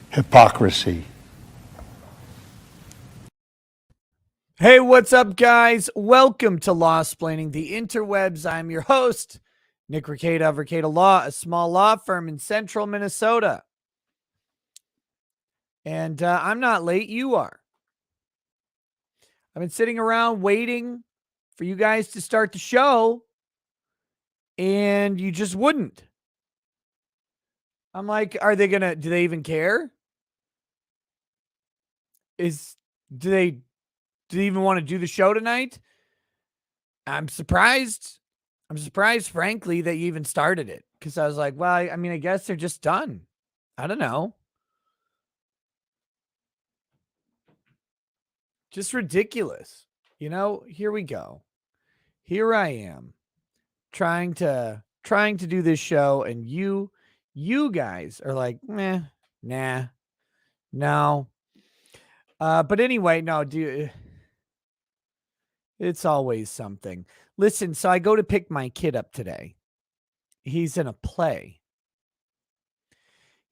Hypocrisy. Hey, what's up, guys? Welcome to Lawsplaining the Interwebs. I'm your host, Nick Rekieta of Rekieta Law, a small law firm in central Minnesota. And I'm not late. You are. I've been sitting around waiting for you guys to start the show, and you just wouldn't. I'm like, do they even care? Do they even want to do the show tonight? I'm surprised. I'm surprised, frankly, that you even started it. Because I was like, well, I mean, I guess they're just done. I don't know. Just ridiculous. You know, here we go. Here I am trying to do this show, and you guys are like, nah, no. But anyway, no, it's always something. Listen, so I go to pick my kid up today. He's in a play.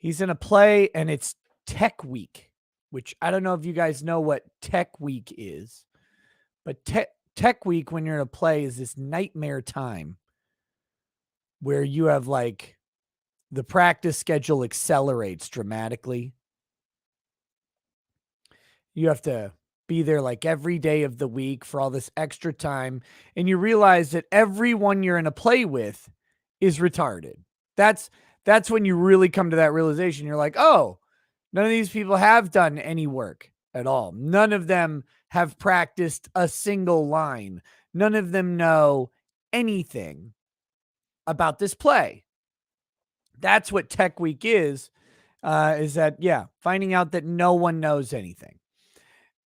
And it's Tech Week, which I don't know if you guys know what Tech Week is, but Tech Week, when you're in a play, is this nightmare time where you have like the practice schedule accelerates dramatically. You have to be there like every day of the week for all this extra time. And you realize that everyone you're in a play with is retarded. That's when you really come to that realization. You're like, oh, none of these people have done any work at all. None of them have practiced a single line. None of them know anything about this play. That's what Tech Week is that, yeah, finding out that no one knows anything.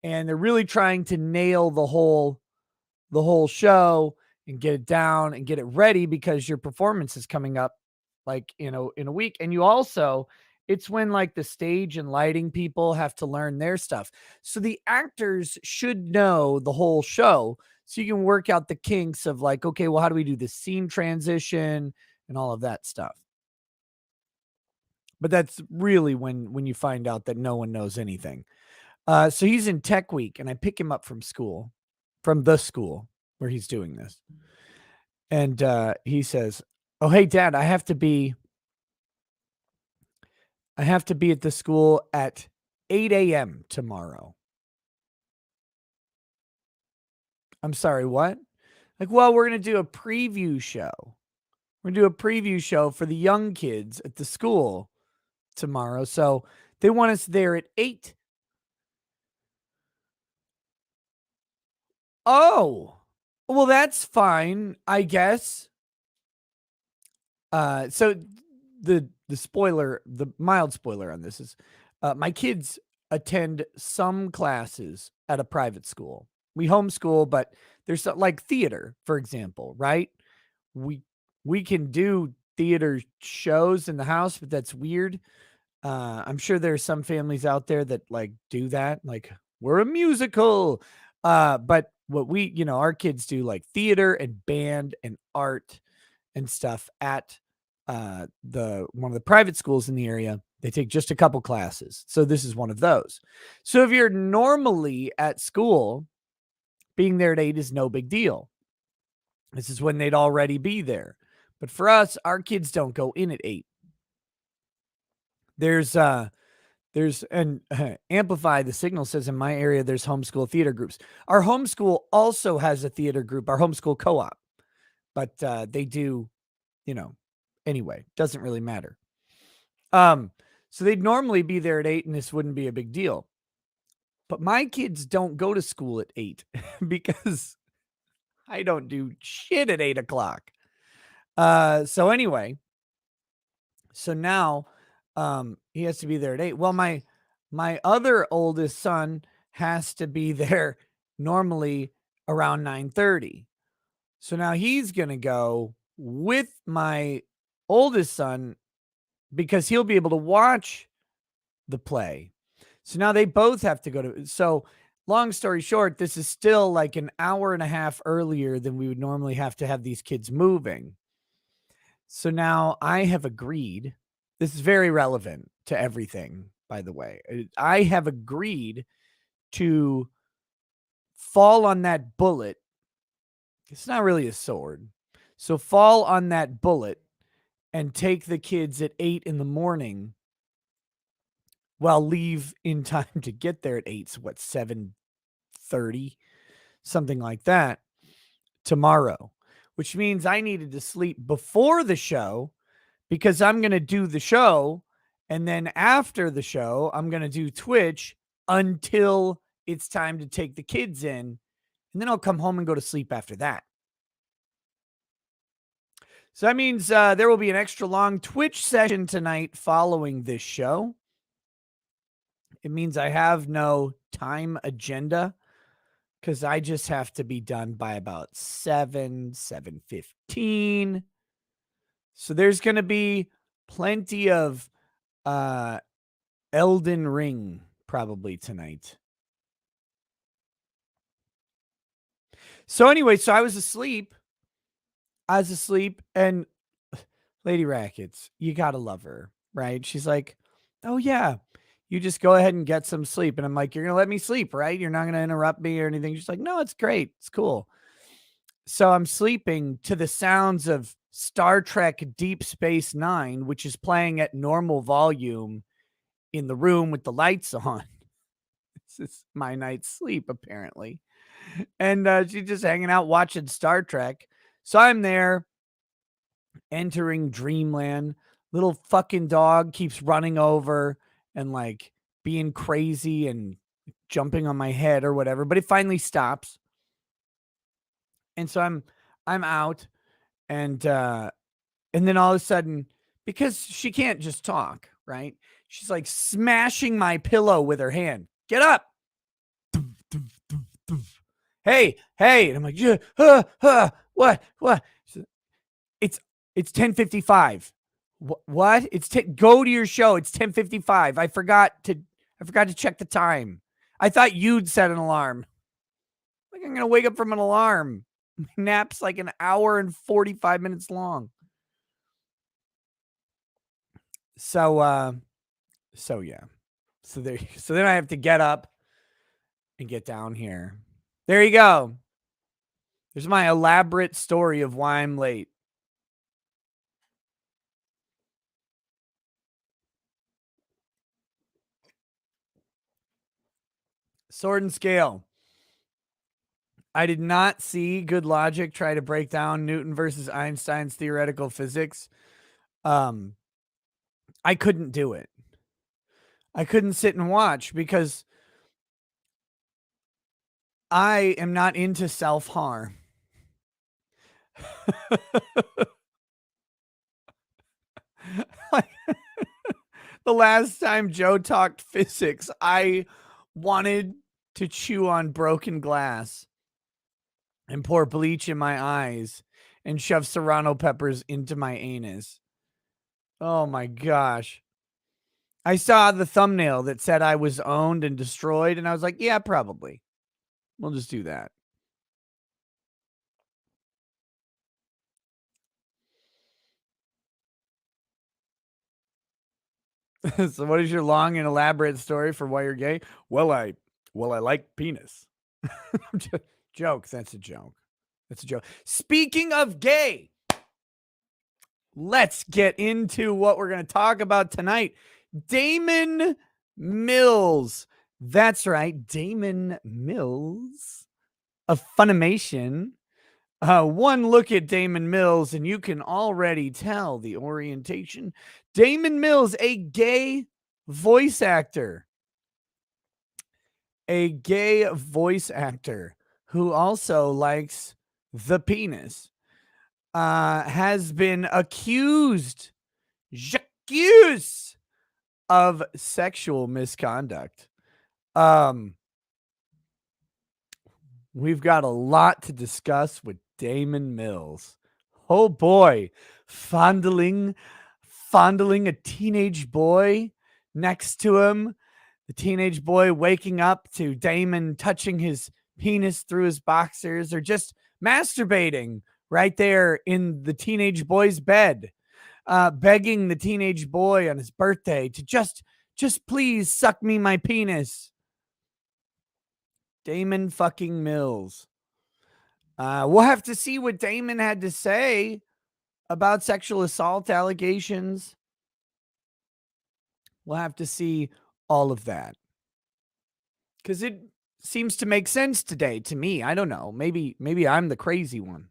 And they're really trying to nail the whole show and get it down and get it ready because your performance is coming up like, in a week. And you also, it's when like the stage and lighting people have to learn their stuff. So the actors should know the whole show so you can work out the kinks of like, okay, well, how do we do the scene transition and all of that stuff? But that's really when you find out that no one knows anything. So he's in Tech Week, and I pick him up from the school where he's doing this. And he says, oh, hey, Dad, I have to be at the school at 8 a.m. tomorrow. I'm sorry, what? Like, well, we're going to do a preview show. We're going to do a preview show for the young kids at the school tomorrow. So they want us there at 8. Oh, well, that's fine, I guess. So the spoiler, the mild spoiler on this is, my kids attend some classes at a private school. We homeschool, but there's like theater, for example, right? We can do theater shows in the house, but that's weird. I'm sure there's some families out there that like do that. Like, we're a musical. But what our kids do like theater and band and art and stuff at one of the private schools in the area. They take just a couple classes. So this is one of those. So if you're normally at school, being there at 8 is no big deal. This is when they'd already be there. But for us, our kids don't go in at 8. There's Amplify the Signal says in my area, there's homeschool theater groups. Our homeschool also has a theater group, our homeschool co-op, but they do, anyway, doesn't really matter. So they'd normally be there at 8 and this wouldn't be a big deal. But my kids don't go to school at 8 because I don't do shit at 8 o'clock. So anyway, so now he has to be there at 8. Well, my other oldest son has to be there normally around 9:30. So now he's going to go with my oldest son because he'll be able to watch the play. So now they both have to go to, so long story short, this is still like an hour and a half earlier than we would normally have to have these kids moving. So now I have agreed. This is very relevant to everything, by the way. I have agreed to fall on that bullet. It's not really a sword. So fall on that bullet and take the kids at 8 in the morning. Well, leave in time to get there at 8. So what, 7:30, something like that tomorrow, which means I needed to sleep before the show because I'm going to do the show. And then after the show, I'm going to do Twitch until it's time to take the kids in. And then I'll come home and go to sleep after that. So that means there will be an extra long Twitch session tonight following this show. It means I have no time agenda because I just have to be done by about 7:15. So there's going to be plenty of Elden Ring probably tonight. So anyway, so I was asleep and Lady Rackets, you got to love her, right? She's like, "Oh yeah, you just go ahead and get some sleep." And I'm like, "You're going to let me sleep, right? You're not going to interrupt me or anything." She's like, "No, it's great. It's cool." So I'm sleeping to the sounds of Star Trek Deep Space Nine, which is playing at normal volume in the room with the lights on. This is my night's sleep, apparently. And she's just hanging out watching Star Trek. So I'm there entering dreamland. Little fucking dog keeps running over and like being crazy and jumping on my head or whatever, but it finally stops. And so I'm out and then all of a sudden, because she can't just talk, right? She's like smashing my pillow with her hand. Get up. Hey. And I'm like, yeah, what? It's 10:55. What? Go to your show. It's 10:55. I forgot to check the time. I thought you'd set an alarm. Like, I'm going to wake up from an alarm. My nap's like an hour and 45 minutes long. So yeah. So then I have to get up and get down here. There you go. There's my elaborate story of why I'm late. Sword and Scale. I did not see Good Logic try to break down Newton versus Einstein's theoretical physics. I couldn't do it. I couldn't sit and watch because I am not into self-harm. The last time Joe talked physics, I wanted to chew on broken glass and pour bleach in my eyes and shove serrano peppers into my anus. Oh my gosh. I saw the thumbnail that said I was owned and destroyed, and I was like, yeah, probably. We'll just do that. So what is your long and elaborate story for why you're gay? Well, I like penis. Joke. That's a joke. That's a joke. Speaking of gay, let's get into what we're going to talk about tonight. Daman Mills. That's right. Daman Mills of Funimation. One look at Daman Mills, and you can already tell the orientation. Daman Mills, a gay voice actor. A gay voice actor who also likes the penis, has been accused of sexual misconduct. We've got a lot to discuss with Daman Mills. Oh boy, fondling a teenage boy next to him the teenage boy waking up to Damon touching his penis through his boxers, or just masturbating right there in the teenage boy's bed, begging the teenage boy on his birthday to just please suck me my penis. Daman fucking Mills. We'll have to see what Damon had to say about sexual assault allegations. We'll have to see all of that, because it seems to make sense today to me. I don't know. Maybe I'm the crazy one.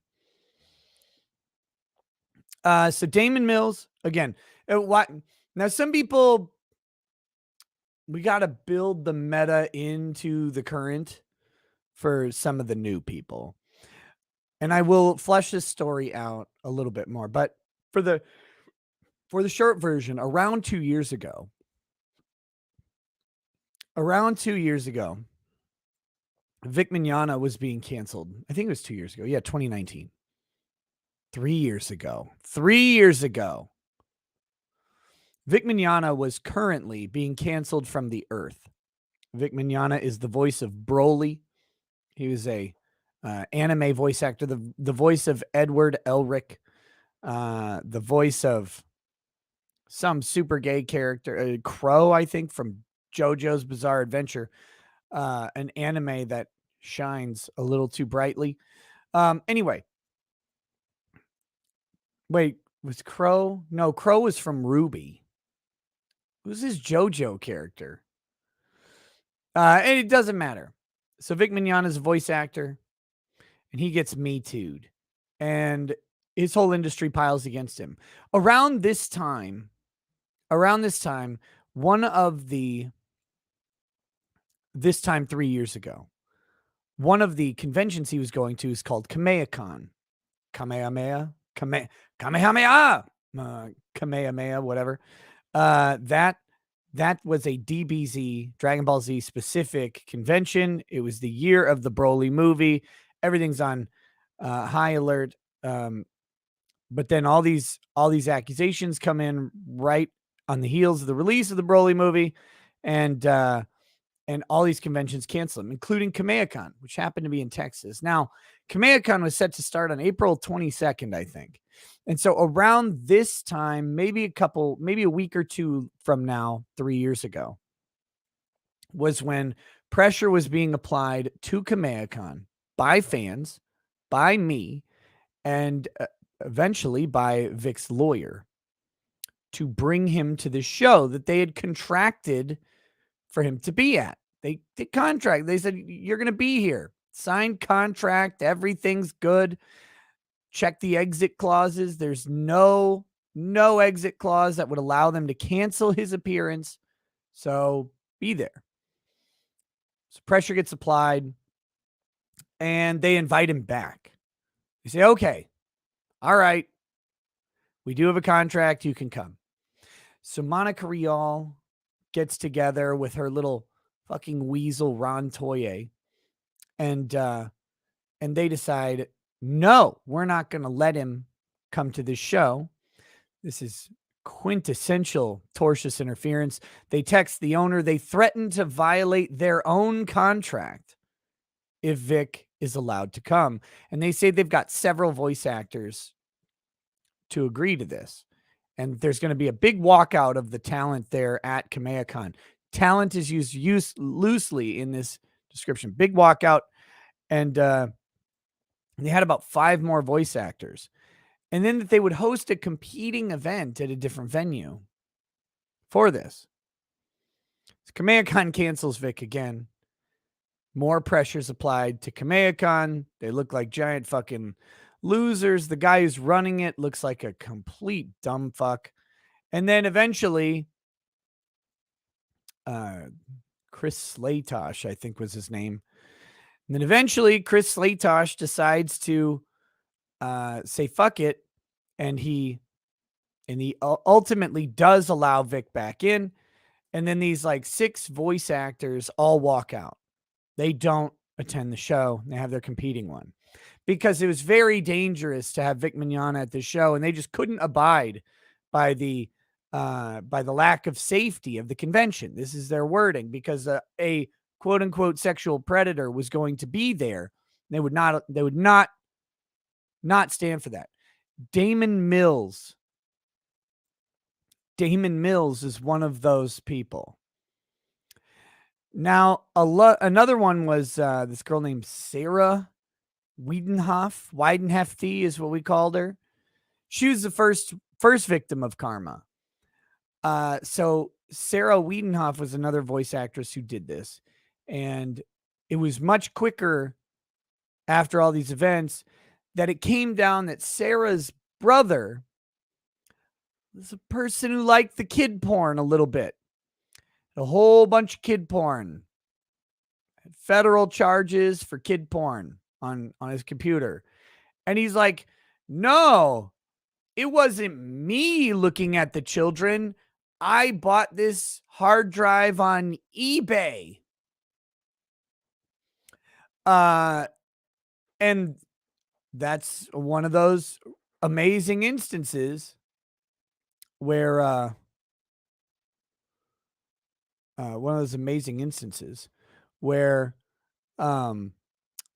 So Daman Mills again. What now? Some people, we got to build the meta into the current for some of the new people, and I will flesh this story out a little bit more. But for the short version, around 2 years ago, Vic Mignogna was being canceled. I think it was 2 years ago. Yeah, 2019. 3 years ago. 3 years ago. Vic Mignogna was currently being canceled from the earth. Vic Mignogna is the voice of Broly. He was a anime voice actor, the voice of Edward Elric, the voice of some super gay character, Crow, I think, from JoJo's Bizarre Adventure, an anime that shines a little too brightly. Anyway, wait, was Crow? No, Crow was from Ruby. Who's his JoJo character? And it doesn't matter. So Vic Mignogna is a voice actor, and he gets Me Too'd, and his whole industry piles against him. Around this time, this time 3 years ago, one of the conventions he was going to is called Kamehameha, whatever. That was a DBZ, Dragon Ball Z specific convention. It was the year of the Broly movie. Everything's on high alert. But then all these accusations come in right on the heels of the release of the Broly movie, and all these conventions cancel them, including Kamehacon, which happened to be in Texas. Now, Kamehacon was set to start on April 22nd, I think. And so around this time, maybe a week or two from now, 3 years ago, was when pressure was being applied to Kamehacon by fans, by me, and eventually by Vic's lawyer, to bring him to the show that they had contracted for him to be at. They contract. They said, you're going to be here. Signed contract. Everything's good. Check the exit clauses. There's no exit clause that would allow them to cancel his appearance. So be there. So pressure gets applied, and they invite him back. They say, okay, all right, we do have a contract. You can come. So Monica Rial gets together with her little fucking weasel, Ron Toye, and they decide, no, we're not going to let him come to this show. This is quintessential tortious interference. They text the owner. They threaten to violate their own contract if Vic is allowed to come. And they say they've got several voice actors to agree to this. And there's going to be a big walkout of the talent there at Kamehacon. Talent is used loosely in this description. Big walkout. And they had about 5 more voice actors. And then that they would host a competing event at a different venue for this. So Kamehacon cancels Vic again. More pressures applied to Kamehacon. They look like giant fucking losers. The guy who's running it looks like a complete dumb fuck. And then eventually, Chris Slatosh, I think was his name. And then eventually Chris Slatosh decides to say fuck it, and he ultimately does allow Vic back in. And then these like 6 voice actors all walk out. They don't attend the show. They have their competing one, because it was very dangerous to have Vic Mignogna at the show, and they just couldn't abide by the by the lack of safety of the convention. This is their wording, because a quote unquote sexual predator was going to be there. They would not stand for that. Daman Mills. Daman Mills is one of those people. Now, another one was this girl named Sarah Weidenhefty is what we called her. She was the first victim of karma. So Sarah Wiedenhoff was another voice actress who did this. And it was much quicker after all these events that it came down that Sarah's brother was a person who liked the kid porn a little bit. A whole bunch of kid porn. Federal charges for kid porn on his computer. And he's like, no, it wasn't me looking at the children. I bought this hard drive on eBay. And that's one of those amazing instances where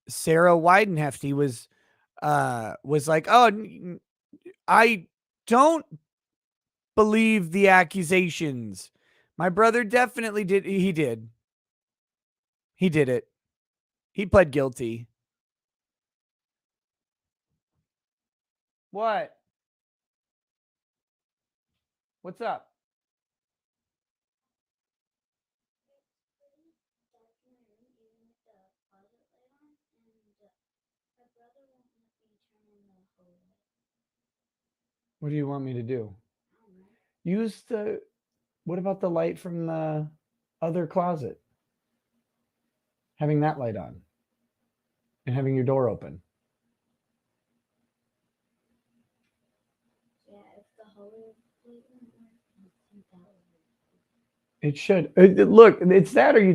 Sarah Weidenhefty was like, oh, I don't believe the accusations. My brother definitely did. He did it. He pled guilty. What? What's up? What do you want me to do? What about the light from the other closet? Having that light on and having your door open. Yeah, if the hallway it should. Look, it's that, or you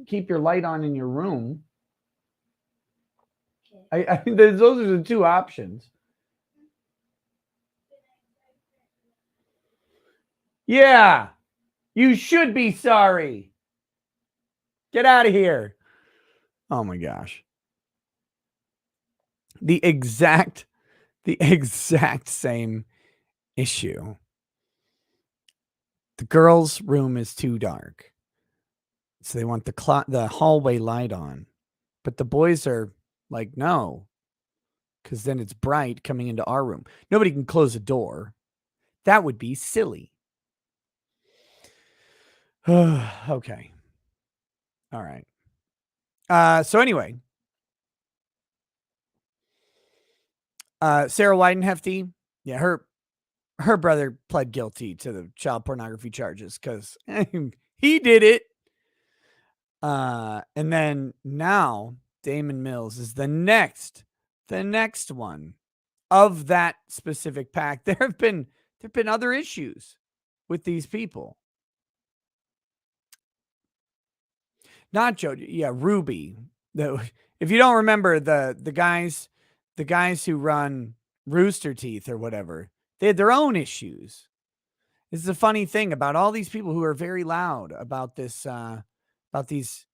keep your light on in your room. Okay. Those are the two options. Yeah, you should be sorry. Get out of here. Oh my gosh. The exact same issue. The girl's room is too dark, so they want the hallway light on. But the boys are like, no, because then it's bright coming into our room. Nobody can close a door. That would be silly. Okay. All right. So anyway, Sarah Weidenhefty, yeah, her brother pled guilty to the child pornography charges because he did it. And then now Daman Mills is the next one of that specific pack. There have been other issues with these people. Not Joe, yeah, Ruby. If you don't remember the guys who run Rooster Teeth or whatever, they had their own issues. This is a funny thing about all these people who are very loud about this, about these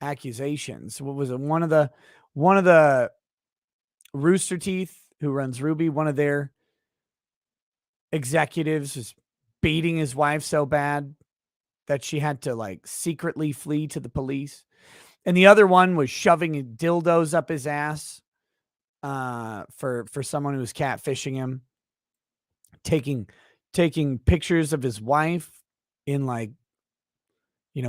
accusations. What was it? One of the Rooster Teeth who runs Ruby, one of their executives was beating his wife so bad that she had to like secretly flee to the police. And the other one was shoving dildos up his ass for someone who was catfishing him, taking pictures of his wife in like,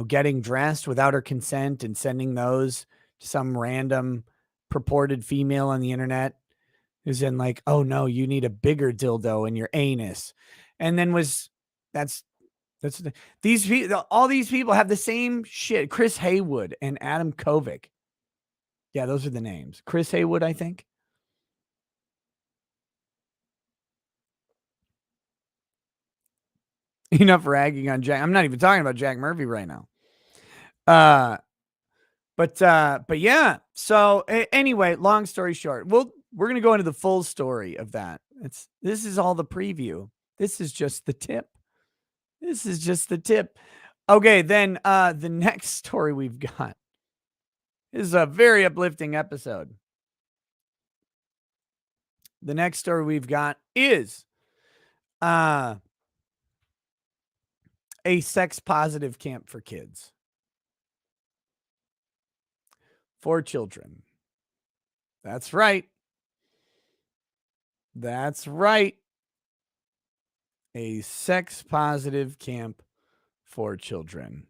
getting dressed without her consent and sending those to some random purported female on the internet who's in like, oh no, you need a bigger dildo in your anus. And then all these people have the same shit. Chris Haywood and Adam Kovic. Yeah, those are the names. Chris Haywood, I think. Enough ragging on Jack. I'm not even talking about Jack Murphy right now. But yeah. So anyway, long story short, we're going to go into the full story of that. This is all the preview. This is just the tip This is just the tip. Okay, then the next story we've got is a very uplifting episode. The next story we've got is a sex positive camp for kids. For children. That's right. That's right. A sex positive camp for children.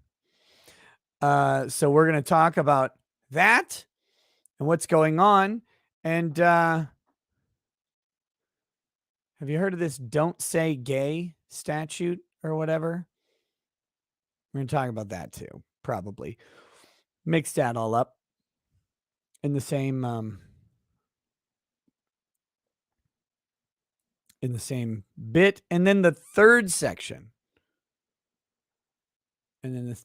So we're going to talk about that and what's going on. And have you heard of this "Don't Say Gay" statute or whatever? We're going to talk about that too, probably. Mix that all up in the same bit. And then the third section. And then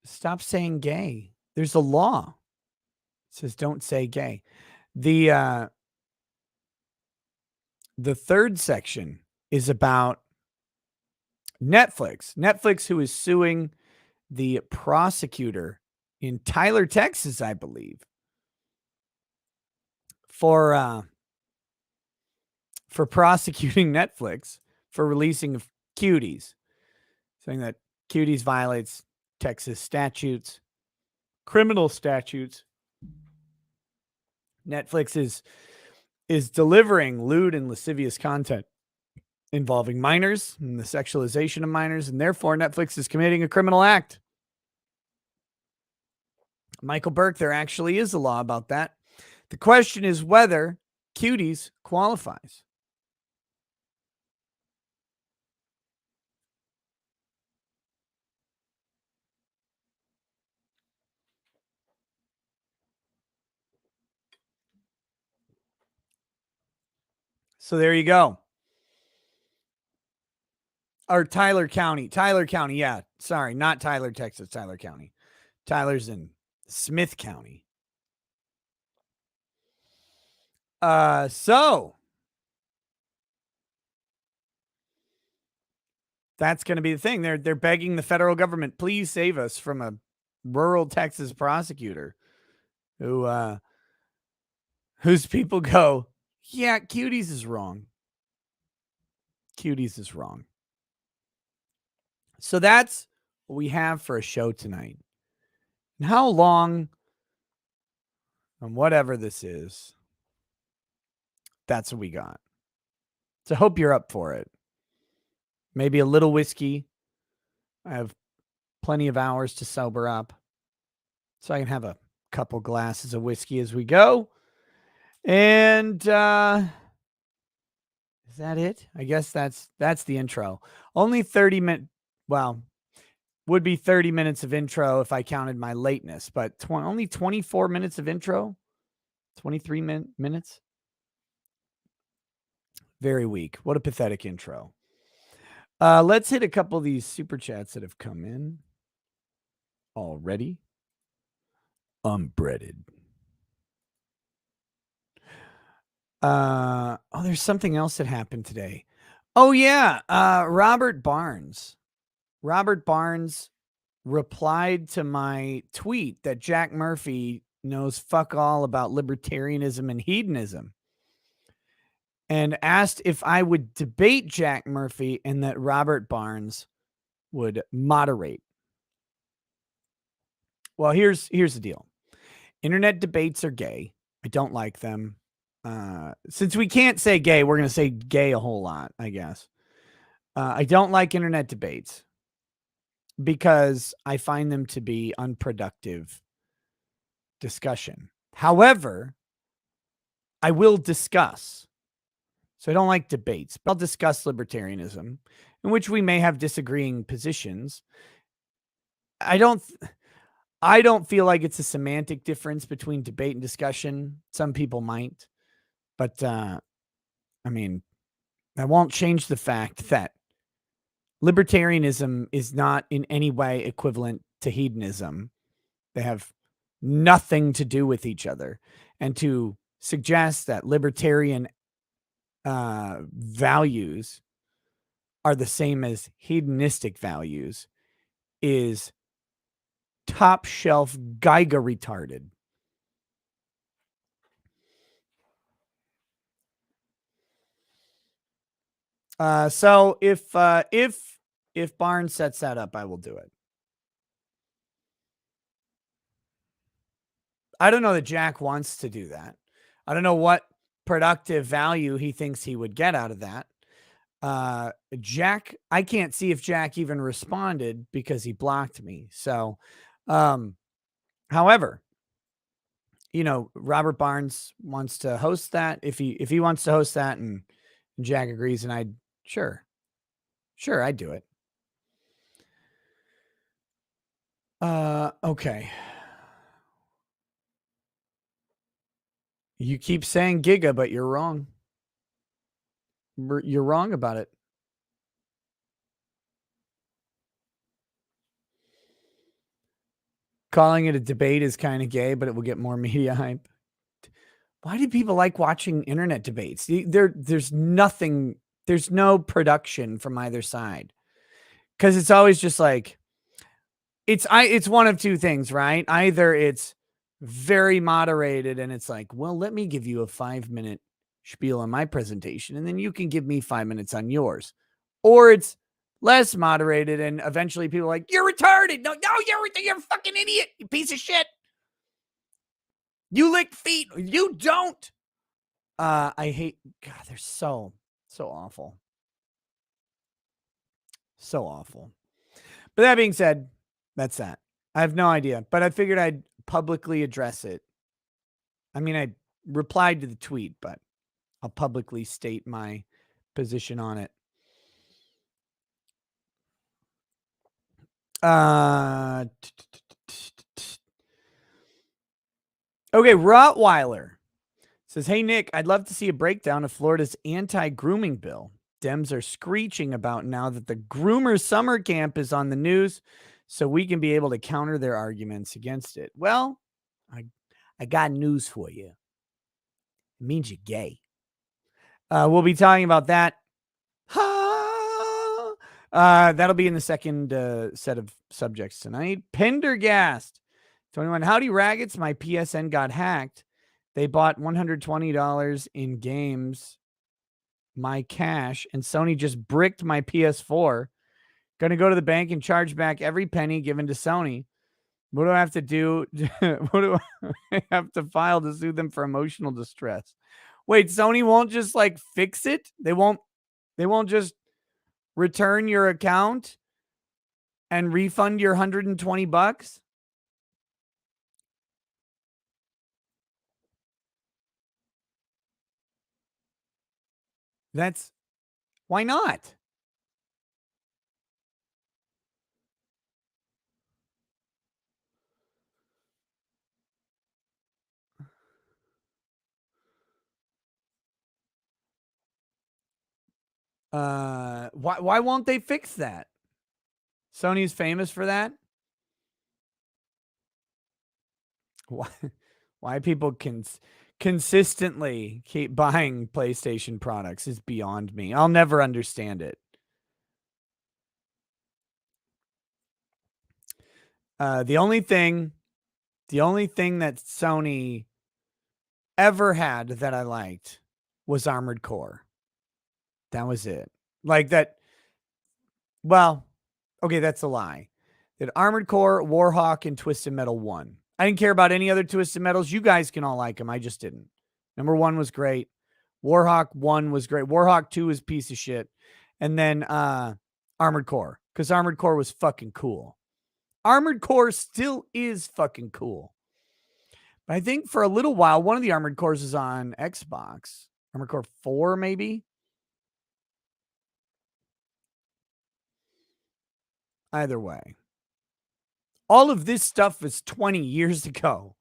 stop saying gay. There's a law. It says don't say gay. The third section is about Netflix. Netflix, who is suing the prosecutor in Tyler, Texas, I believe, for prosecuting Netflix for releasing Cuties, saying that Cuties violates Texas statutes, criminal statutes. Netflix is delivering lewd and lascivious content involving minors and the sexualization of minors, and therefore Netflix is committing a criminal act. Michael Burke, there actually is a law about that. The question is whether Cuties qualifies. So there you go. Or Tyler County. Yeah. Sorry, not Tyler, Texas. Tyler County. Tyler's in Smith County. So that's going to be the thing. They're begging the federal government, please save us from a rural Texas prosecutor whose people go, yeah, Cuties is wrong. Cuties is wrong. So that's what we have for a show tonight. And how long and whatever this is, that's what we got. So I hope you're up for it. Maybe a little whiskey. I have plenty of hours to sober up, so I can have a couple glasses of whiskey as we go. And is that it? I guess that's the intro. Only 30 minutes. Well, would be 30 minutes of intro if I counted my lateness, but only 24 minutes of intro. 23 minutes. Very weak. What a pathetic intro. Let's hit a couple of these super chats that have come in already. Unbreaded. There's something else that happened today. Oh, yeah. Robert Barnes. Robert Barnes replied to my tweet that Jack Murphy knows fuck all about libertarianism and hedonism, and asked if I would debate Jack Murphy and that Robert Barnes would moderate. Well, here's the deal. Internet debates are gay. I don't like them. Since we can't say gay, we're going to say gay a whole lot, I guess. I don't like internet debates because I find them to be unproductive discussion. However, I will discuss. So I don't like debates, but I'll discuss libertarianism, in which we may have disagreeing positions. I don't feel like it's a semantic difference between debate and discussion. Some people might, but I mean, that won't change the fact that libertarianism is not in any way equivalent to hedonism. They have nothing to do with each other. And to suggest that libertarian values are the same as hedonistic values is top shelf Geiger retarded. So if Barnes sets that up, I will do it. I don't know that Jack wants to do that. I don't know what productive value he thinks he would get out of that. Jack, I can't see if Jack even responded because he blocked me. So, however, Robert Barnes wants to host that. If he wants to host that and Jack agrees, and I'd sure, I'd do it. Okay. You keep saying Giga, but you're wrong. You're wrong about it. Calling it a debate is kind of gay, but it will get more media hype. Why do people like watching internet debates? There's nothing, there's no production from either side. Because it's always just like, it's one of two things, right? Either it's very moderated and it's like, well, let me give you a 5-minute spiel on my presentation, and then you can give me 5 minutes on yours. Or it's less moderated, and eventually people are like, you're retarded. No, you're a fucking idiot, you piece of shit. You lick feet. You don't. I hate, God, they're so awful. So awful. But that being said, that's that. I have no idea, but I figured I'd publicly address it. I mean, I replied to the tweet, but I'll publicly state my position on it. Okay, Rottweiler says, hey, Nick, I'd love to see a breakdown of Florida's anti-grooming bill. Dems are screeching about now that the groomer summer camp is on the news, so we can be able to counter their arguments against it. Well, I got news for you. It means you're gay. We'll be talking about that. That'll be in the second set of subjects tonight. Pendergast 21. Howdy, Raggets. My PSN got hacked. They bought $120 in games, my cash, and Sony just bricked my PS4. Gonna go to the bank and charge back every penny given to Sony. What do I have to do? What do I have to file to sue them for emotional distress? Wait, Sony won't just like fix it? They won't just return your account and refund your $120? That's why not? Why won't they fix that? Sony's famous for that. Why people can consistently keep buying PlayStation products is beyond me. I'll never understand it. The only thing that Sony ever had that I liked was Armored Core. That was it. Like that. Well, okay, that's a lie. That Armored Core, Warhawk, and Twisted Metal 1. I didn't care about any other Twisted Metals. You guys can all like them. I just didn't. Number 1 was great. Warhawk 1 was great. Warhawk 2 was a piece of shit. And then Armored Core. Because Armored Core was fucking cool. Armored Core still is fucking cool. But I think for a little while, one of the Armored Cores is on Xbox. Armored Core 4, maybe? Either way. All of this stuff was 20 years ago.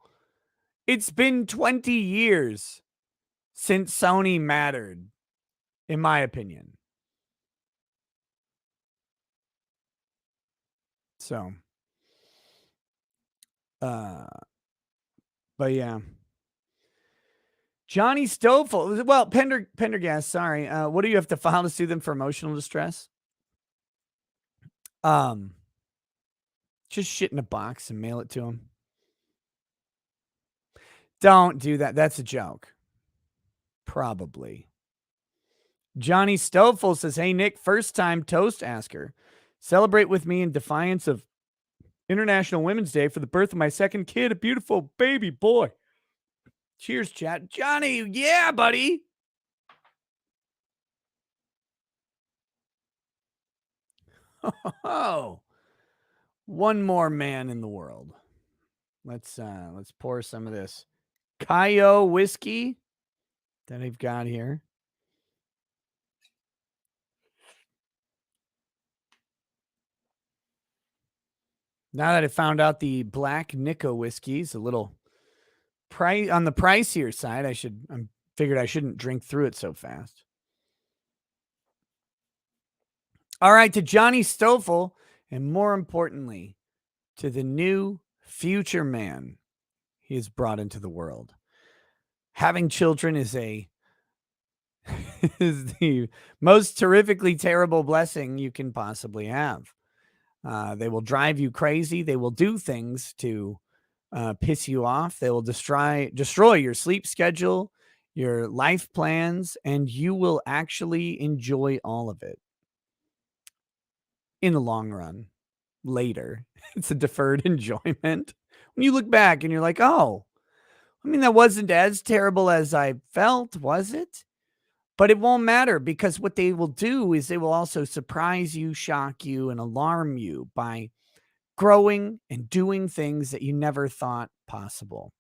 It's been 20 years since Sony mattered, in my opinion. So, but yeah. Johnny Stoffel. Well, Pendergast, sorry. What do you have to file to sue them for emotional distress? Um, just shit in a box and mail it to him. Don't do that. That's a joke. Probably. Johnny Stoveful says, "Hey, Nick, first time toast asker. Celebrate with me in defiance of International Women's Day for the birth of my second kid, a beautiful baby boy." Cheers, chat. Johnny, yeah, buddy. Oh, one more man in the world. Let's pour some of this Kaio whiskey that I've got here. Now that I found out the Black Nico whiskey is a little price on the pricier side, I figured I shouldn't drink through it so fast. All right, to Johnny Stoffel, and more importantly, to the new future man he has brought into the world. Having children is is the most terrifically terrible blessing you can possibly have. They will drive you crazy. They will do things to piss you off. They will destroy your sleep schedule, your life plans, and you will actually enjoy all of it in the long run. Later, it's a deferred enjoyment. When you look back and you're like, oh, I mean, that wasn't as terrible as I felt, was it? But it won't matter, because what they will do is they will also surprise you, shock you, and alarm you by growing and doing things that you never thought possible.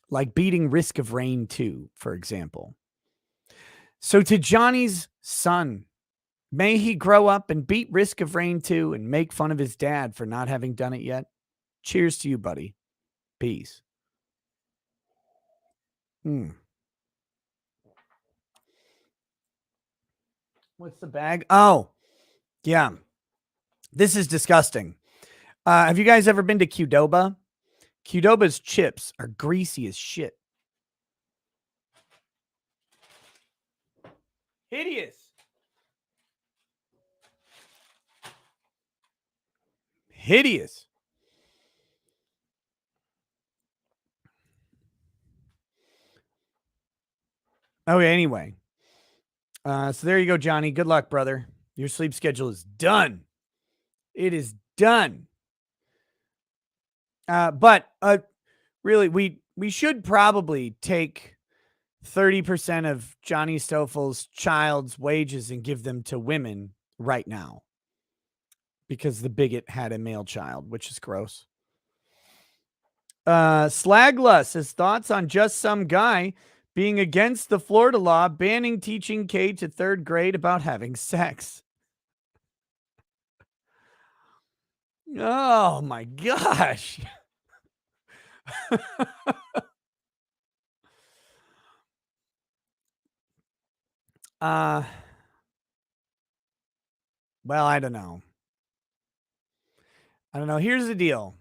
Like beating Risk of Rain 2, for example. So to Johnny's son, may he grow up and beat Risk of Rain 2 and make fun of his dad for not having done it yet. Cheers to you, buddy. Peace. What's the bag? Oh, yeah. This is disgusting. Have you guys ever been to Qdoba? Qdoba's chips are greasy as shit. Hideous. Hideous. Okay, anyway. So there you go, Johnny. Good luck, brother. Your sleep schedule is done. It is done. But really, we should probably take 30% of Johnny Stoffel's child's wages and give them to women right now, because the bigot had a male child, which is gross. Slagla says, thoughts on just some guy being against the Florida law banning teaching K to third grade about having sex. Oh my gosh. Well, I don't know. Here's the deal.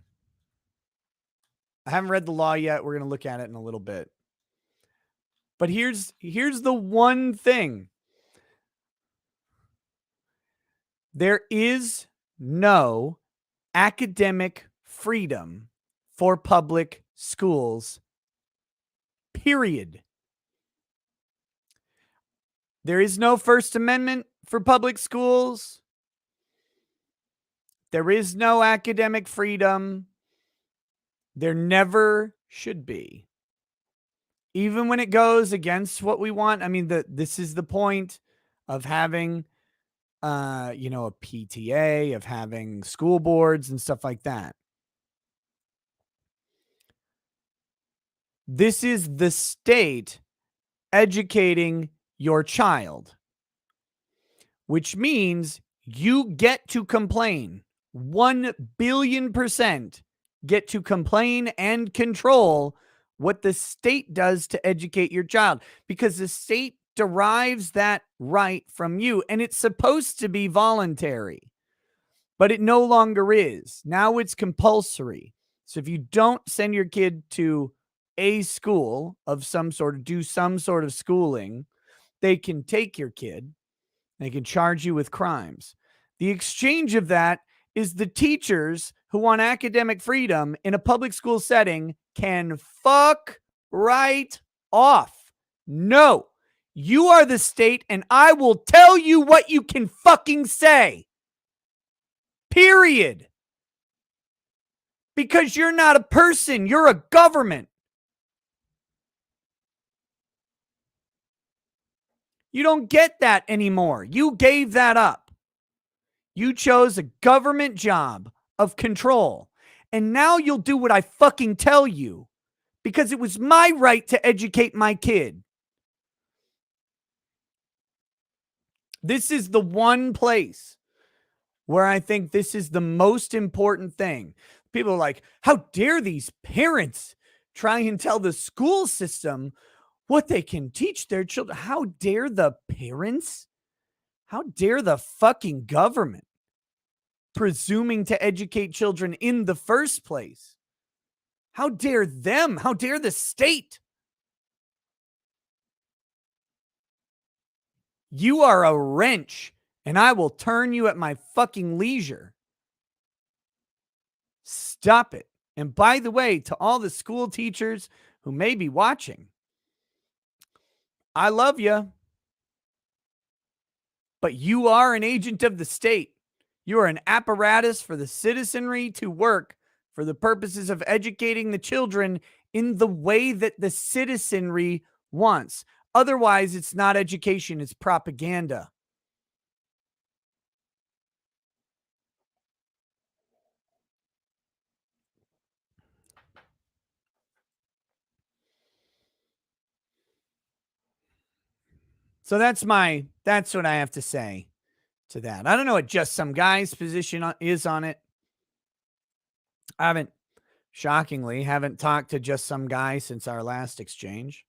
I haven't read the law yet. We're going to look at it in a little bit. But here's the one thing. There is no academic freedom for public schools, period. There is no First Amendment for public schools. There is no academic freedom. There never should be. Even when it goes against what we want. I mean, this is the point of having, a PTA, of having school boards and stuff like that. This is the state educating your child, which means you get to complain. 1 billion% get to complain and control what the state does to educate your child, because the state derives that right from you, and it's supposed to be voluntary, but it no longer is. Now it's compulsory. So if you don't send your kid to a school of some sort, or do some sort of schooling, they can take your kid. They can charge you with crimes. The exchange of that is the teachers who want academic freedom in a public school setting can fuck right off. No, you are the state, and I will tell you what you can fucking say. Period. Because you're not a person, you're a government. You don't get that anymore. You gave that up. You chose a government job of control. And now you'll do what I fucking tell you because it was my right to educate my kid. This is the one place where I think this is the most important thing. People are like, how dare these parents try and tell the school system what they can teach their children? How dare the parents? How dare the fucking government presuming to educate children in the first place? How dare them? How dare the state? You are a wrench, and I will turn you at my fucking leisure. Stop it. And by the way, to all the school teachers who may be watching, I love you, but you are an agent of the state. You are an apparatus for the citizenry to work for the purposes of educating the children in the way that the citizenry wants. Otherwise, it's not education, it's propaganda. So that's what I have to say to that. I don't know what Just Some Guy's position is on it. I shockingly haven't talked to Just Some Guy since our last exchange.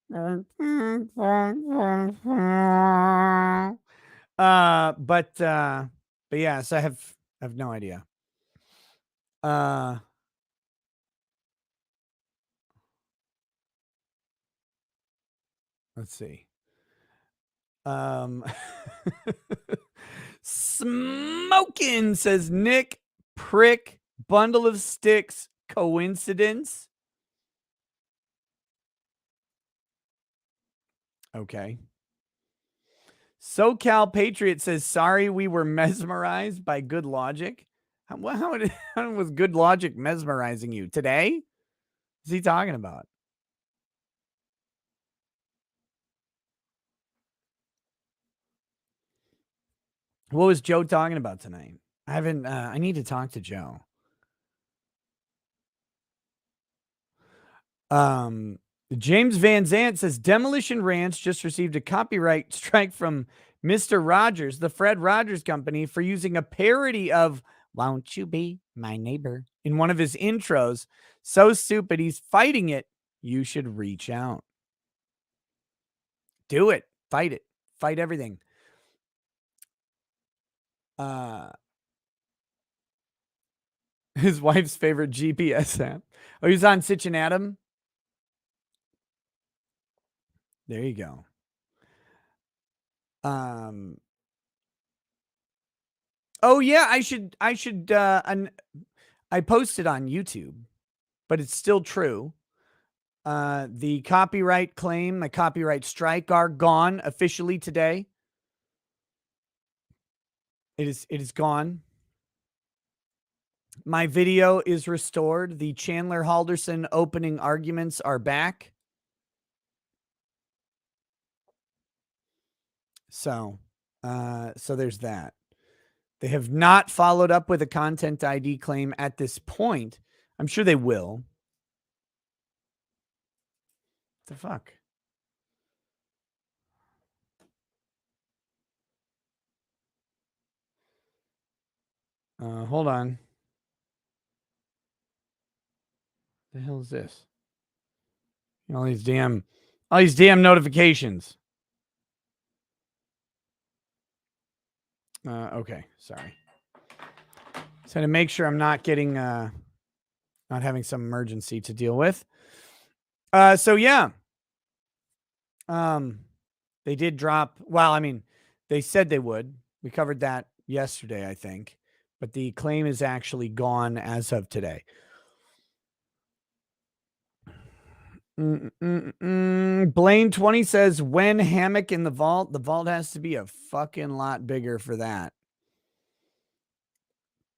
But yes, I have no idea. Let's see. Smoking, says Nick. Prick. Bundle of sticks. Coincidence? Okay. SoCal Patriot says, sorry, we were mesmerized by good logic. How was good logic mesmerizing you? Today? What's he talking about? What was Joe talking about tonight? I need to talk to Joe. James Van Zant says Demolition Ranch just received a copyright strike from Mr. Rogers, the Fred Rogers Company, for using a parody of Won't You Be My Neighbor in one of his intros. So stupid, he's fighting it. You should reach out. Do it. Fight it. Fight everything. His wife's favorite GPS app. Oh, he's on Sitch and Adam? There you go. Oh yeah, I should I posted on YouTube, but it's still true. The copyright claim, the copyright strike are gone officially today. It is gone. My video is restored. The Chandler Halderson opening arguments are back. So there's that. They have not followed up with a content ID claim at this point. I'm sure they will. What the fuck? Hold on. The hell is this? All these damn notifications. Okay, sorry. So to make sure I'm not getting not having some emergency to deal with. So yeah. They did drop, well, I mean, They said they would. We covered that yesterday, I think. But the claim is actually gone as of today. Blaine 20 says, when hammock in the vault has to be a fucking lot bigger for that.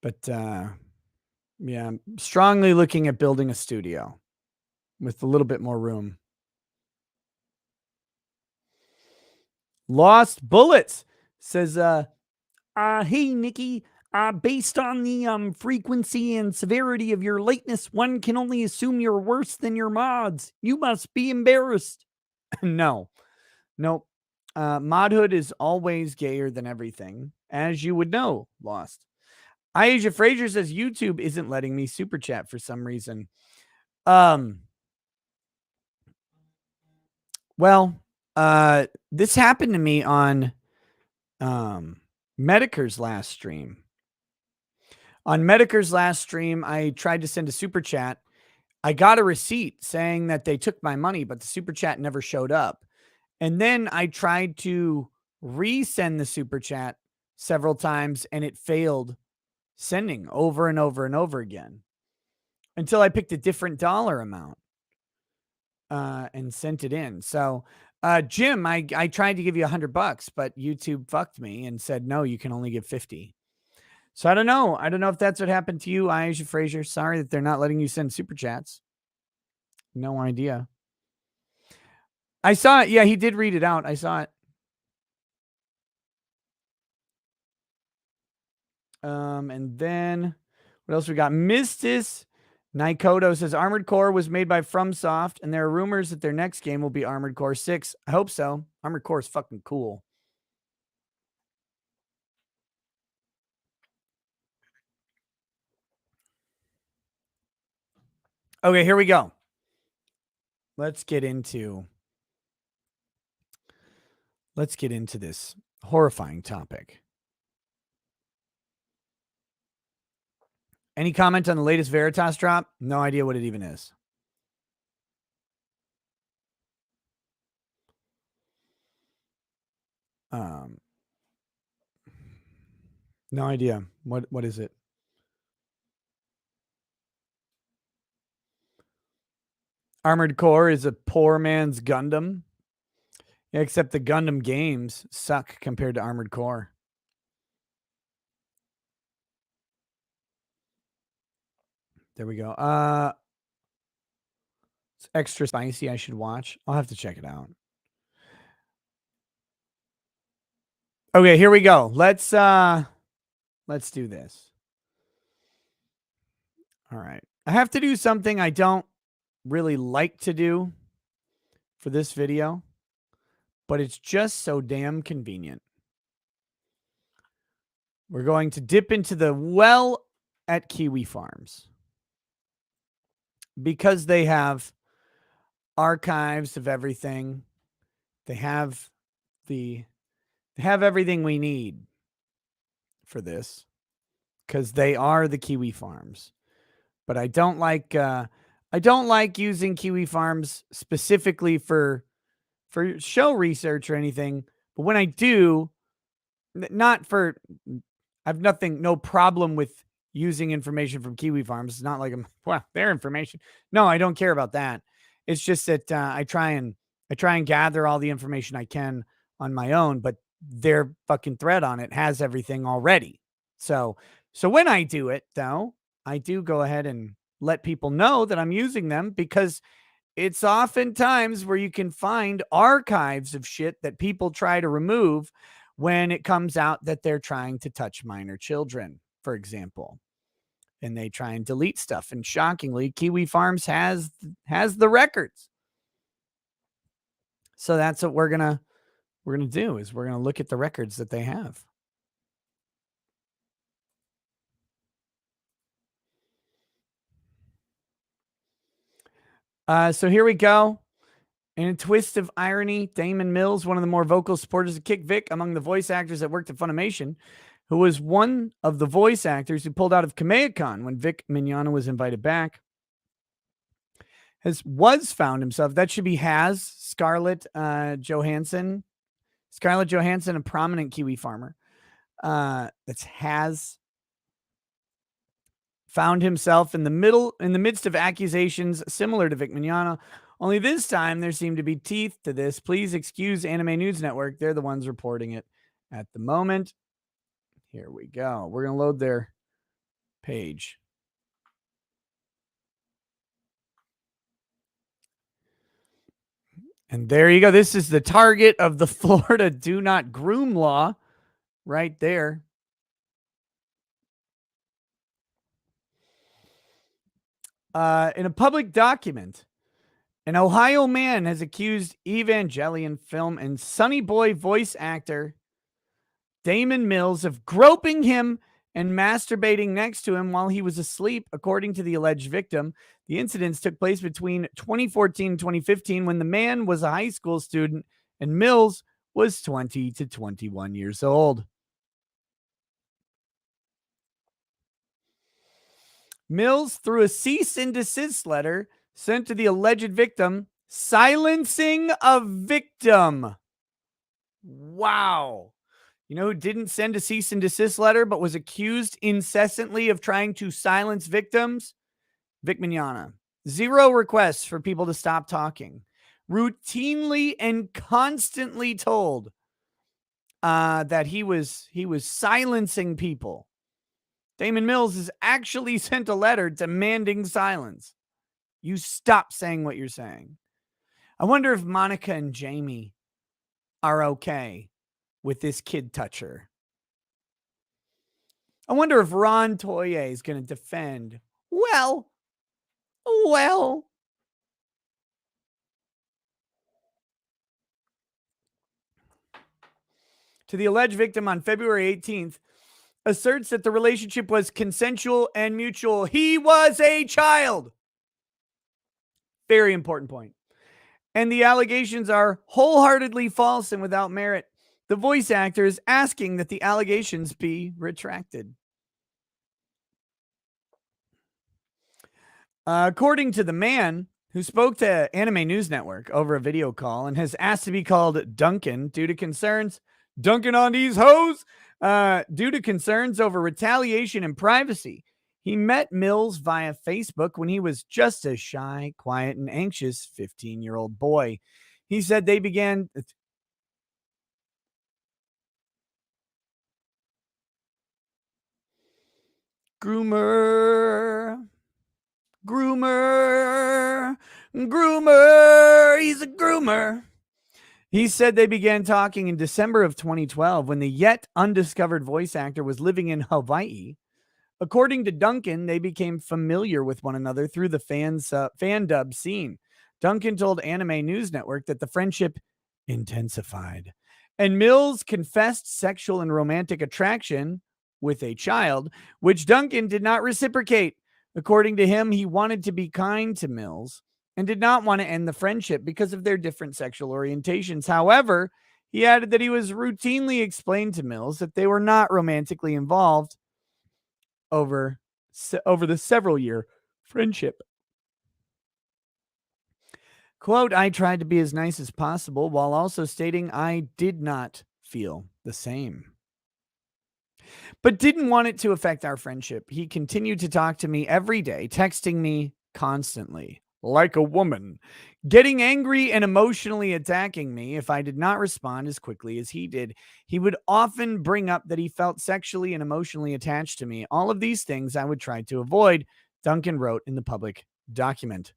But yeah, I'm strongly looking at building a studio with a little bit more room. Lost Bullets says, hey, Nikki, based on the frequency and severity of your lateness, one can only assume you're worse than your mods. You must be embarrassed. No. Nope. Modhood is always gayer than everything, as you would know, Lost. Asia Frazier says YouTube isn't letting me super chat for some reason. Well, this happened to me on Medicare's last stream. On Medicare's last stream, I tried to send a super chat. I got a receipt saying that they took my money, but the super chat never showed up. And then I tried to resend the super chat several times and it failed sending over and over and over again until I picked a different dollar amount and sent it in. So, Jim, I tried to give you $100, but YouTube fucked me and said, no, you can only give 50. So I don't know. I don't know if that's what happened to you, Aisha Frazier. Sorry that they're not letting you send super chats. No idea. I saw it. Yeah, he did read it out. I saw it. And then what else we got? Mistis Nikoto says Armored Core was made by FromSoft, and there are rumors that their next game will be Armored Core 6. I hope so. Armored Core is fucking cool. Okay, here we go. Let's get into this horrifying topic. Any comment on the latest Veritas drop? No idea what it even is. No idea. What is it? Armored Core is a poor man's Gundam. Yeah, except the Gundam games suck compared to Armored Core. There we go. It's extra spicy. I should watch. I'll have to check it out. Okay, here we go. Let's do this. All right. I have to do something I don't really like to do for this video, but it's just so damn convenient. We're going to dip into the well at Kiwi Farms because they have archives of everything. They have everything we need for this because they are the Kiwi Farms. But I don't like using Kiwi Farms specifically for show research or anything. But when I do, not for, I have no problem with using information from Kiwi Farms. It's not like their information. No, I don't care about that. It's just that I try and gather all the information I can on my own, but their fucking thread on it has everything already. So when I do it, though, I do go ahead and let people know that I'm using them because it's oftentimes where you can find archives of shit that people try to remove when it comes out that they're trying to touch minor children, for example, and they try and delete stuff. And shockingly, Kiwi Farms has the records. So that's what we're gonna do is we're gonna look at the records that they have. So here we go. In a twist of irony, Daman Mills, one of the more vocal supporters of Kick Vic among the voice actors that worked at Funimation, who was one of the voice actors who pulled out of Kamehacon when Vic Mignogna was invited back, was found himself. That should be Scarlett Johansson Scarlett Johansson, a prominent Kiwi farmer, has found himself in the midst of accusations similar to Vic Mignogna. Only this time there seem to be teeth to this. Please excuse Anime News Network. They're the ones reporting it at the moment. Here we go. We're going to load their page. And there you go. This is the target of the Florida do not groom law right there. In a public document, an Ohio man has accused Evangelion film and Sonny Boy voice actor Daman Mills of groping him and masturbating next to him while he was asleep, according to the alleged victim. The incidents took place between 2014 and 2015 when the man was a high school student and Mills was 20 to 21 years old. Mills, through a cease and desist letter sent to the alleged victim, silencing a victim. Wow. You know who didn't send a cease and desist letter but was accused incessantly of trying to silence victims? Vic Mignogna. 0 requests for people to stop talking. Routinely and constantly told that he was silencing people. Daman Mills has actually sent a letter demanding silence. You stop saying what you're saying. I wonder if Monica and Jamie are okay with this kid toucher. I wonder if Ron Toye is going to defend. Well. To the alleged victim on February 18th, asserts that the relationship was consensual and mutual. He was a child. Very important point. And the allegations are wholeheartedly false and without merit. The voice actor is asking that the allegations be retracted. According to the man who spoke to Anime News Network over a video call and has asked to be called Duncan due to concerns, Duncan on these hoes, due to concerns over retaliation and privacy. He met Mills via Facebook when he was just a shy, quiet, and anxious 15-year-old boy. He said they began... Groomer, he's a groomer. He said they began talking in December of 2012 when the yet undiscovered voice actor was living in Hawaii. According to Duncan, they became familiar with one another through the fan dub scene. Duncan told Anime News Network that the friendship intensified. And Mills confessed sexual and romantic attraction with a child, which Duncan did not reciprocate. According to him, he wanted to be kind to Mills and did not want to end the friendship because of their different sexual orientations. However, he added that he was routinely explained to Mills that they were not romantically involved over the several-year friendship. Quote, I tried to be as nice as possible while also stating I did not feel the same, but didn't want it to affect our friendship. He continued to talk to me every day, texting me constantly, like a woman, getting angry and emotionally attacking me if I did not respond as quickly as he did. He would often bring up that he felt sexually and emotionally attached to me. All of these things I would try to avoid, Duncan wrote in the public document.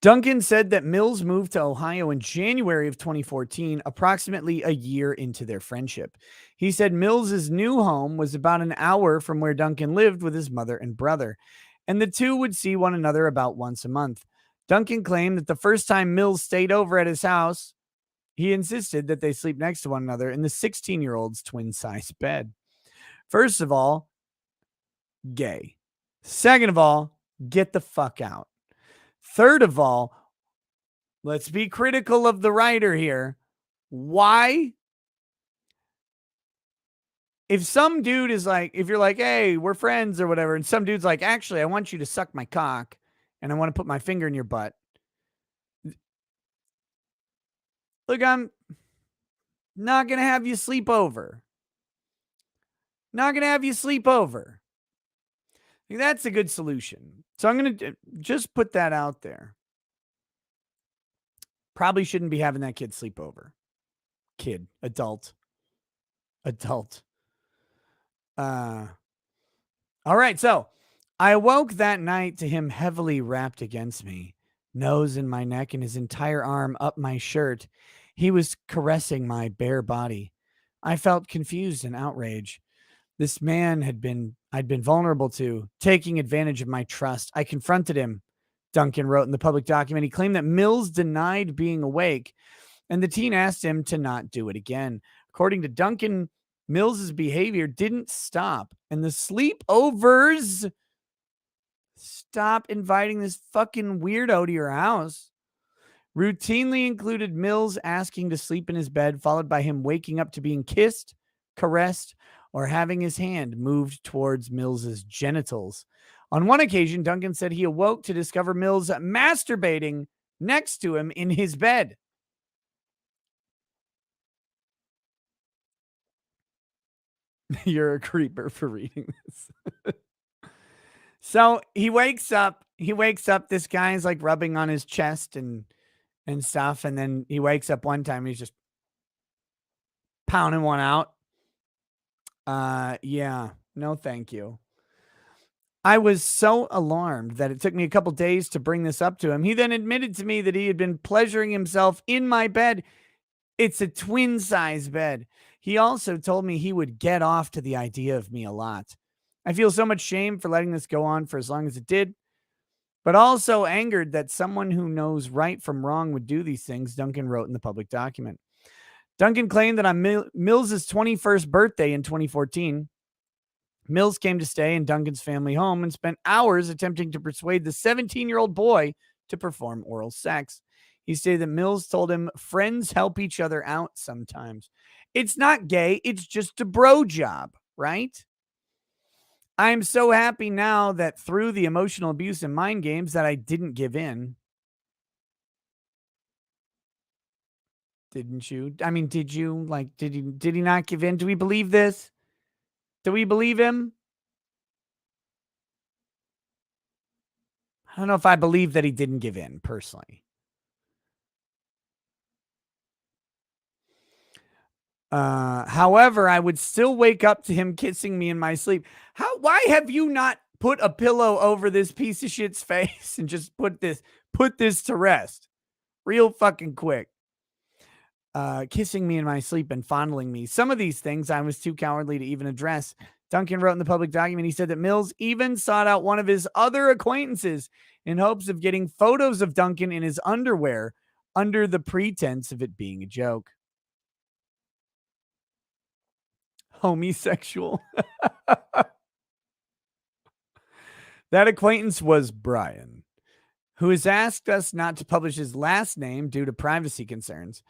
Duncan said that Mills moved to Ohio in January of 2014, approximately a year into their friendship. He said Mills's new home was about an hour from where Duncan lived with his mother and brother, and the two would see one another about once a month. Duncan claimed that the first time Mills stayed over at his house, he insisted that they sleep next to one another in the 16-year-old's twin-size bed. First of all, gay. Second of all, get the fuck out. Third of all, let's be critical of the writer here. Why? If some dude is like, if you're like, hey, we're friends or whatever, and some dude's like, actually, I want you to suck my cock and I want to put my finger in your butt. Look, I'm not going to have you sleep over. Not going to have you sleep over. I think that's a good solution. So I'm going to just put that out there. Probably shouldn't be having that kid sleep over. Kid, adult. All right, so I awoke that night to him heavily wrapped against me, nose in my neck and his entire arm up my shirt. He was caressing my bare body. I felt confused and outraged. This man I'd been vulnerable to, taking advantage of my trust. I confronted him, Duncan wrote in the public document. He claimed that Mills denied being awake, and the teen asked him to not do it again. According to Duncan, Mills's behavior didn't stop, and the sleepovers stop inviting this fucking weirdo to your house. Routinely included Mills asking to sleep in his bed, followed by him waking up to being kissed, caressed, or having his hand moved towards Mills's genitals. On one occasion, Duncan said he awoke to discover Mills masturbating next to him in his bed. You're a creeper for reading this. So he wakes up. This guy's like rubbing on his chest and stuff. And then he wakes up one time. He's just pounding one out. Yeah, no, thank you. I was so alarmed that it took me a couple days to bring this up to him. He then admitted to me that he had been pleasuring himself in my bed. It's a twin size bed. He also told me he would get off to the idea of me a lot. I feel so much shame for letting this go on for as long as it did, but also angered that someone who knows right from wrong would do these things, Duncan wrote in the public document. Duncan claimed that on Mills's 21st birthday in 2014, Mills came to stay in Duncan's family home and spent hours attempting to persuade the 17-year-old boy to perform oral sex. He stated that Mills told him friends help each other out sometimes. It's not gay, it's just a bro job, right? I'm so happy now that through the emotional abuse and mind games that I didn't give in. Didn't you? I mean, did you? Like, did he not give in? Do we believe this? Do we believe him? I don't know if I believe that he didn't give in personally. However, I would still wake up to him kissing me in my sleep. Why have you not put a pillow over this piece of shit's face and just put this to rest real fucking quick? Kissing me in my sleep and fondling me. Some of these things I was too cowardly to even address. Duncan wrote in the public document, he said that Mills even sought out one of his other acquaintances in hopes of getting photos of Duncan in his underwear under the pretense of it being a joke. Homosexual. That acquaintance was Brian, who has asked us not to publish his last name due to privacy concerns.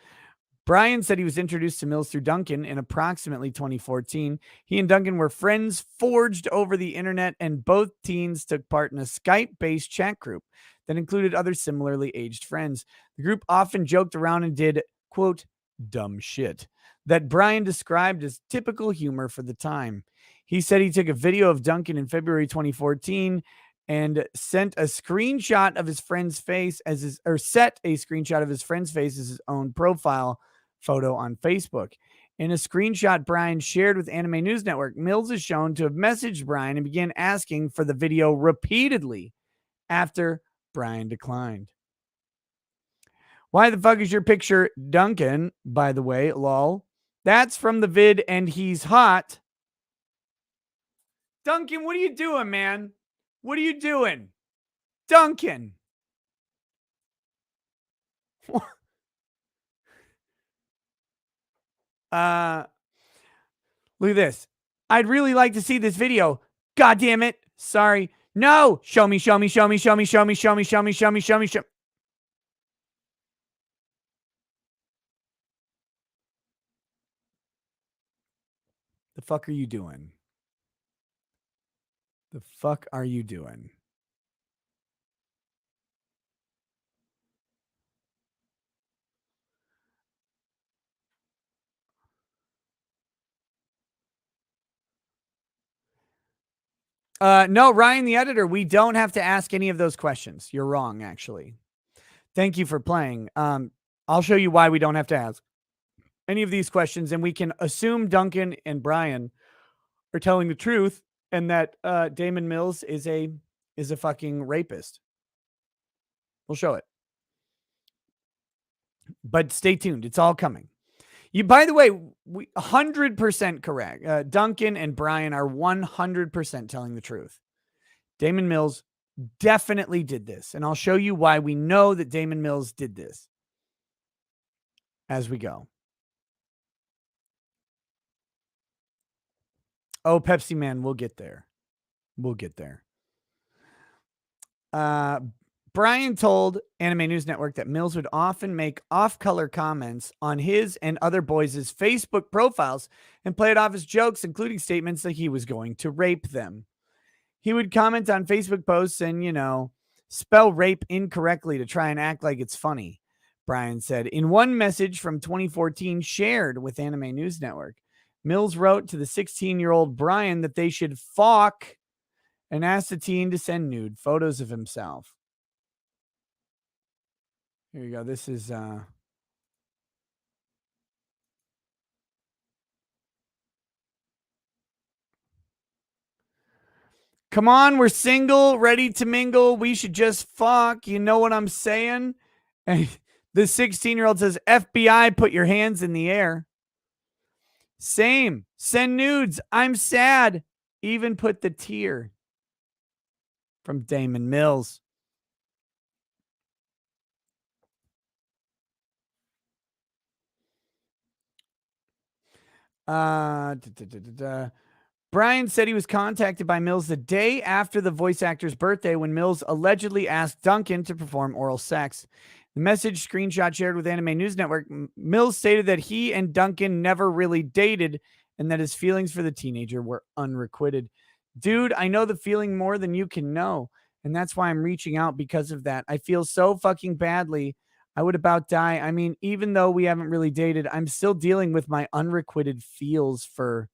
Brian said he was introduced to Mills through Duncan in approximately 2014. He and Duncan were friends forged over the internet, and both teens took part in a Skype-based chat group that included other similarly aged friends. The group often joked around and did, quote, dumb shit that Brian described as typical humor for the time. He said he took a video of Duncan in February 2014 and sent a screenshot of his friend's face set a screenshot of his friend's face as his own profile photo on Facebook. In a screenshot Brian shared with Anime News Network, Mills is shown to have messaged Brian and began asking for the video repeatedly after Brian declined. Why the fuck is your picture Duncan, by the way, lol? That's from the vid and he's hot. Duncan, what are you doing, man? What are you doing? Duncan. Look at this. I'd really like to see this video. God damn it. Sorry. No. Show me, show me, show me, show me, show me, show me, show me, show me, show me, show me. The fuck are you doing? The fuck are you doing? No, Ryan, the editor, we don't have to ask any of those questions. You're wrong, actually. Thank you for playing. I'll show you why we don't have to ask any of these questions, and we can assume Duncan and Brian are telling the truth, and that Daman Mills is a fucking rapist. We'll show it. But stay tuned. It's all coming. You, by the way, 100% correct. Duncan and Brian are 100% telling the truth. Daman Mills definitely did this. And I'll show you why we know that Daman Mills did this as we go. Oh, Pepsi Man, we'll get there. We'll get there. Brian told Anime News Network that Mills would often make off-color comments on his and other boys' Facebook profiles and play it off as jokes, including statements that he was going to rape them. He would comment on Facebook posts and, spell rape incorrectly to try and act like it's funny, Brian said. In one message from 2014 shared with Anime News Network, Mills wrote to the 16-year-old Brian that they should fuck and asked the teen to send nude photos of himself. Here you go. This is come on, we're single, ready to mingle. We should just fuck. You know what I'm saying? And the 16-year-old says, FBI, put your hands in the air. Same. Send nudes. I'm sad. Even put the tear. From Daman Mills. Brian said he was contacted by Mills the day after the voice actor's birthday when Mills allegedly asked Duncan to perform oral sex. The message screenshot shared with Anime News Network, Mills stated that he and Duncan never really dated and that his feelings for the teenager were unrequited. Dude, I know the feeling more than you can know, and that's why I'm reaching out because of that. I feel so fucking badly. I would about die. I mean, even though we haven't really dated, I'm still dealing with my unrequited feels for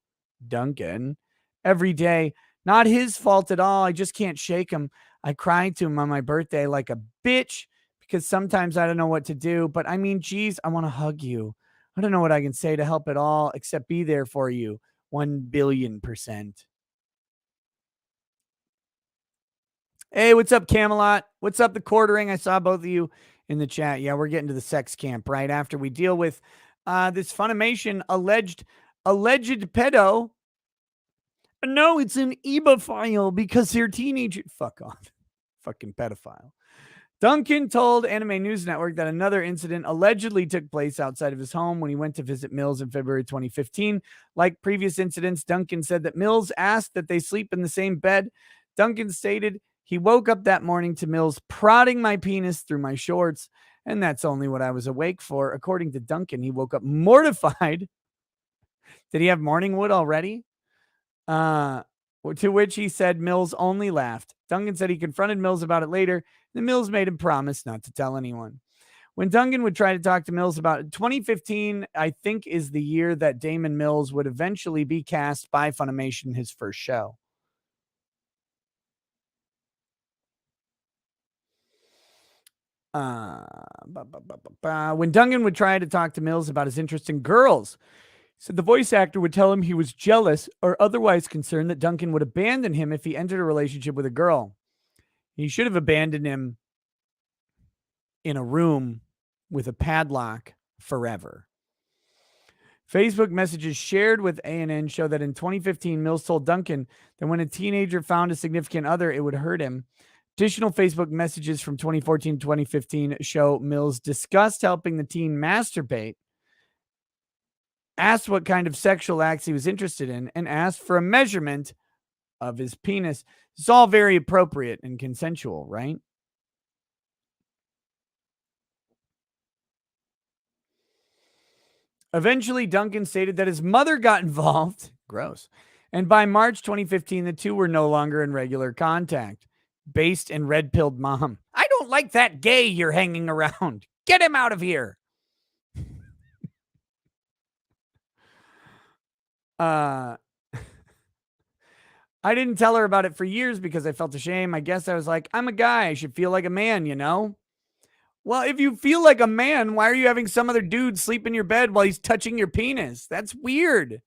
Duncan every day. Not his fault at all. I just can't shake him. I cried to him on my birthday like a bitch because sometimes I don't know what to do. But I mean, geez, I want to hug you. I don't know what I can say to help at all except be there for you 1,000,000,000%. Hey, what's up, Camelot? What's up, the quartering? I saw both of you in the chat. Yeah, we're getting to the sex camp right after we deal with this Funimation alleged pedo. No, it's an eBophile because they're teenagers. Fuck off. Fucking pedophile. Duncan told Anime News Network that another incident allegedly took place outside of his home when he went to visit Mills in February 2015. Like previous incidents, Duncan said that Mills asked that they sleep in the same bed. Duncan stated he woke up that morning to Mills prodding my penis through my shorts, and that's only what I was awake for. According to Duncan, he woke up mortified. Did he have morning wood already? To which he said Mills only laughed. Duncan said he confronted Mills about it later. And Mills made him promise not to tell anyone. When Duncan would try to talk to Mills about it, 2015, I think, is the year that Daman Mills would eventually be cast by Funimation, his first show. When Duncan would try to talk to Mills about his interest in girls, said the voice actor would tell him he was jealous or otherwise concerned that Duncan would abandon him if he entered a relationship with a girl. He should have abandoned him in a room with a padlock forever. Facebook messages shared with ANN show that in 2015, Mills told Duncan that when a teenager found a significant other, it would hurt him. Additional Facebook messages from 2014 to 2015 show Mills discussed helping the teen masturbate, asked what kind of sexual acts he was interested in, and asked for a measurement of his penis. It's all very appropriate and consensual, right? Eventually, Duncan stated that his mother got involved. Gross. And by March 2015, the two were no longer in regular contact. Based in red-pilled mom. I don't like that gay you're hanging around. Get him out of here. I didn't tell her about it for years because I felt ashamed. I guess I was like, I'm a guy. I should feel like a man, you know? Well, if you feel like a man, why are you having some other dude sleep in your bed while he's touching your penis? That's weird.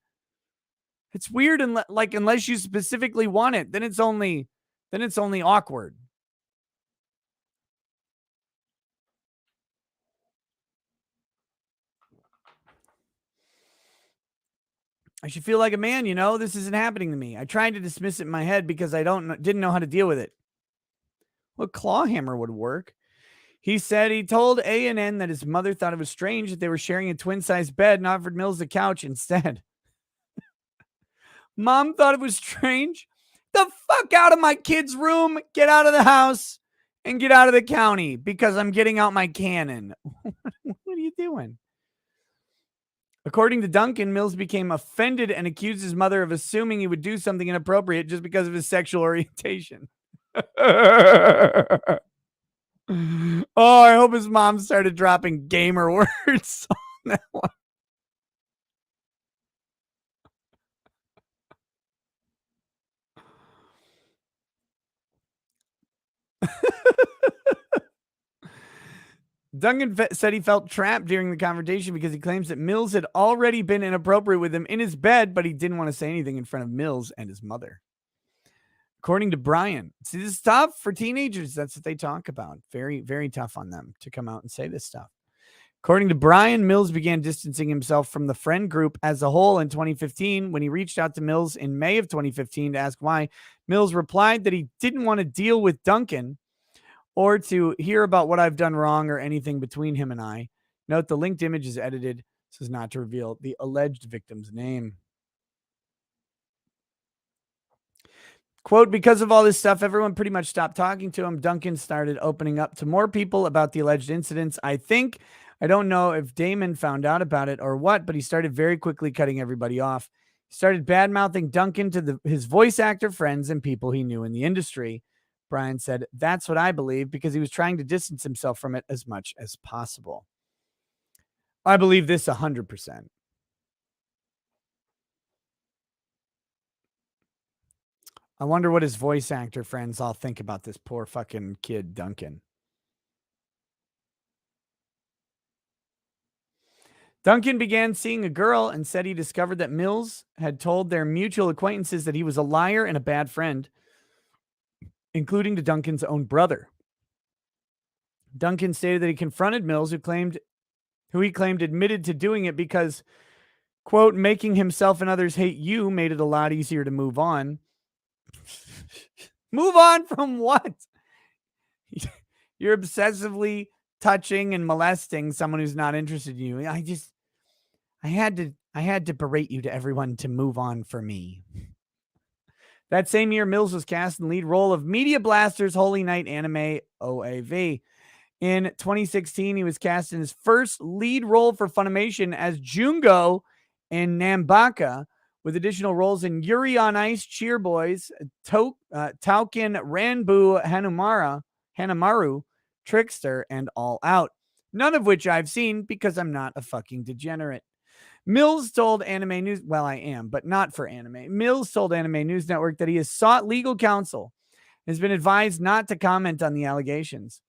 It's weird, and like unless you specifically want it, then it's only awkward. I should feel like a man, you know. This isn't happening to me. I tried to dismiss it in my head because I didn't know how to deal with it. Well, claw hammer would work. He said he told A&N that his mother thought it was strange that they were sharing a twin-sized bed and offered Mills the couch instead. Mom thought it was strange. The fuck out of my kid's room. Get out of the house and get out of the county because I'm getting out my cannon. What are you doing? According to Duncan, Mills became offended and accused his mother of assuming he would do something inappropriate just because of his sexual orientation. Oh, I hope his mom started dropping gamer words on that one. Duncan said he felt trapped during the conversation because he claims that Mills had already been inappropriate with him in his bed, but he didn't want to say anything in front of Mills and his mother. According to Brian, see, this is tough for teenagers. That's what they talk about. Very, very tough on them to come out and say this stuff. According to Brian, Mills began distancing himself from the friend group as a whole in 2015. When he reached out to Mills in May of 2015 to ask why, Mills replied that he didn't want to deal with Duncan or to hear about what I've done wrong or anything between him and I. Note the linked image is edited so as not to reveal the alleged victim's name. Quote, because of all this stuff, everyone pretty much stopped talking to him. Duncan started opening up to more people about the alleged incidents. I don't know if Daman found out about it or what, but he started very quickly cutting everybody off. He started bad-mouthing Duncan to his voice actor friends and people he knew in the industry. Brian said, that's what I believe because he was trying to distance himself from it as much as possible. I believe this 100%. I wonder what his voice actor friends all think about this poor fucking kid, Duncan. Duncan began seeing a girl and said he discovered that Mills had told their mutual acquaintances that he was a liar and a bad friend, including to Duncan's own brother. Duncan stated that he confronted Mills, who he claimed admitted to doing it because, quote, making himself and others hate you made it a lot easier to move on. Move on from what? You're obsessively touching and molesting someone who's not interested in you. I had to berate you to everyone to move on for me. That same year, Mills was cast in the lead role of Media Blaster's Holy Night anime OAV. In 2016, he was cast in his first lead role for Funimation as Jungo in Nambaka, with additional roles in Yuri on Ice, Cheer Boys, Tauken Ranbu Hanamaru, Trickster, and All Out. None of which I've seen because I'm not a fucking degenerate. Mills told Anime News, well, I am, but not for anime. Mills told Anime News Network that he has sought legal counsel and has been advised not to comment on the allegations.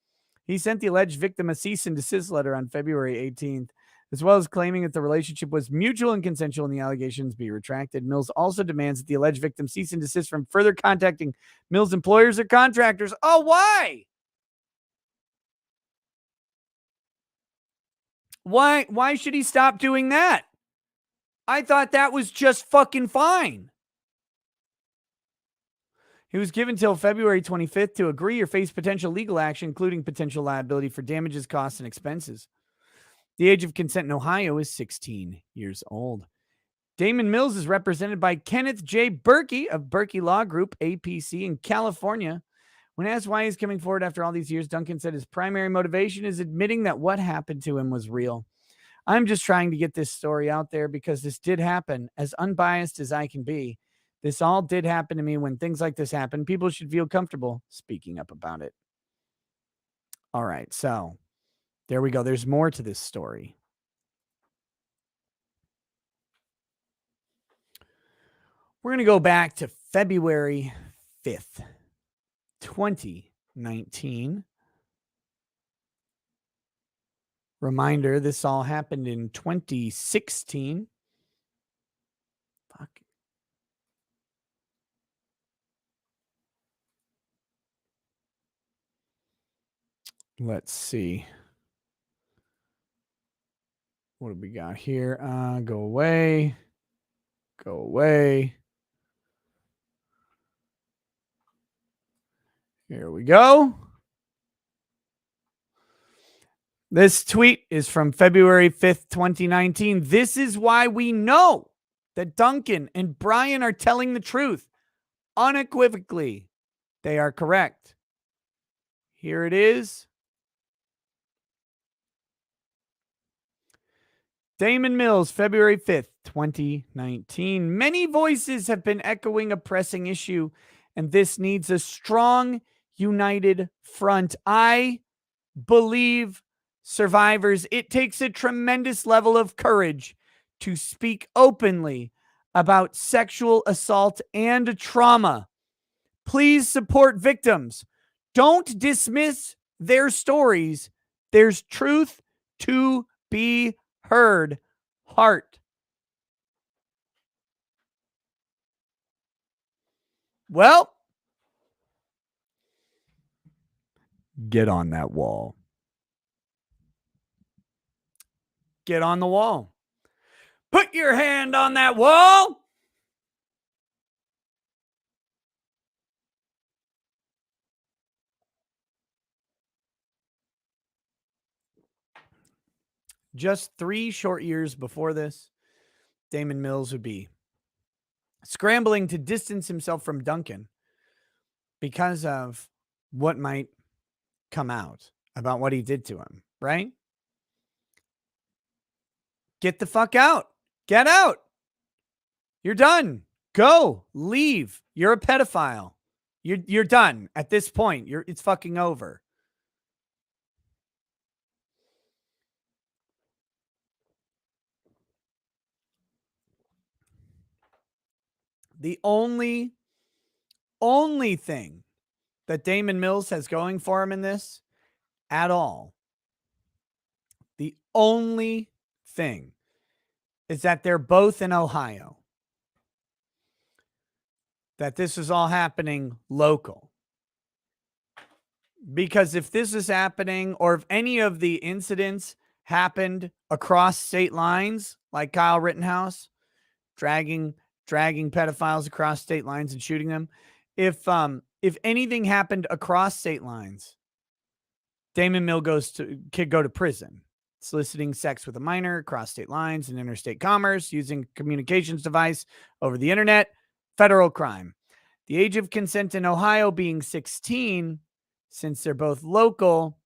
He sent the alleged victim a cease and desist letter on February 18th, as well as claiming that the relationship was mutual and consensual and the allegations be retracted. Mills also demands that the alleged victim cease and desist from further contacting Mills' employers or contractors. Oh, why? Why should he stop doing that? I thought that was just fucking fine. He was given till February 25th to agree or face potential legal action, including potential liability for damages, costs, and expenses. The age of consent in Ohio is 16 years old. Daman Mills is represented by Kenneth J. Berkey of Berkey Law Group, APC, in California. When asked why he's coming forward after all these years, Duncan said his primary motivation is admitting that what happened to him was real. I'm just trying to get this story out there because this did happen, as unbiased as I can be. This all did happen to me. When things like this happen, people should feel comfortable speaking up about it. All right, so there we go. There's more to this story. We're going to go back to February 5th, 2019. Reminder, this all happened in 2016. Fuck. Let's see. What do we got here? Go away. Go away. Here we go. This tweet is from February 5th, 2019. This is why we know that Duncan and Brian are telling the truth. Unequivocally, they are correct. Here it is. Daman Mills, February 5th, 2019. Many voices have been echoing a pressing issue, and this needs a strong, united front. I believe survivors, it takes a tremendous level of courage to speak openly about sexual assault and trauma. Please support victims. Don't dismiss their stories. There's truth to be heard. Heart. Well, get on that wall. Get on the wall. Put your hand on that wall. Just 3 short years before this, Daman Mills would be scrambling to distance himself from Duncan because of what might come out about what he did to him, right? Get the fuck out. Get out. You're done. Go. Leave. You're a pedophile. You're done. At this point, it's fucking over. The only thing that Daman Mills has going for him in this at all, the only thing is that they're both in Ohio. That this is all happening local. Because if this is happening, or if any of the incidents happened across state lines, like Kyle Rittenhouse, dragging pedophiles across state lines and shooting them, if anything happened across state lines, Daman Mills could go to prison. Soliciting sex with a minor across state lines and interstate commerce using communications device over the internet, federal crime. The age of consent in Ohio being 16, since they're both local,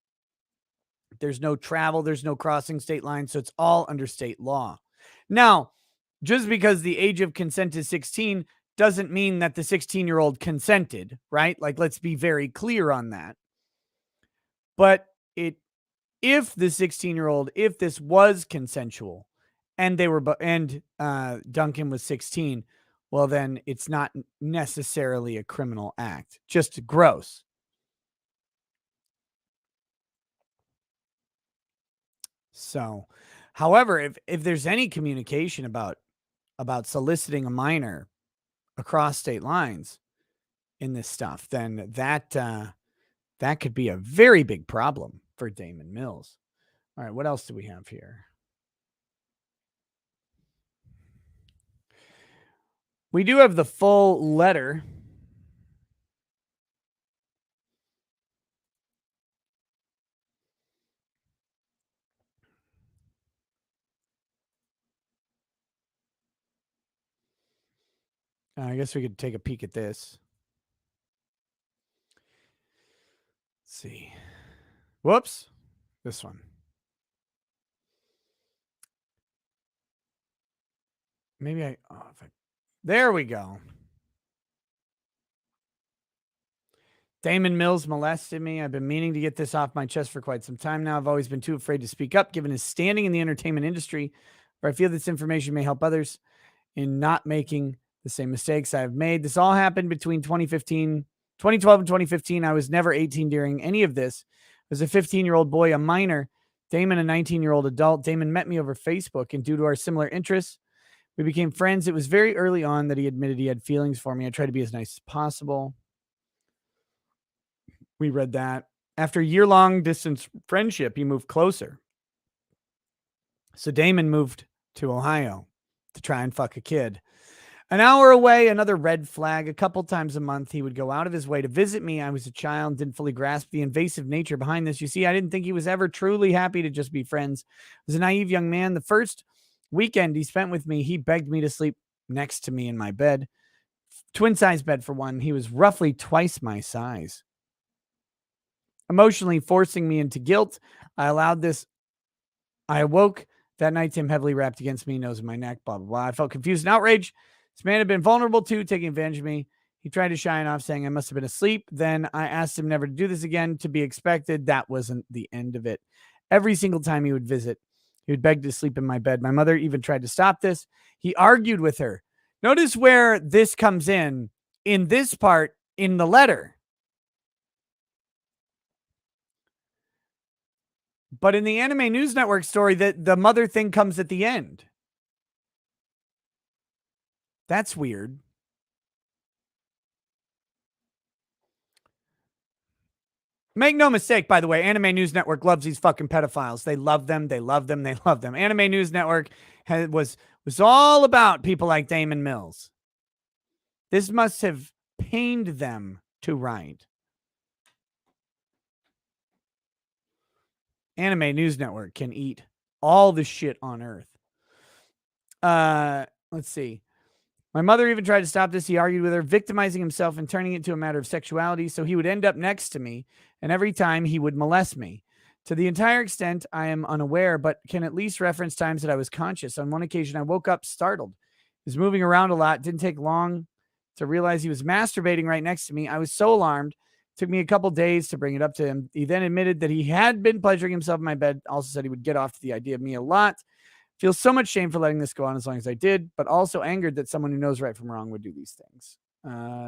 there's no travel, there's no crossing state lines, so it's all under state law. Now, just because the age of consent is 16 doesn't mean that the 16-year-old consented, right? Like, let's be very clear on that. But if the 16-year-old, if this was consensual and Duncan was 16, well, then it's not necessarily a criminal act. Just gross. So, however, if there's any communication about soliciting a minor across state lines in this stuff, then that could be a very big problem for Daman Mills. All right, what else do we have here? We do have the full letter. I guess we could take a peek at this. Let's see. Whoops. This one. Maybe there we go. Daman Mills molested me. I've been meaning to get this off my chest for quite some time now. I've always been too afraid to speak up, given his standing in the entertainment industry, where I feel this information may help others in not making the same mistakes I've made. This all happened between 2012 and 2015. I was never 18 during any of this. I was a 15-year-old boy, a minor. Damon, a 19-year-old adult. Damon met me over Facebook, and due to our similar interests, we became friends. It was very early on that he admitted he had feelings for me. I tried to be as nice as possible. We read that. After a year-long distance friendship, he moved closer. So Damon moved to Ohio to try and fuck a kid. An hour away, another red flag. A couple times a month, he would go out of his way to visit me. I was a child, didn't fully grasp the invasive nature behind this. You see, I didn't think he was ever truly happy to just be friends. I was a naive young man. The first weekend he spent with me, he begged me to sleep next to me in my bed. Twin-size bed for one. He was roughly twice my size. Emotionally forcing me into guilt. I allowed this. I awoke that night to him heavily wrapped against me, nose in my neck, blah, blah, blah. I felt confused and outraged. This man had been vulnerable too, taking advantage of me. He tried to shine off, saying I must have been asleep. Then I asked him never to do this again. To be expected, that wasn't the end of it. Every single time he would visit, he would beg to sleep in my bed. My mother even tried to stop this. He argued with her. Notice where this comes in this part in the letter. But in the Anime News Network story, the mother thing comes at the end. That's weird. Make no mistake, by the way, Anime News Network loves these fucking pedophiles. They love them. They love them. They love them. Anime News Network was all about people like Daman Mills. This must have pained them to write. Anime News Network can eat all the shit on earth. Let's see. My mother even tried to stop this. He argued with her, victimizing himself and turning it into a matter of sexuality. So he would end up next to me, and every time he would molest me. To the entire extent, I am unaware, but can at least reference times that I was conscious. On one occasion, I woke up startled. He was moving around a lot. Didn't take long to realize he was masturbating right next to me. I was so alarmed. It took me a couple days to bring it up to him. He then admitted that he had been pleasuring himself in my bed. Also said he would get off to the idea of me a lot. Feel so much shame for letting this go on as long as I did, but also angered that someone who knows right from wrong would do these things.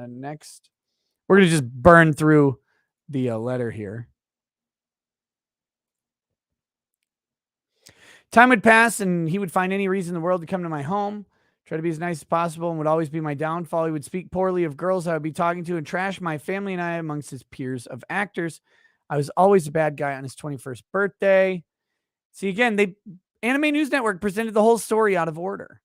Next. We're going to just burn through the letter here. Time would pass, and he would find any reason in the world to come to my home, try to be as nice as possible, and would always be my downfall. He would speak poorly of girls I would be talking to and trash my family and I amongst his peers of actors. I was always a bad guy on his 21st birthday. See, again, Anime News Network presented the whole story out of order.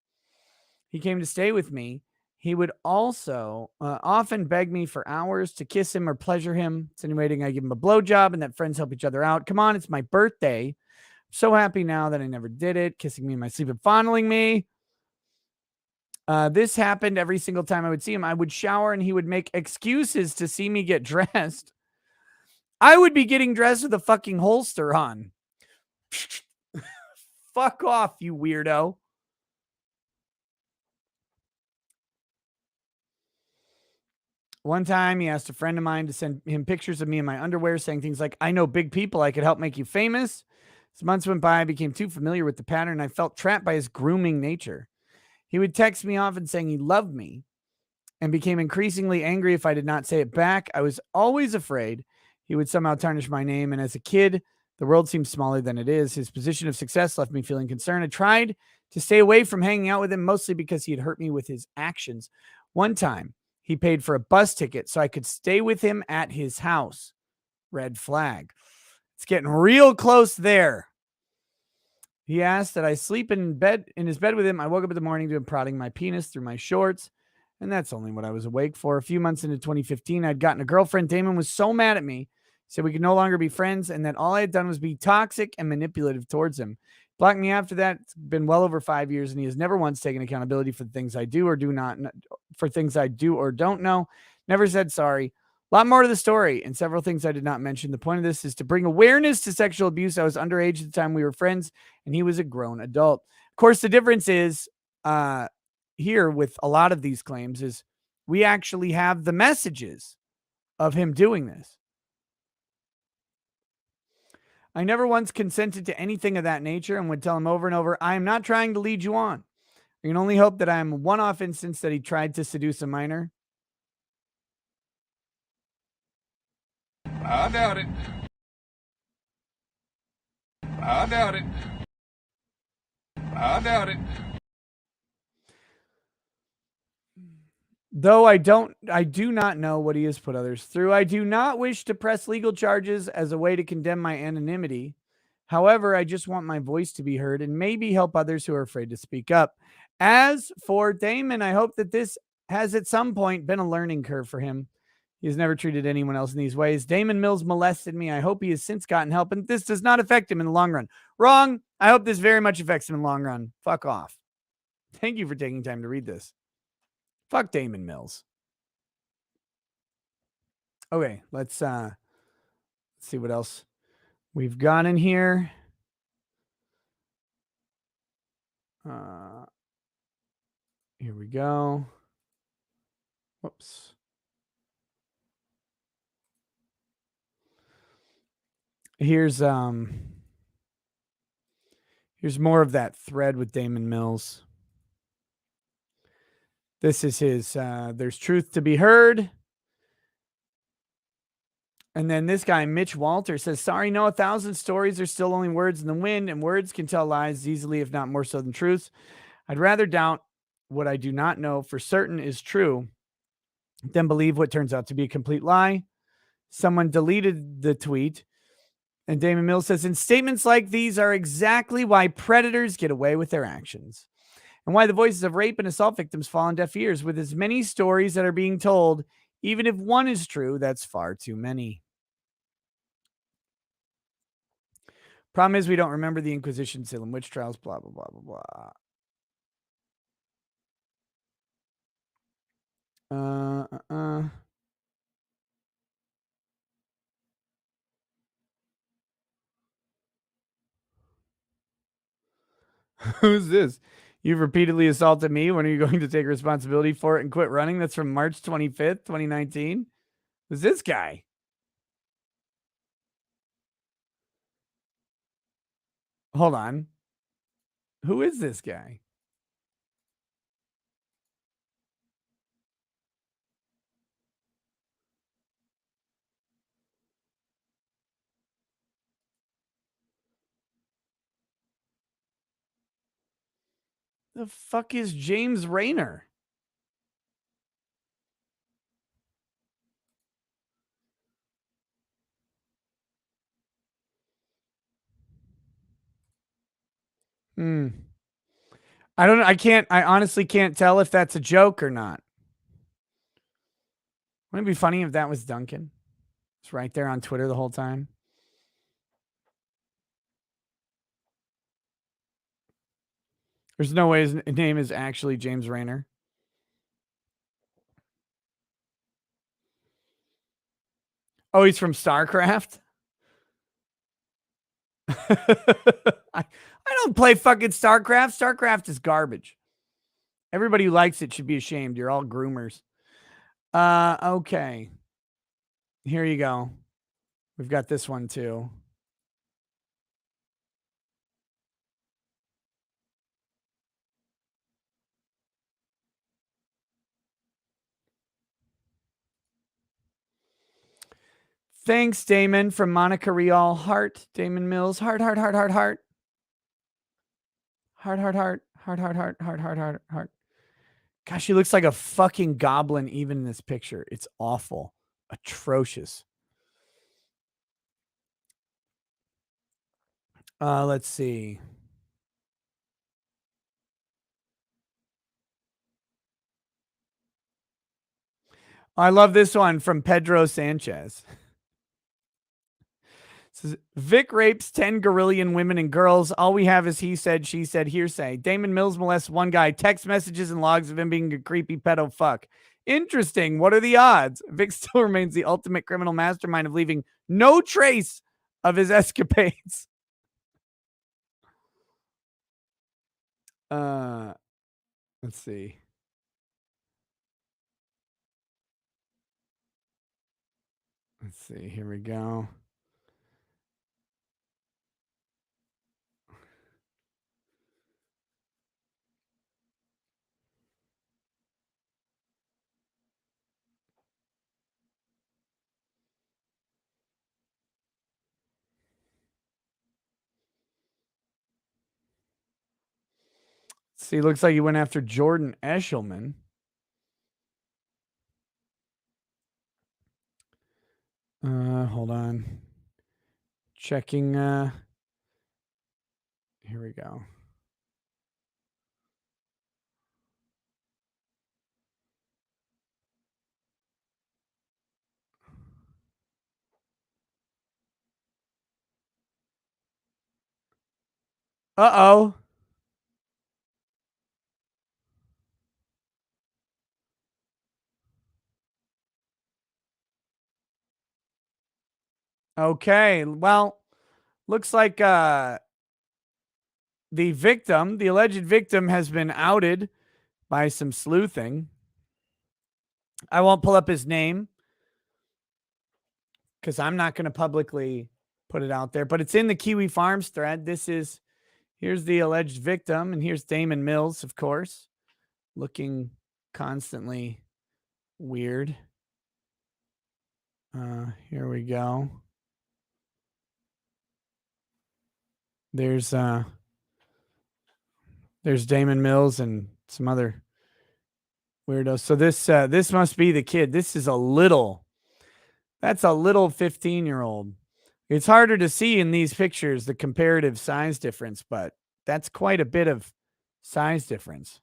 He came to stay with me. He would also often beg me for hours to kiss him or pleasure him, insinuating I give him a blowjob and that friends help each other out. Come on, it's my birthday. I'm so happy now that I never did it. Kissing me in my sleep and fondling me. This happened every single time I would see him. I would shower and he would make excuses to see me get dressed. I would be getting dressed with a fucking holster on. Fuck off, you weirdo. One time, he asked a friend of mine to send him pictures of me in my underwear, saying things like, I know big people, I could help make you famous. As months went by, I became too familiar with the pattern. I felt trapped by his grooming nature. He would text me often saying he loved me and became increasingly angry if I did not say it back. I was always afraid he would somehow tarnish my name. And as a kid, the world seemed smaller than it is. His position of success left me feeling concerned. I tried to stay away from hanging out with him, mostly because he had hurt me with his actions. One time, he paid for a bus ticket so I could stay with him at his house. Red flag. It's getting real close there. He asked that I sleep in his bed with him. I woke up in the morning to him prodding my penis through my shorts, and that's only what I was awake for. A few months into 2015, I'd gotten a girlfriend. Damon was so mad at me, said we could no longer be friends, and that all I had done was be toxic and manipulative towards him. Blocked me after that. It's been well over 5 years, and he has never once taken accountability for the things I do or do not, for things I do or don't know. Never said sorry. A lot more to the story and several things I did not mention. The point of this is to bring awareness to sexual abuse. I was underage at the time we were friends, and he was a grown adult. Of course, the difference is here with a lot of these claims is we actually have the messages of him doing this. I never once consented to anything of that nature and would tell him over and over, I am not trying to lead you on. You can only hope that I'm a one-off instance that he tried to seduce a minor. I doubt it. I doubt it. I doubt it. Though I do not know what he has put others through. I do not wish to press legal charges as a way to condemn my anonymity. However, I just want my voice to be heard and maybe help others who are afraid to speak up. As for Damon, I hope that this has at some point been a learning curve for him. He has never treated anyone else in these ways. Daman Mills molested me. I hope he has since gotten help, and this does not affect him in the long run. Wrong. I hope this very much affects him in the long run. Fuck off. Thank you for taking time to read this. Fuck Daman Mills. Okay, let's see what else we've got in here. Here we go. Whoops. Here's more of that thread with Daman Mills. This is his there's truth to be heard. And then this guy, Mitch Walter, says, sorry, no, 1,000 stories are still only words in the wind, and words can tell lies easily, if not more so than truths. I'd rather doubt what I do not know for certain is true than believe what turns out to be a complete lie. Someone deleted the tweet, and Daman Mills says, and statements like these are exactly why predators get away with their actions, and why the voices of rape and assault victims fall on deaf ears. With as many stories that are being told, even if one is true, that's far too many. Problem is, we don't remember the Inquisition, Salem witch trials, blah, blah, blah, blah, blah. Who's this? You've repeatedly assaulted me. When are you going to take responsibility for it and quit running? That's from March 25th, 2019. Who's this guy? Hold on. Who is this guy? The fuck is James Rayner? I don't know. I honestly can't tell if that's a joke or not. Wouldn't it be funny if that was Duncan? It's right there on Twitter the whole time. There's no way his name is actually James Rayner. Oh, he's from StarCraft? I don't play fucking StarCraft. StarCraft is garbage. Everybody who likes it should be ashamed. You're all groomers. Okay. Here you go. We've got this one too. Thanks, Damon, from Monica Rial. Heart, Daman Mills. Heart, heart, heart, heart, heart. Heart, heart, heart, heart, heart, heart, heart, heart, heart, heart. Gosh, she looks like a fucking goblin even in this picture. It's awful. Atrocious. Let's see. I love this one from Pedro Sanchez. Says, Vic rapes 10 Gorillion women and girls. All we have is he said, she said, hearsay. Daman Mills molests one guy. Text messages and logs of him being a creepy pedo fuck. Interesting. What are the odds? Vic still remains the ultimate criminal mastermind of leaving no trace of his escapades. Let's see. Let's see. Here we go. See, looks like you went after Jordan Eshelman. Hold on. Checking. Here we go. Uh-oh. Okay. Well, looks like the alleged victim, has been outed by some sleuthing. I won't pull up his name because I'm not going to publicly put it out there, but it's in the Kiwi Farms thread. Here's the alleged victim, and here's Daman Mills, of course, looking constantly weird. Here we go. There's Daman Mills and some other weirdos. So this must be the kid. That's a little 15-year-old. It's harder to see in these pictures the comparative size difference, but that's quite a bit of size difference.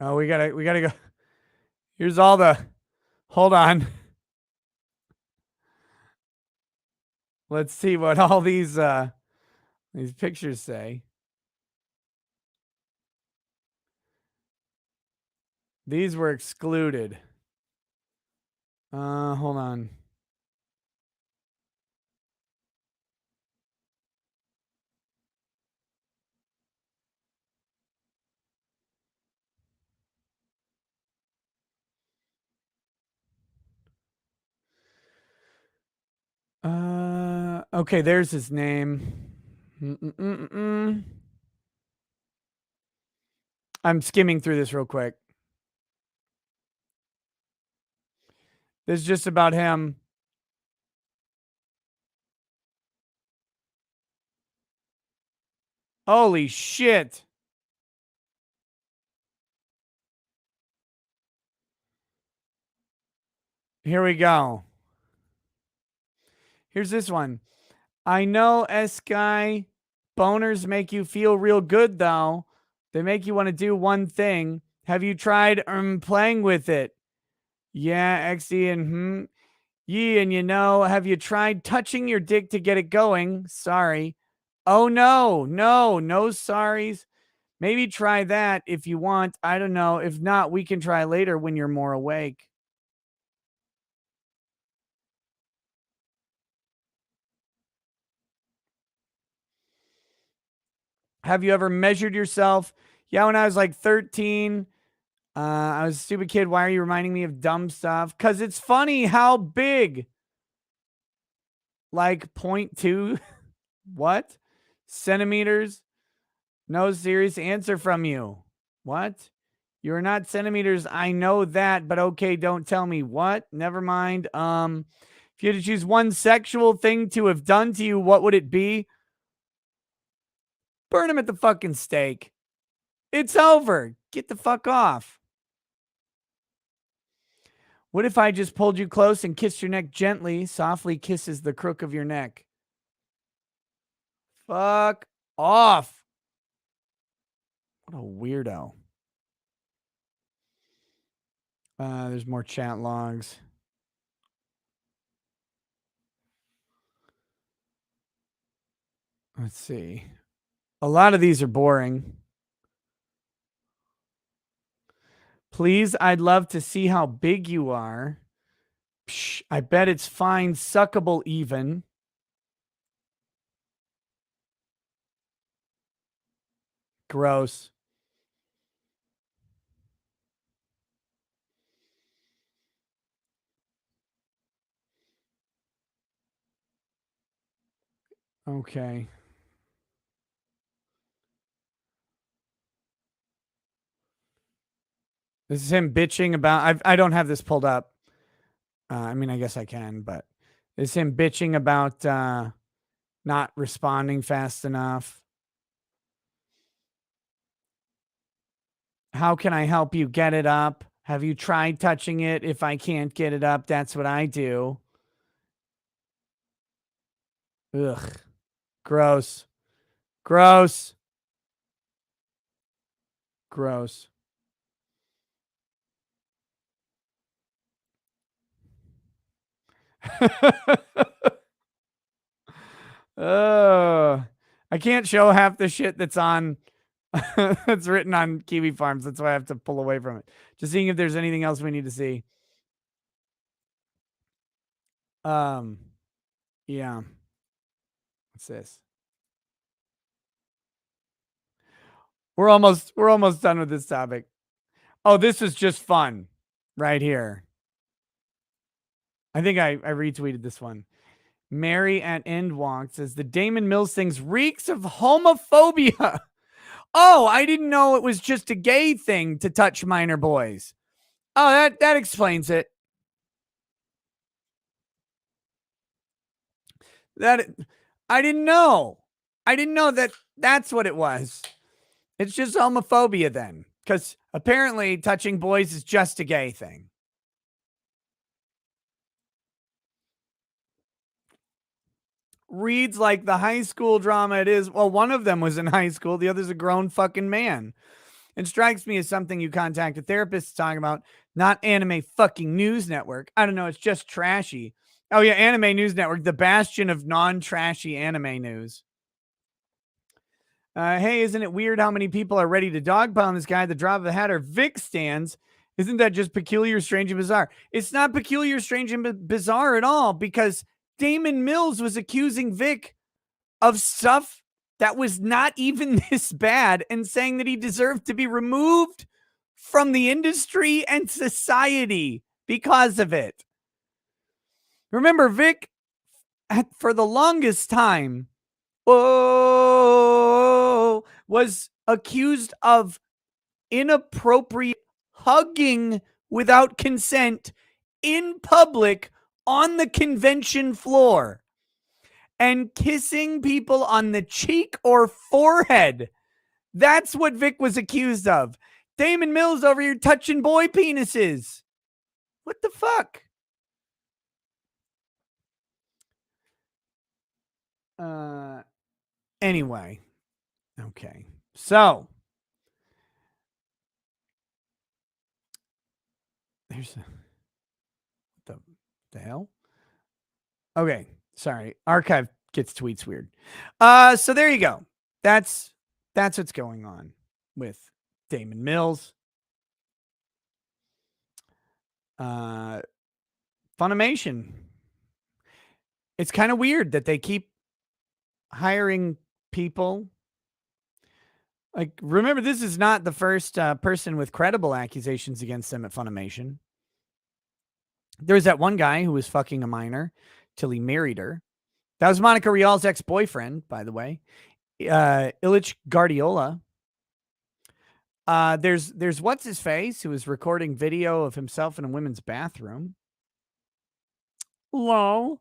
Oh, we gotta go. Here's all the. Hold on. Let's see what all these pictures say. These were excluded. Hold on. Okay, there's his name. I'm skimming through this real quick. This is just about him. Holy shit. Here we go. Here's this one. I know, S guy, boners make you feel real good though. They make you want to do one thing. Have you tried playing with it? Yeah, XD and yeah, and have you tried touching your dick to get it going? Sorry. Oh no, no sorries. Maybe try that if you want. I don't know. If not, we can try later when you're more awake. Have you ever measured yourself? Yeah, when I was like 13, I was a stupid kid. Why are you reminding me of dumb stuff? Because it's funny how big. Like 0.2 what? Centimeters? No serious answer from you. What? You're not centimeters. I know that, but okay, don't tell me what. Never mind. If you had to choose one sexual thing to have done to you, what would it be? Burn him at the fucking stake. It's over. Get the fuck off. What if I just pulled you close and kissed your neck gently, softly kisses the crook of your neck? Fuck off. What a weirdo. There's more chat logs. Let's see. A lot of these are boring. Please, I'd love to see how big you are. Psh, I bet it's fine, suckable even. Gross. Okay. This is him bitching about. I don't have this pulled up. I mean, I guess I can, but it's him bitching about not responding fast enough. How can I help you get it up? Have you tried touching it? If I can't get it up, that's what I do. Ugh. Gross. Gross. Gross. I can't show half the shit that's on that's written on Kiwi Farms. That's why I have to pull away from it. Just seeing if there's anything else we need to see. Yeah. What's this? We're almost done with this topic. Oh, this is just fun right here. I think I retweeted this one. Mary at Endwalk says the Daman Mills things reeks of homophobia. Oh, I didn't know it was just a gay thing to touch minor boys. Oh, that explains it. That I didn't know. I didn't know that that's what it was. It's just homophobia then, because apparently touching boys is just a gay thing. Reads like the high school drama it is. Well, one of them was in high school. The other's a grown fucking man. It strikes me as something you contact a therapist to talk about, not Anime fucking News Network. I don't know. It's just trashy. Oh, yeah. Anime News Network, the bastion of non-trashy anime news. Hey, isn't it weird how many people are ready to dogpound this guy at the drop of a hat or Vic stands? Isn't that just peculiar, strange, and bizarre? It's not peculiar, strange, and bizarre at all because Daman Mills was accusing Vic of stuff that was not even this bad and saying that he deserved to be removed from the industry and society because of it. Remember, Vic, for the longest time, was accused of inappropriate hugging without consent in public on the convention floor and kissing people on the cheek or forehead. That's what Vic was accused of. Daman Mills over here touching boy penises. What the fuck? Anyway. Okay. So there's the hell? Okay. Sorry. Archive gets tweets weird. So there you go. That's what's going on with Daman Mills. Funimation. It's kind of weird that they keep hiring people. Like, remember, this is not the first person with credible accusations against them at Funimation. There was that one guy who was fucking a minor till he married her. That was Monica Rial's ex-boyfriend, by the way. Illich Guardiola. There's what's his face who was recording video of himself in a women's bathroom. Lol.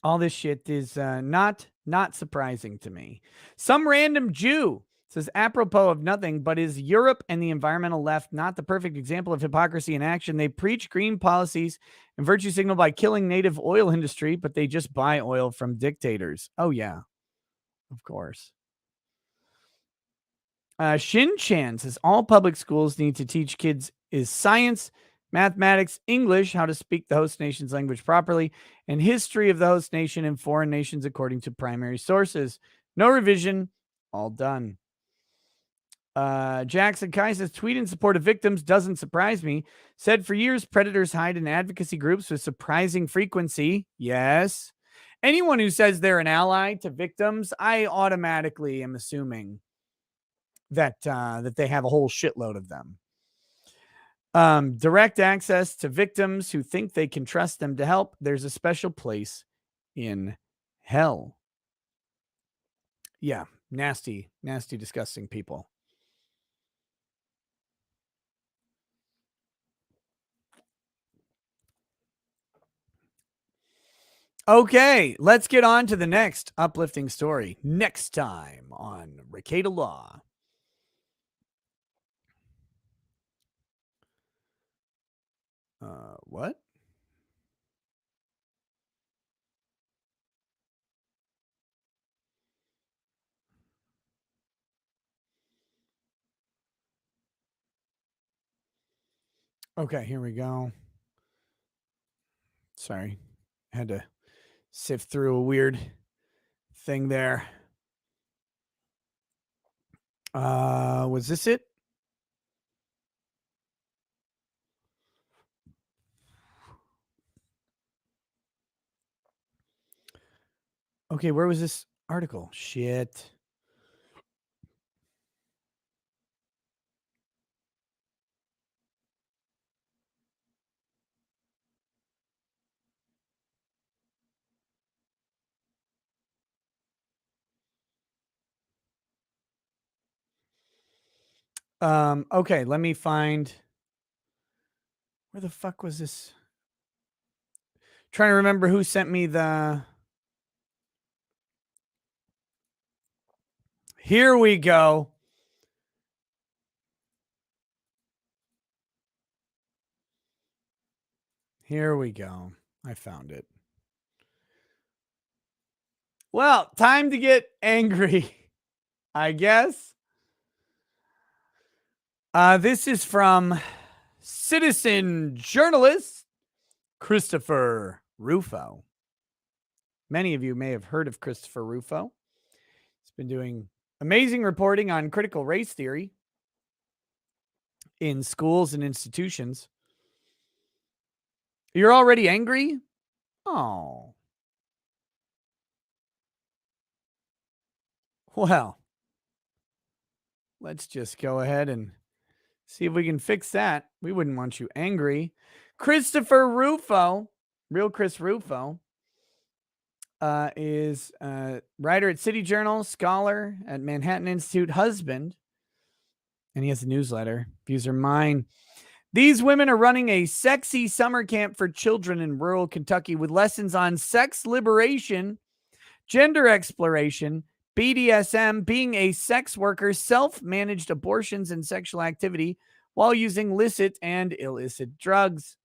All this shit is not surprising to me. Some random Jew says, apropos of nothing, but is Europe and the environmental left not the perfect example of hypocrisy in action? They preach green policies and virtue signal by killing native oil industry, but they just buy oil from dictators. Oh, yeah, of course. Shin Chan says, all public schools need to teach kids is science, mathematics, English, how to speak the host nation's language properly, and history of the host nation and foreign nations according to primary sources. No revision, all done. Jackson Kai says, tweet in support of victims doesn't surprise me. Said for years, predators hide in advocacy groups with surprising frequency. Yes. Anyone who says they're an ally to victims, I automatically am assuming that they have a whole shitload of them. Direct access to victims who think they can trust them to help. There's a special place in hell. Yeah, Nasty, nasty, disgusting people. Okay, let's get on to the next uplifting story next time on Ricada Law. What? Okay, here we go. Sorry, had to sift through a weird thing there. Was this it? Okay, where was this article? Shit. Okay, let me find. Where the fuck was this? Trying to remember who sent me the. Here we go. Here we go. I found it. Well, time to get angry, I guess. This is from citizen journalist Christopher Rufo. Many of you may have heard of Christopher Rufo. He's been doing amazing reporting on critical race theory in schools and institutions. You're already angry? Oh. Well, let's just go ahead and see if we can fix that. We wouldn't want you angry. Christopher Rufo, real Chris Rufo, is a writer at City Journal, scholar at Manhattan Institute, husband, and he has a newsletter. Views are mine. These women are running a sexy summer camp for children in rural Kentucky with lessons on sex liberation, gender exploration, BDSM, being a sex worker, self-managed abortions, and sexual activity while using licit and illicit drugs.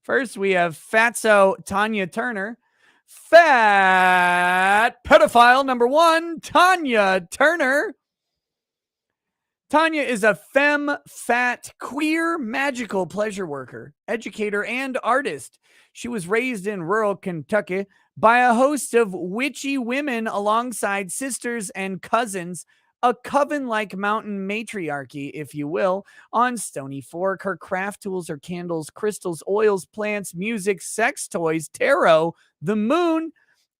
First, we have Fatso Tonya Turner. Fat pedophile number one, Tonya Turner. Tonya is a femme, fat, queer, magical pleasure worker, educator, and artist. She was raised in rural Kentucky by a host of witchy women alongside sisters and cousins, a coven-like mountain matriarchy, if you will, on Stony Fork. Her craft tools are candles, crystals, oils, plants, music, sex toys, tarot, the moon,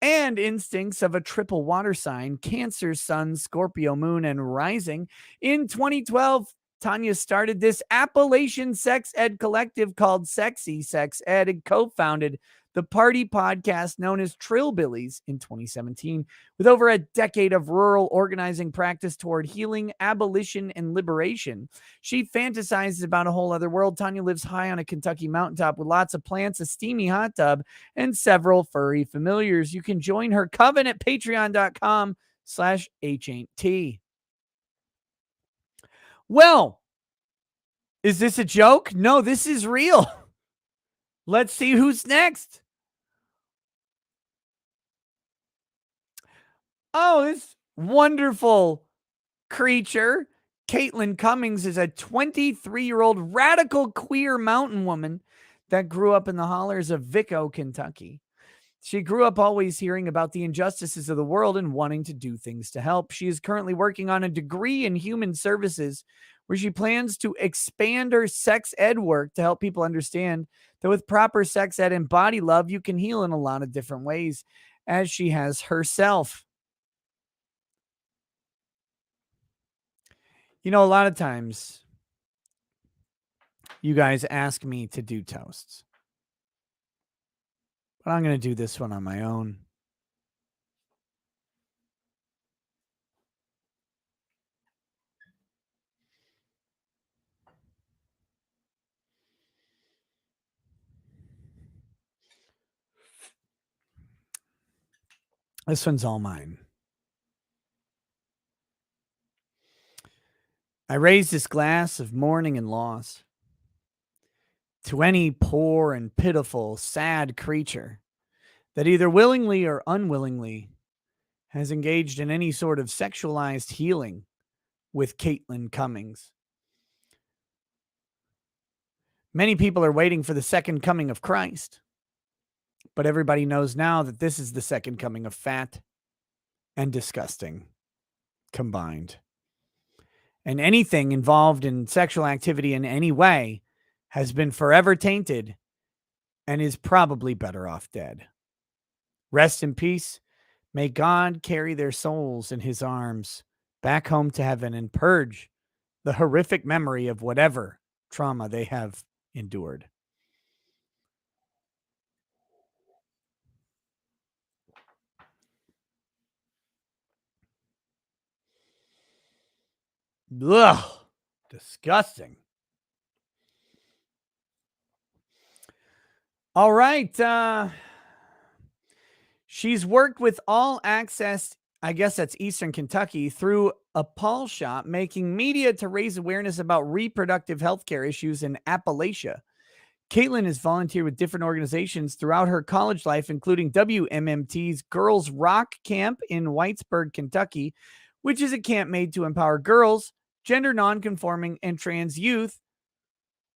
and instincts of a triple water sign, Cancer, Sun, Scorpio, Moon, and Rising. In 2012, Tonya started this Appalachian sex ed collective called Sexy Sex Ed and co-founded the party podcast known as Trillbillies in 2017. With over a decade of rural organizing practice toward healing, abolition, and liberation, she fantasizes about a whole other world. Tonya lives high on a Kentucky mountaintop with lots of plants, a steamy hot tub, and several furry familiars. You can join her coven at patreon.com/HAin't. Well, is this a joke? No, this is real. Let's see who's next. Oh, this wonderful creature. Caitlyn Cummings is a 23-year-old radical queer mountain woman that grew up in the hollers of Vico, Kentucky. She grew up always hearing about the injustices of the world and wanting to do things to help. She is currently working on a degree in human services where she plans to expand her sex ed work to help people understand that with proper sex ed and body love, you can heal in a lot of different ways, as she has herself. You know, a lot of times you guys ask me to do toasts, but I'm going to do this one on my own. This one's all mine. I raise this glass of mourning and loss to any poor and pitiful, sad creature that either willingly or unwillingly has engaged in any sort of sexualized healing with Caitlyn Cummings. Many people are waiting for the second coming of Christ, but everybody knows now that this is the second coming of fat and disgusting combined. And anything involved in sexual activity in any way has been forever tainted and is probably better off dead. Rest in peace. May God carry their souls in his arms back home to heaven and purge the horrific memory of whatever trauma they have endured. Ugh, disgusting. All right. She's worked with All Access, I guess that's Eastern Kentucky, through a Paul shop, making media to raise awareness about reproductive health care issues in Appalachia. Caitlyn has volunteered with different organizations throughout her college life, including WMMT's Girls Rock Camp in Whitesburg, Kentucky, which is a camp made to empower girls, gender nonconforming, and trans youth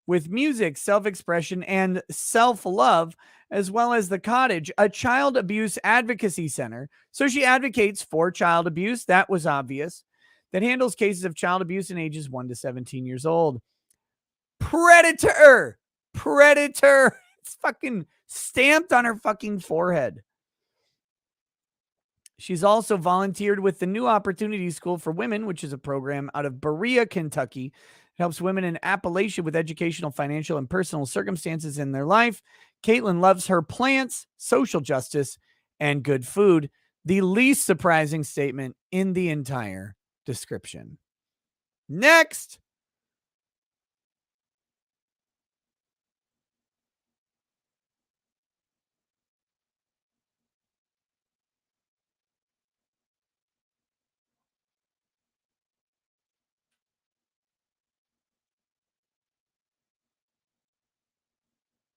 with music, self-expression, and self-love, as well as The Cottage, a child abuse advocacy center. So she advocates for child abuse. That was obvious. That handles cases of child abuse in ages 1 to 17 years old. Predator. It's fucking stamped on her fucking forehead. She's also volunteered with the New Opportunity School for Women, which is a program out of Berea, Kentucky. It helps women in Appalachia with educational, financial, and personal circumstances in their life. Caitlyn loves her plants, social justice, and good food. The least surprising statement in the entire description. Next.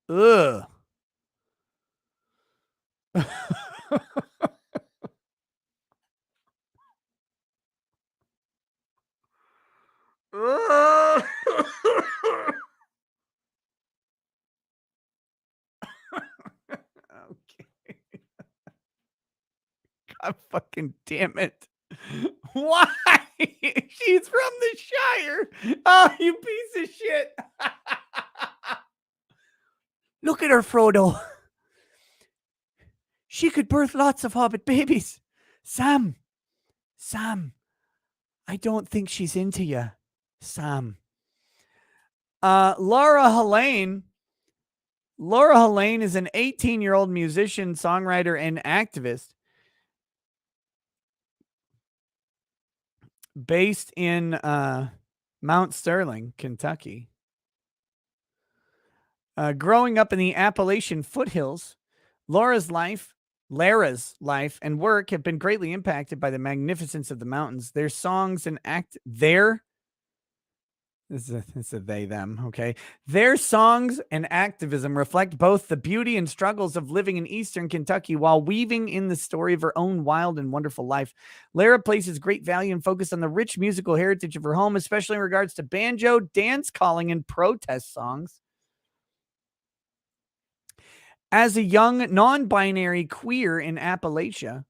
Ugh. Ugh. Okay. God fucking damn it. Why? She's from the Shire. Oh, you piece of shit. Look at her, Frodo. She could birth lots of hobbit babies. Sam, I don't think she's into you, Sam. Laura Helaine. Laura Helaine is an 18-year-old musician, songwriter, and activist based in Mount Sterling, Kentucky. Growing up in the Appalachian foothills, Lara's life and work have been greatly impacted by the magnificence of the mountains. Their songs and this is a they, them, okay? Their songs and activism reflect both the beauty and struggles of living in Eastern Kentucky while weaving in the story of her own wild and wonderful life. Lara places great value and focus on the rich musical heritage of her home, especially in regards to banjo, dance calling, and protest songs. As a young non-binary queer in Appalachia,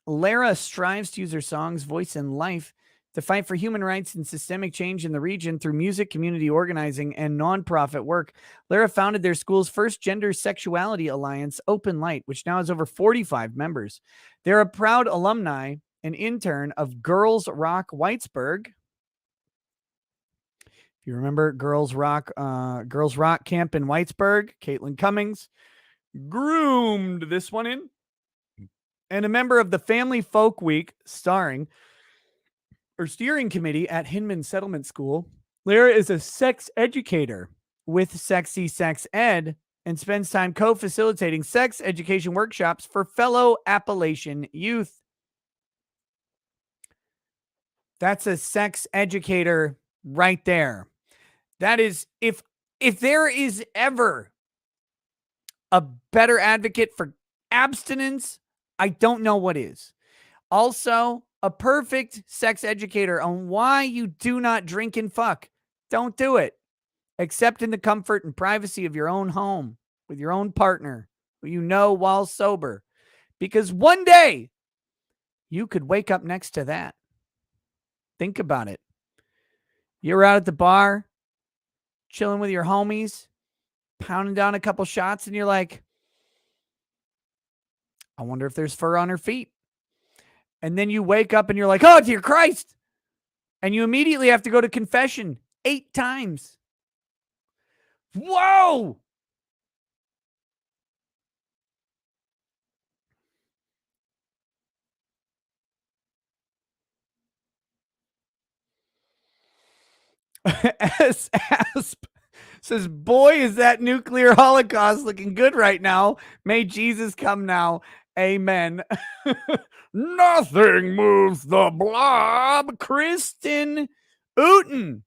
Lara strives to use her songs, voice, and life to fight for human rights and systemic change in the region through music, community organizing, and nonprofit work. Lara founded their school's first gender sexuality alliance, Open Light, which now has over 45 members. They're a proud alumni and intern of Girls Rock Whitesburg. If you remember Girls Rock Camp in Whitesburg, Caitlyn Cummings groomed this one in. And a member of the Family Folk Week steering committee at Hinman Settlement School. Lara is a sex educator with Sexy Sex Ed and spends time co-facilitating sex education workshops for fellow Appalachian youth. That's a sex educator right there. That is, if there is ever a better advocate for abstinence, I don't know what is. Also, a perfect sex educator on why you do not drink and fuck. Don't do it, except in the comfort and privacy of your own home with your own partner who you know while sober. Because one day you could wake up next to that. Think about it. You're out at the bar, chilling with your homies, pounding down a couple shots, and you're like, I wonder if there's fur on her feet. And then you wake up and you're like, oh, dear Christ. And you immediately have to go to confession 8 times. Whoa! Asp says, boy, is that nuclear holocaust looking good right now. May Jesus come now. Amen. Nothing moves the blob. Kristen Uten.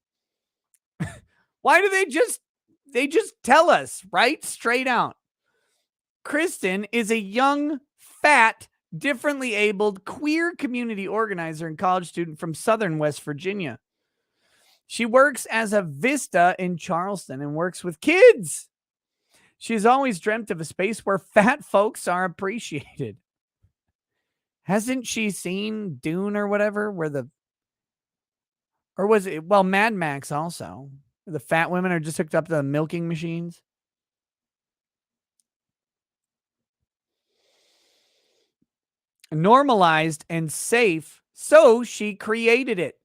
Why do they just tell us, right? Straight out. Kristen is a young, fat, differently abled queer community organizer and college student from Southern West Virginia. She works as a Vista in Charleston and works with kids. She's always dreamt of a space where fat folks are appreciated. Hasn't she seen Dune or whatever, or was it, well, Mad Max also, where the fat women are just hooked up to the milking machines? Normalized and safe, so she created it.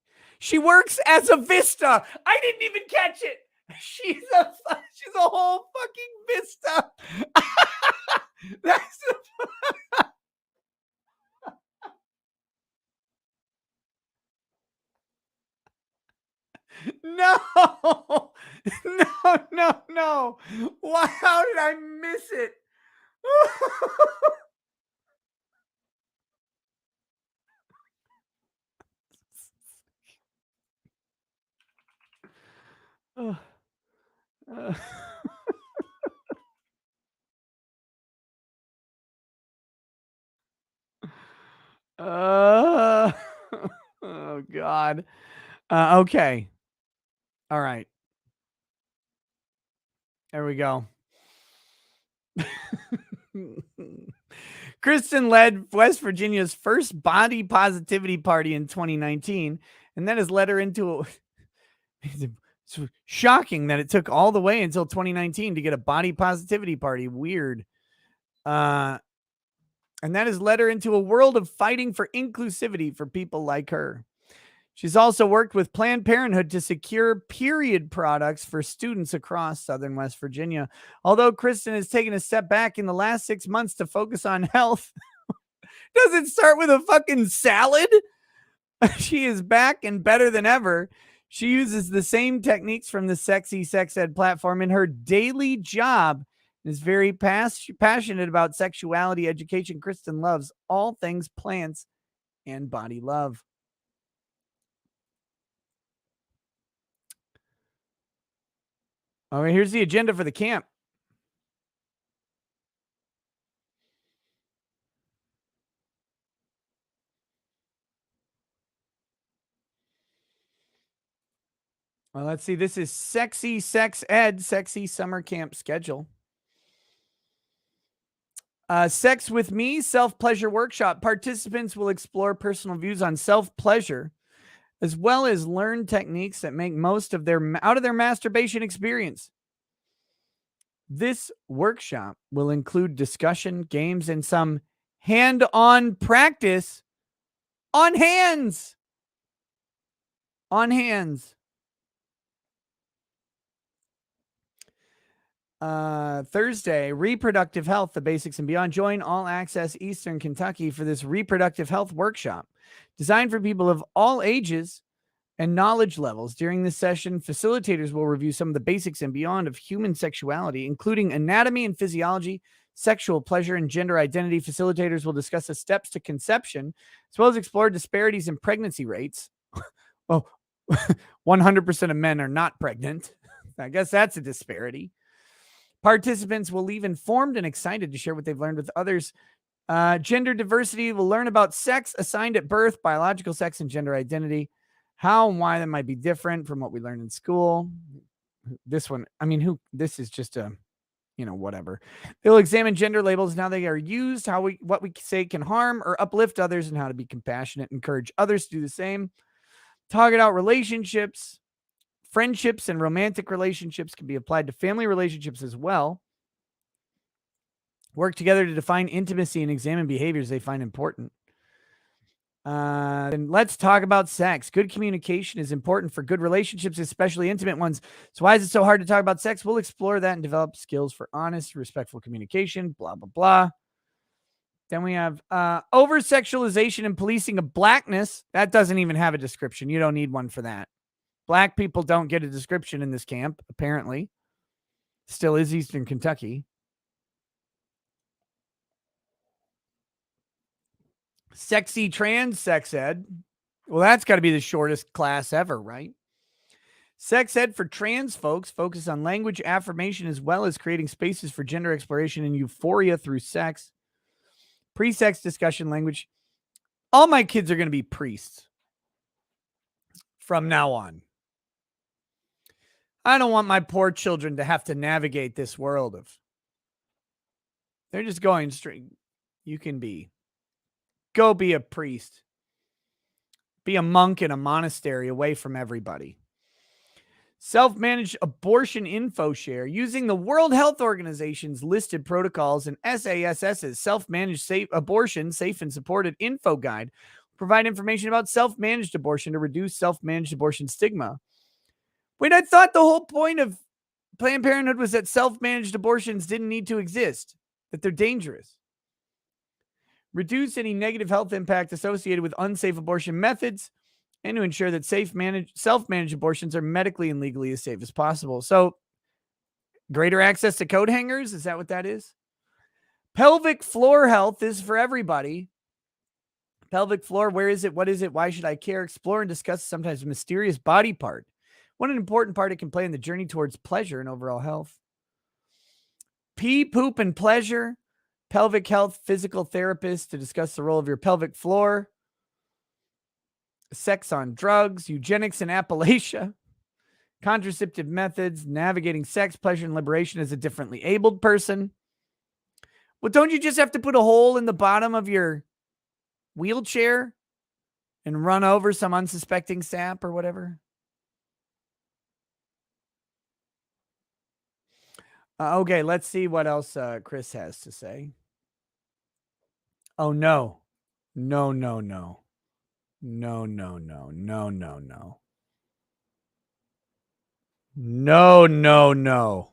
She works as a Vista. I didn't even catch it. She's a whole fucking Vista. That's no, no. Why? How did I miss it? Oh God. Okay. All right. There we go. Kristen led West Virginia's first body positivity party in 2019, and that has led her into it's shocking that it took all the way until 2019 to get a body positivity party. Weird. And that has led her into a world of fighting for inclusivity for people like her. She's also worked with Planned Parenthood to secure period products for students across Southern West Virginia. Although Kristen has taken a step back in the last 6 months to focus on health. Does it start with a fucking salad? She is back and better than ever. She uses the same techniques from the Sexy Sex Ed platform in her daily job and is very passionate about sexuality education. Kristen loves all things plants and body love. All right, here's the agenda for the camp. Well, let's see. This is Sexy Sex Ed, Sexy Summer Camp Schedule. Sex with Me, Self-Pleasure Workshop. Participants will explore personal views on self-pleasure, as well as learn techniques that make most of out of their masturbation experience. This workshop will include discussion, games, and some hand-on practice on hands. On hands. Thursday, Reproductive Health, the Basics and Beyond. Join All Access Eastern Kentucky for this reproductive health workshop designed for people of all ages and knowledge levels. During this session, facilitators will review some of the basics and beyond of human sexuality, including anatomy and physiology, sexual pleasure, and gender identity. Facilitators will discuss the steps to conception, as well as explore disparities in pregnancy rates. Oh, 100% of men are not pregnant. I guess that's a disparity. Participants will leave informed and excited to share what they've learned with others. Gender diversity will learn about sex assigned at birth, biological sex, and gender identity, how and why that might be different from what we learned in school. This one, I mean, this is just a, whatever. They'll examine gender labels, how they are used, what we say can harm or uplift others, and how to be compassionate, encourage others to do the same. Target out relationships. Friendships and romantic relationships can be applied to family relationships as well. Work together to define intimacy and examine behaviors they find important. And let's talk about sex. Good communication is important for good relationships, especially intimate ones. So why is it so hard to talk about sex? We'll explore that and develop skills for honest, respectful communication, blah, blah, blah. Then we have over-sexualization and policing of blackness. That doesn't even have a description. You don't need one for that. Black people don't get a description in this camp, apparently. Still is Eastern Kentucky. Sexy trans sex ed. Well, that's got to be the shortest class ever, right? Sex ed for trans folks focus on language affirmation as well as creating spaces for gender exploration and euphoria through sex. Pre-sex discussion language. All my kids are going to be priests from now on. I don't want my poor children to have to navigate this world of. They're just going straight. You can go be a priest. Be a monk in a monastery away from everybody. Self-managed abortion info share using the World Health Organization's listed protocols and SASS's self-managed abortion safe and supported info guide. Provide information about self-managed abortion to reduce self-managed abortion stigma. Wait, I thought the whole point of Planned Parenthood was that self-managed abortions didn't need to exist, that they're dangerous. Reduce any negative health impact associated with unsafe abortion methods, and to ensure that self-managed abortions are medically and legally as safe as possible. So, greater access to coat hangers, is that what that is? Pelvic floor health is for everybody. Pelvic floor, where is it? What is it? Why should I care? Explore and discuss sometimes mysterious body part. What an important part it can play in the journey towards pleasure and overall health. Pee, poop, and pleasure. Pelvic health physical therapist to discuss the role of your pelvic floor. Sex on drugs, eugenics in Appalachia, contraceptive methods, navigating sex, pleasure, and liberation as a differently abled person. Well, don't you just have to put a hole in the bottom of your wheelchair and run over some unsuspecting sap or whatever? Okay, let's see what else Chris has to say. Oh, no. No, no, no. No, no, no, no, no, no. No, no, no.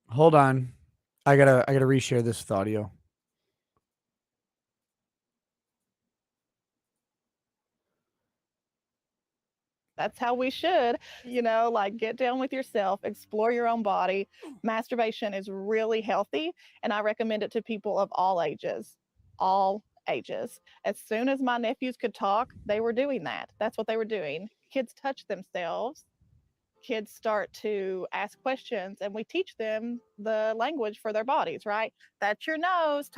Hold on. I gotta reshare this with audio. That's how we should, like get down with yourself, explore your own body. Masturbation is really healthy, and I recommend it to people of all ages. All ages. As soon as my nephews could talk, they were doing that. That's what they were doing. Kids touch themselves. Kids start to ask questions, and we teach them the language for their bodies, right? Touch your nose,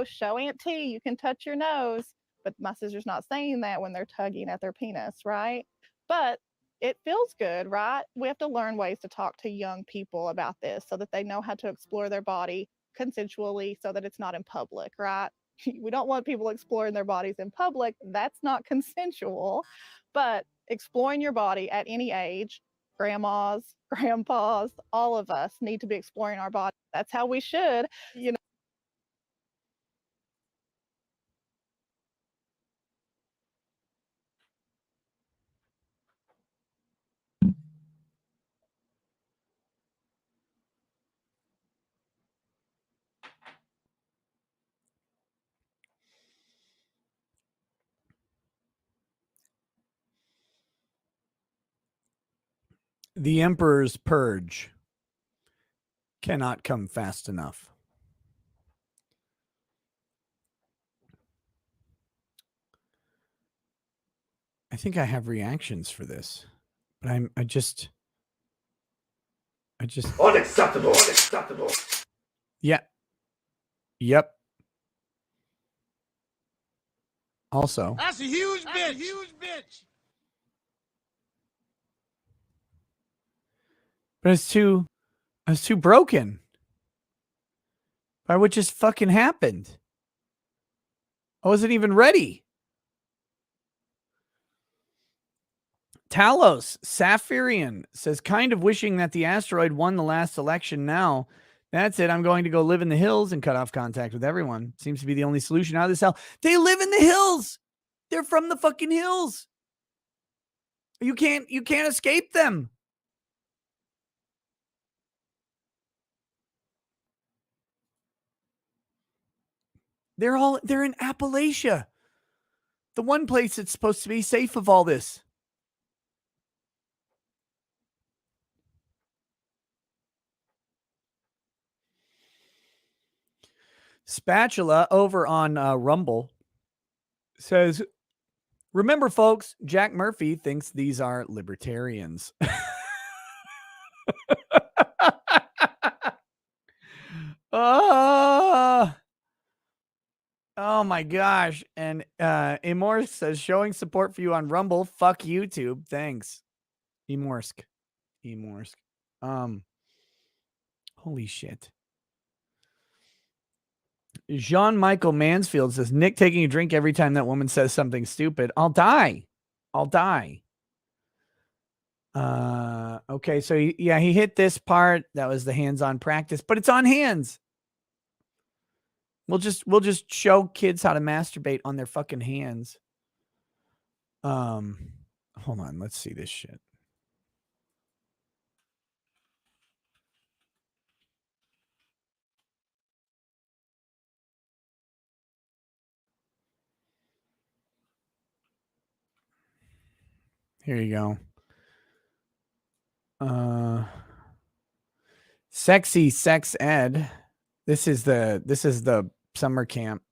show Aunt T you can touch your nose. But my sister's not saying that when they're tugging at their penis, right? But it feels good, right? We have to learn ways to talk to young people about this so that they know how to explore their body consensually so that it's not in public, right? We don't want people exploring their bodies in public. That's not consensual. But exploring your body at any age, grandmas, grandpas, all of us need to be exploring our body. That's how we should, The Emperor's Purge cannot come fast enough. I think I have reactions for this, but I just unacceptable, unacceptable. Yeah. Yep. Also, That's a huge bitch. Huge bitch. but I was too broken by what just fucking happened. I wasn't even ready. Talos Saphirian says, kind of wishing that the asteroid won the last election now. That's it. I'm going to go live in the hills and cut off contact with everyone. Seems to be the only solution out of this hell. They live in the hills. They're from the fucking hills. You can't escape them. They're in Appalachia. The one place that's supposed to be safe of all this. Spatula over on Rumble says, remember, folks, Jack Murphy thinks these are libertarians. Oh my gosh. And Emorsk says, showing support for you on Rumble. Fuck YouTube. Thanks. Emorsk. Holy shit. Jean-Michael Mansfield says, Nick taking a drink every time that woman says something stupid. I'll die. Okay, so he hit this part. That was the hands-on practice, but it's on hands. We'll just show kids how to masturbate on their fucking hands. Hold on, let's see this shit. Here you go. Sexy sex ed. This is the summer camp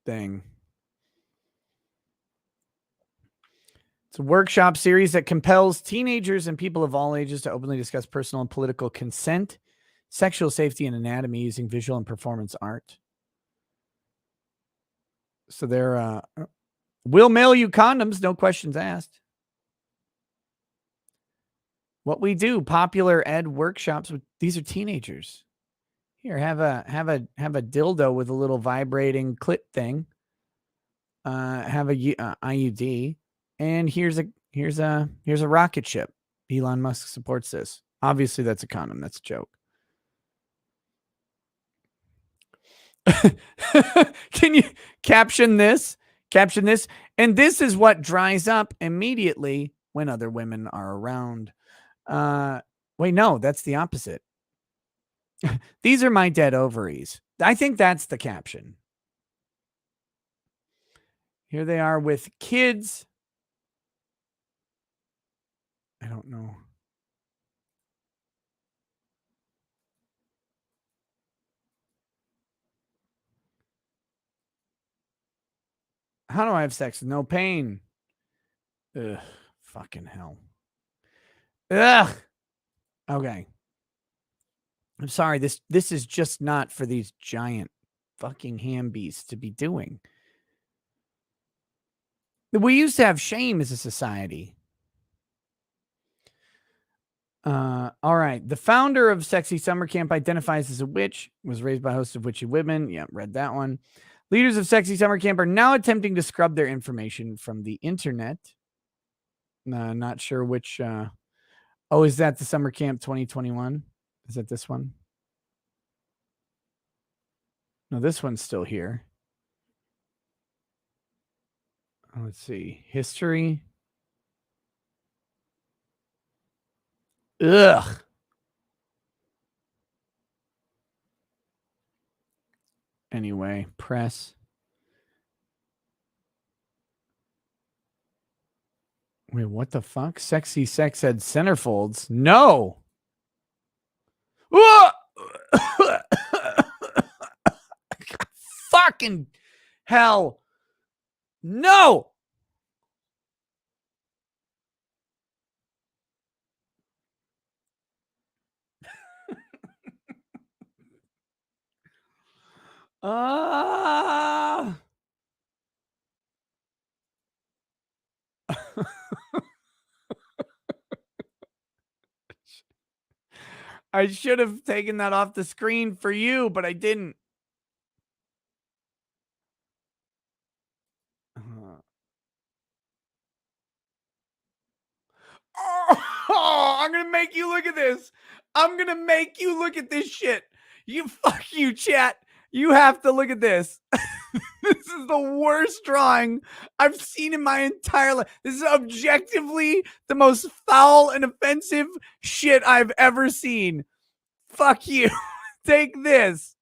thing. It's a workshop series that compels teenagers and people of all ages to openly discuss personal and political consent, sexual safety, and anatomy using visual and performance art. So they're we'll mail you condoms, no questions asked. What we do, popular ed workshops. These are teenagers. Here, have a dildo with a little vibrating clit thing. Have a IUD, and here's a rocket ship. Elon Musk supports this. Obviously, that's a condom. That's a joke. Can you caption this? And this is what dries up immediately when other women are around. Wait, no, that's the opposite. These are my dead ovaries. I think that's the caption. Here they are with kids. I don't know. How do I have sex with no pain? Ugh, fucking hell. Ugh. Okay. I'm sorry. This is just not for these giant fucking ham beasts to be doing. We used to have shame as a society. All right. The founder of Sexy Summer Camp identifies as a witch, was raised by a host of witchy women. Yeah, read that one. Leaders of Sexy Summer Camp are now attempting to scrub their information from the internet. Not sure which. Oh, is that the Summer Camp 2021? Is that this one? No, this one's still here. Let's see. History. Ugh. Anyway, press. Wait, what the fuck? Sexy sex ed centerfolds? No. Fucking hell. No. I should have taken that off the screen for you, but I didn't. Oh, I'm gonna make you look at this. I'm gonna make you look at this shit. You fuck you, chat. You have to look at this. This is the worst drawing I've seen in my entire life. This is objectively the most foul and offensive shit I've ever seen. Fuck you. Take this.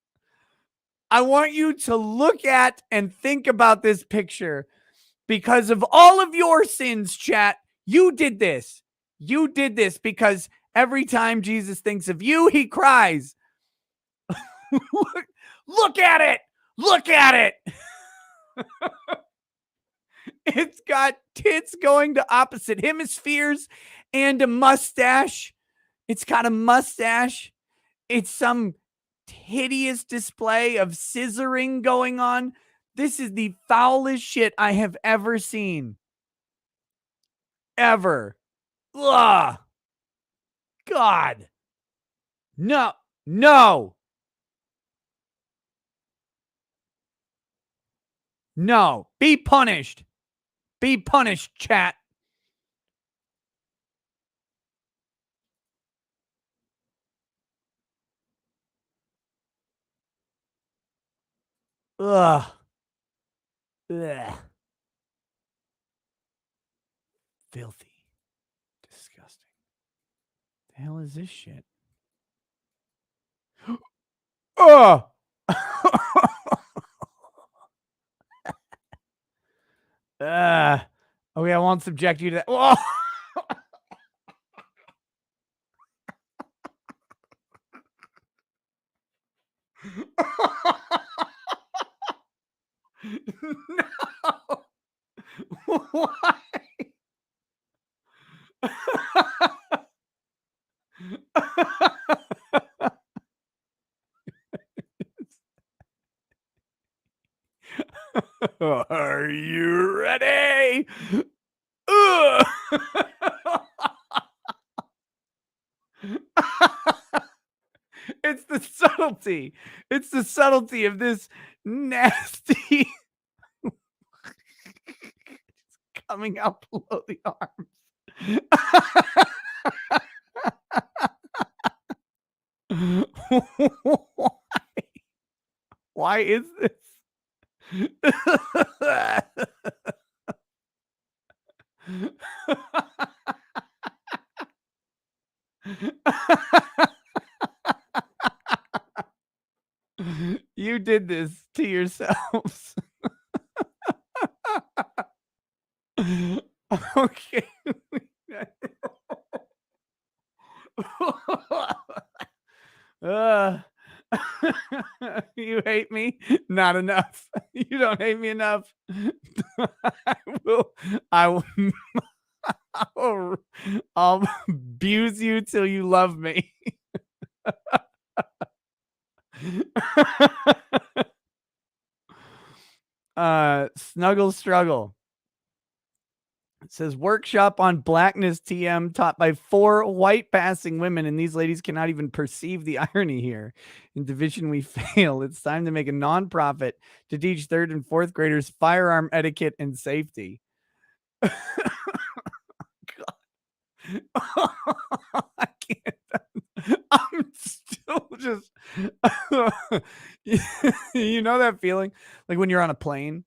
I want you to look at and think about this picture because of all of your sins, chat. You did this. You did this because every time Jesus thinks of you, he cries. Look at it. Look at it. It's got tits going to opposite hemispheres and a mustache. It's got a mustache. It's some hideous display of scissoring going on. This is the foulest shit I have ever seen. Ever. Ugh. God. No. No. No. Be punished. Be punished, chat. Ugh. Ugh. Filthy. Disgusting. The hell is this shit? Ugh. Okay, I won't subject you to that. Whoa. No. Why? Are you ready? It's the subtlety. It's the subtlety of this nasty coming out below the arms. Why? Why is this? You did this to yourselves. Okay. You hate me? Not enough. You don't hate me enough. I'll abuse you till you love me. Snuggle Struggle. It says workshop on blackness TM taught by 4 white passing women, and these ladies cannot even perceive the irony here. In division, we fail. It's time to make a nonprofit to teach 3rd and 4th graders firearm etiquette and safety. God. I can't. I'm still just. You know that feeling? Like when you're on a plane.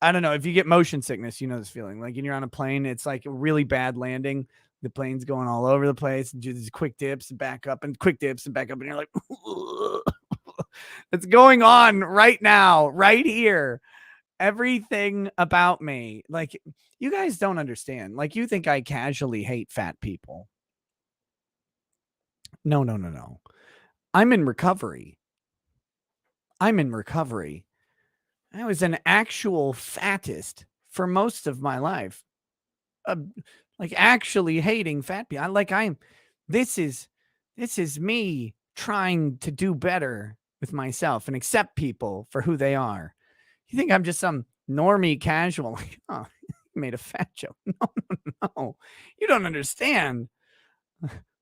I don't know if you get motion sickness, you know this feeling. Like when you're on a plane, it's like a really bad landing. The plane's going all over the place, and do these quick dips and back up, and quick dips and back up, and you're like, it's going on right now, right here. everything about me. Like, you guys don't understand. Like, you think I casually hate fat people. No. I'm in recovery. I was an actual fattest for most of my life. Like, actually hating fat people. This is me trying to do better with myself and accept people for who they are. You think I'm just some normie casual? Like, oh, you made a fat joke. No. You don't understand.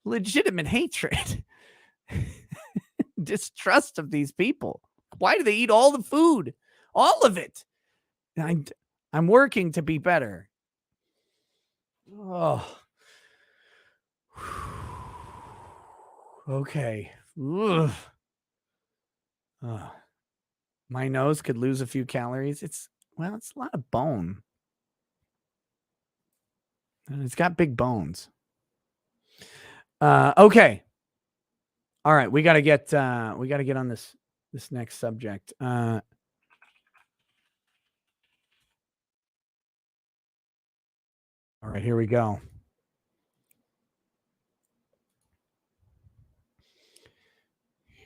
Legitimate hatred. Distrust of these people. Why do they eat all the food? All of it. I'm working to be better. Oh. Okay. Ugh. My nose could lose a few calories. It's a lot of bone. And it's got big bones. Okay. All right, we got to get on this next subject. All right, here we go.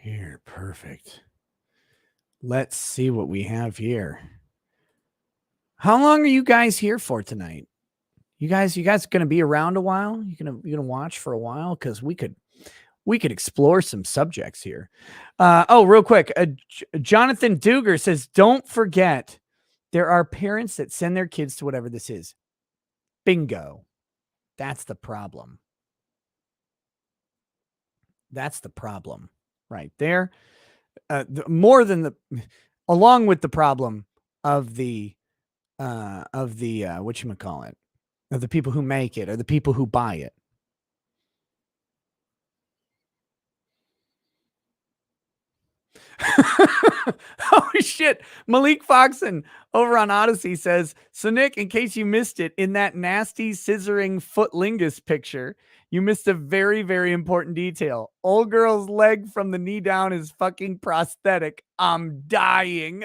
Here, perfect. Let's see what we have here. How long are you guys here for tonight? You guys going to be around a while? You going to watch for a while? Because we could explore some subjects here. Real quick, Jonathan Duger says, don't forget, there are parents that send their kids to whatever this is. Bingo. That's the problem. That's the problem right there. Along with the problem of the whatchamacallit, of the people who make it or the people who buy it. Oh shit. Malik Foxon over on Odyssey says, so Nick, in case you missed it, in that nasty scissoring footlingus picture, you missed a very, very important detail. Old girl's leg from the knee down is fucking prosthetic. I'm dying.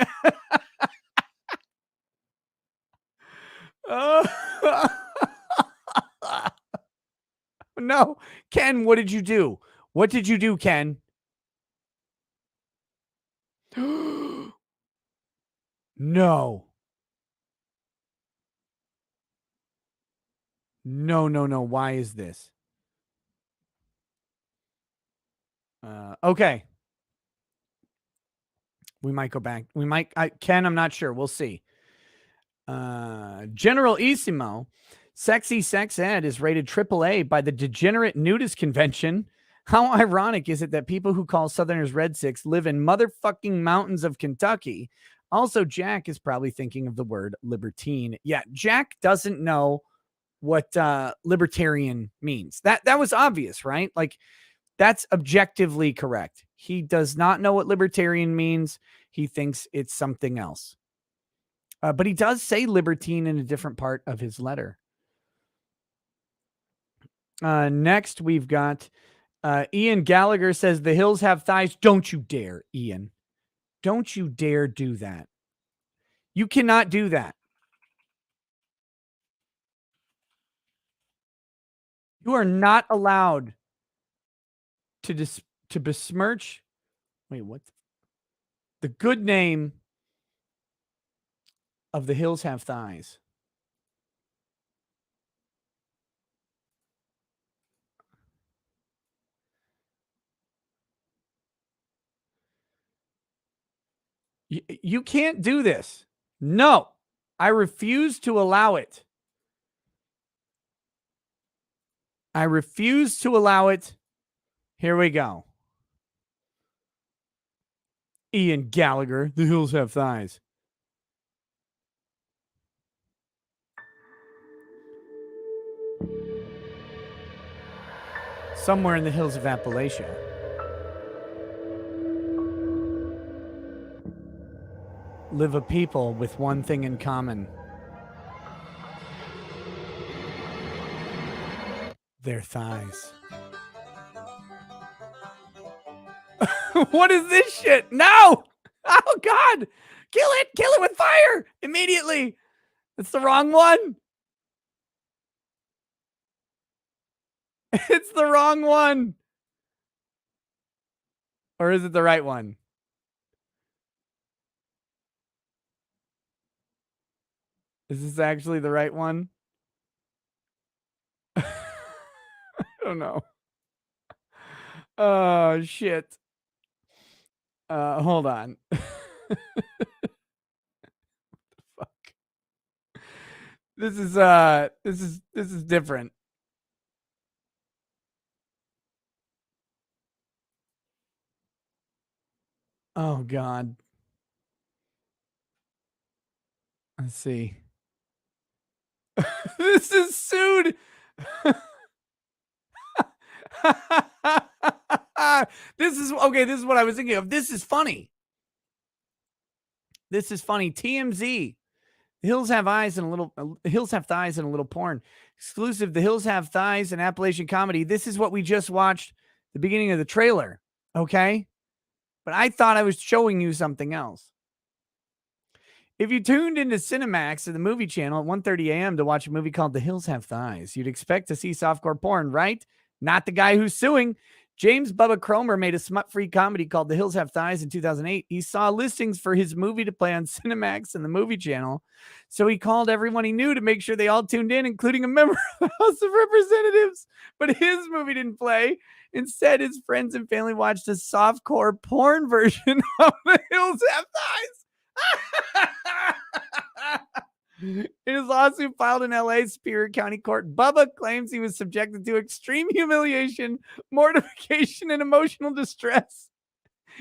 No. Ken, what did you do? What did you do, Ken? No. No. Why is this? Okay. We might go back. Ken, I'm not sure. We'll see. General Isimo, sexy sex ed is rated AAA by the Degenerate Nudist Convention. How ironic is it that people who call Southerners rednecks live in motherfucking mountains of Kentucky? Also, Jack is probably thinking of the word libertine. Yeah, Jack doesn't know what libertarian means. That was obvious, right? Like, that's objectively correct. He does not know what libertarian means. He thinks it's something else. But he does say libertine in a different part of his letter. Next, we've got Ian Gallagher says, the hills have thighs. Don't you dare, Ian. Don't you dare do that. You cannot do that. You are not allowed to besmirch. Wait, what? The good name of the hills have thighs. You can't do this. No, I refuse to allow it. I refuse to allow it. Here we go. Ian Gallagher, the hills have thighs. Somewhere in the hills of Appalachia. Live a people with one thing in common. Their thighs. What is this shit? No! Oh, God! Kill it with fire immediately. It's the wrong one. It's the wrong one. Or is it the right one? Is this actually the right one? I don't know. Oh, shit. Hold on. Fuck. This is different. Oh God. Let's see. This is sued. This is okay. This is what I was thinking of. This is funny. This is funny. TMZ. The Hills Have Eyes and a little Hills Have Thighs and a little porn. Exclusive. The Hills Have Thighs and Appalachian comedy. This is what we just watched. The beginning of the trailer. Okay. But I thought I was showing you something else. If you tuned into Cinemax or the movie channel at 1:30 a.m. to watch a movie called The Hills Have Thighs, you'd expect to see softcore porn, right? Not the guy who's suing. James Bubba Cromer made a smut-free comedy called The Hills Have Thighs in 2008. He saw listings for his movie to play on Cinemax and the movie channel, so he called everyone he knew to make sure they all tuned in, including a member of the House of Representatives. But his movie didn't play. Instead, his friends and family watched a softcore porn version of The Hills Have Thighs. In his lawsuit filed in LA's Superior County Court, Bubba claims he was subjected to extreme humiliation, mortification, and emotional distress.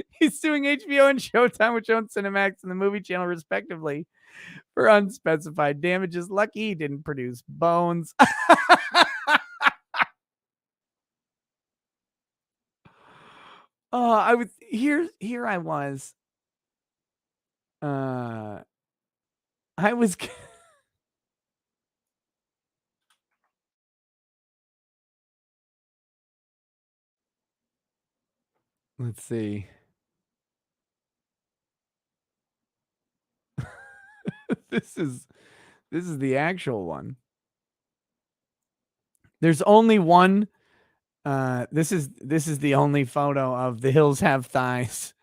He's suing HBO and Showtime, which owns Cinemax and the movie channel, respectively, for unspecified damages. Lucky he didn't produce Bones. Oh, I was here I was. I was let's see. This is the actual one. There's only one. This is the only photo of The Hills Have Thighs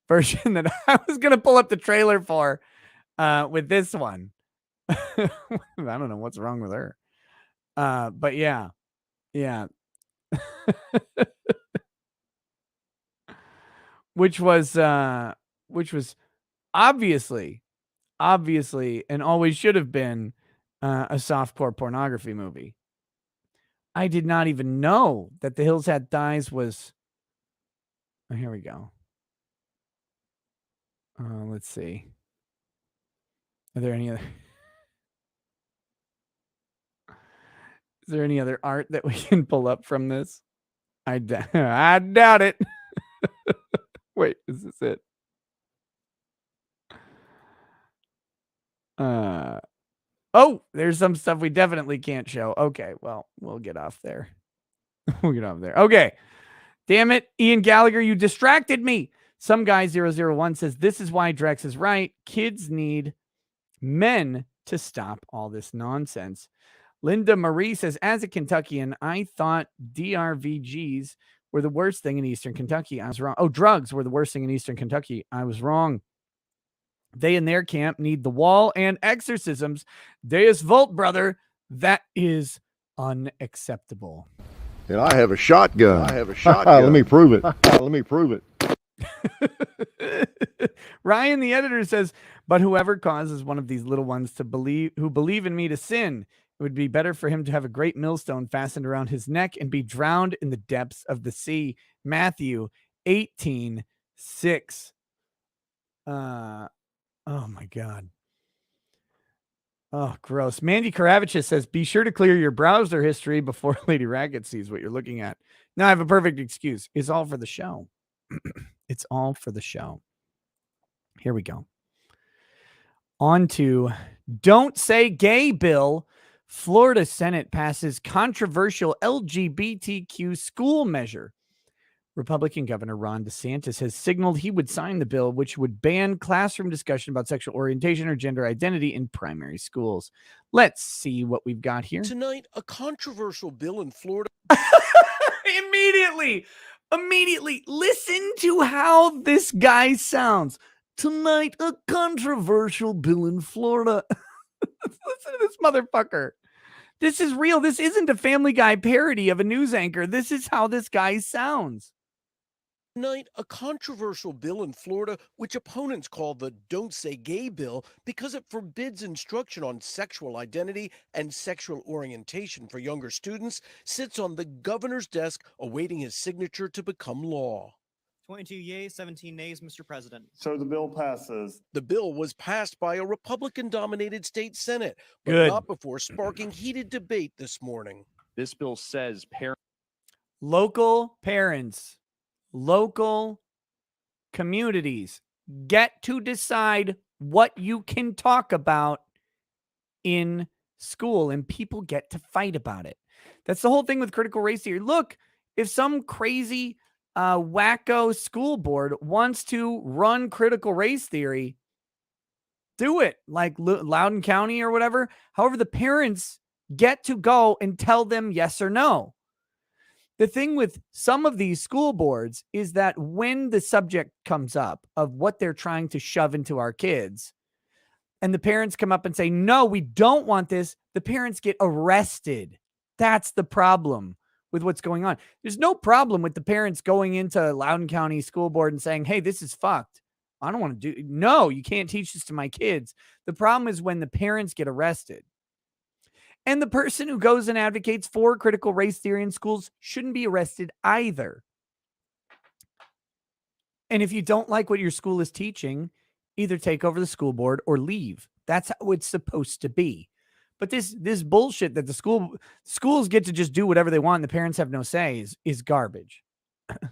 version that I was gonna pull up the trailer for. With this one, I don't know what's wrong with her. But yeah. which was obviously, and always should have been a softcore pornography movie. I did not even know that The Hills Had Thighs was. Oh, here we go. Let's see. Are there any other? Is there any other art that we can pull up from this? I doubt it. Wait, is this it? Oh, there's some stuff we definitely can't show. Okay, well, we'll get off there. Okay. Damn it, Ian Gallagher, you distracted me. Some guy 001 says, this is why Drex is right. Kids need men to stop all this nonsense. Linda Marie says, as a Kentuckian, I thought DRVGs were the worst thing in Eastern Kentucky. I was wrong. Oh, drugs were the worst thing in Eastern Kentucky. I was wrong. They in their camp need the wall and exorcisms. Deus Vult, brother. That is unacceptable. And I have a shotgun. Let me prove it. Ryan, the editor, says, but whoever causes one of these little ones who believe in me to sin, it would be better for him to have a great millstone fastened around his neck and be drowned in the depths of the sea. Matthew 18:6. Oh my God. Oh, gross. Mandy Karavichus says, be sure to clear your browser history before Lady Raggett sees what you're looking at. Now I have a perfect excuse. It's all for the show. It's all for the show. Here we go. On to Don't Say Gay bill. Florida Senate passes controversial LGBTQ school measure. Republican Governor Ron DeSantis has signaled he would sign the bill, which would ban classroom discussion about sexual orientation or gender identity in primary schools. Let's see what we've got here. Tonight, a controversial bill in Florida. Immediately, listen to how this guy sounds. Tonight, a controversial bill in Florida. Listen to this motherfucker. This is real. This isn't a Family Guy parody of a news anchor. This is how this guy sounds. Tonight, a controversial bill in Florida, which opponents call the Don't Say Gay bill because it forbids instruction on sexual identity and sexual orientation for younger students, sits on the governor's desk awaiting his signature to become law. 22 yeas, 17 nays, Mr. President. So the bill passes. The bill was passed by a Republican-dominated state Senate, but Good. not before sparking heated debate this morning. This bill says parents. Local parents, local communities get to decide what you can talk about in school, and people get to fight about it. That's the whole thing with critical race theory. Look, if some crazy wacko school board wants to run critical race theory, do it, like Loudoun County or whatever. However, the parents get to go and tell them yes or no. The thing with some of these school boards is that when the subject comes up of what they're trying to shove into our kids, and the parents come up and say, no, we don't want this, the parents get arrested. That's the problem with what's going on. There's no problem with the parents going into Loudoun County School Board and saying, hey, this is fucked. I don't want to do. No, you can't teach this to my kids. The problem is when the parents get arrested. And the person who goes and advocates for critical race theory in schools shouldn't be arrested either. And if you don't like what your school is teaching, either take over the school board or leave. That's how it's supposed to be. But this bullshit that the schools get to just do whatever they want and the parents have no say is garbage.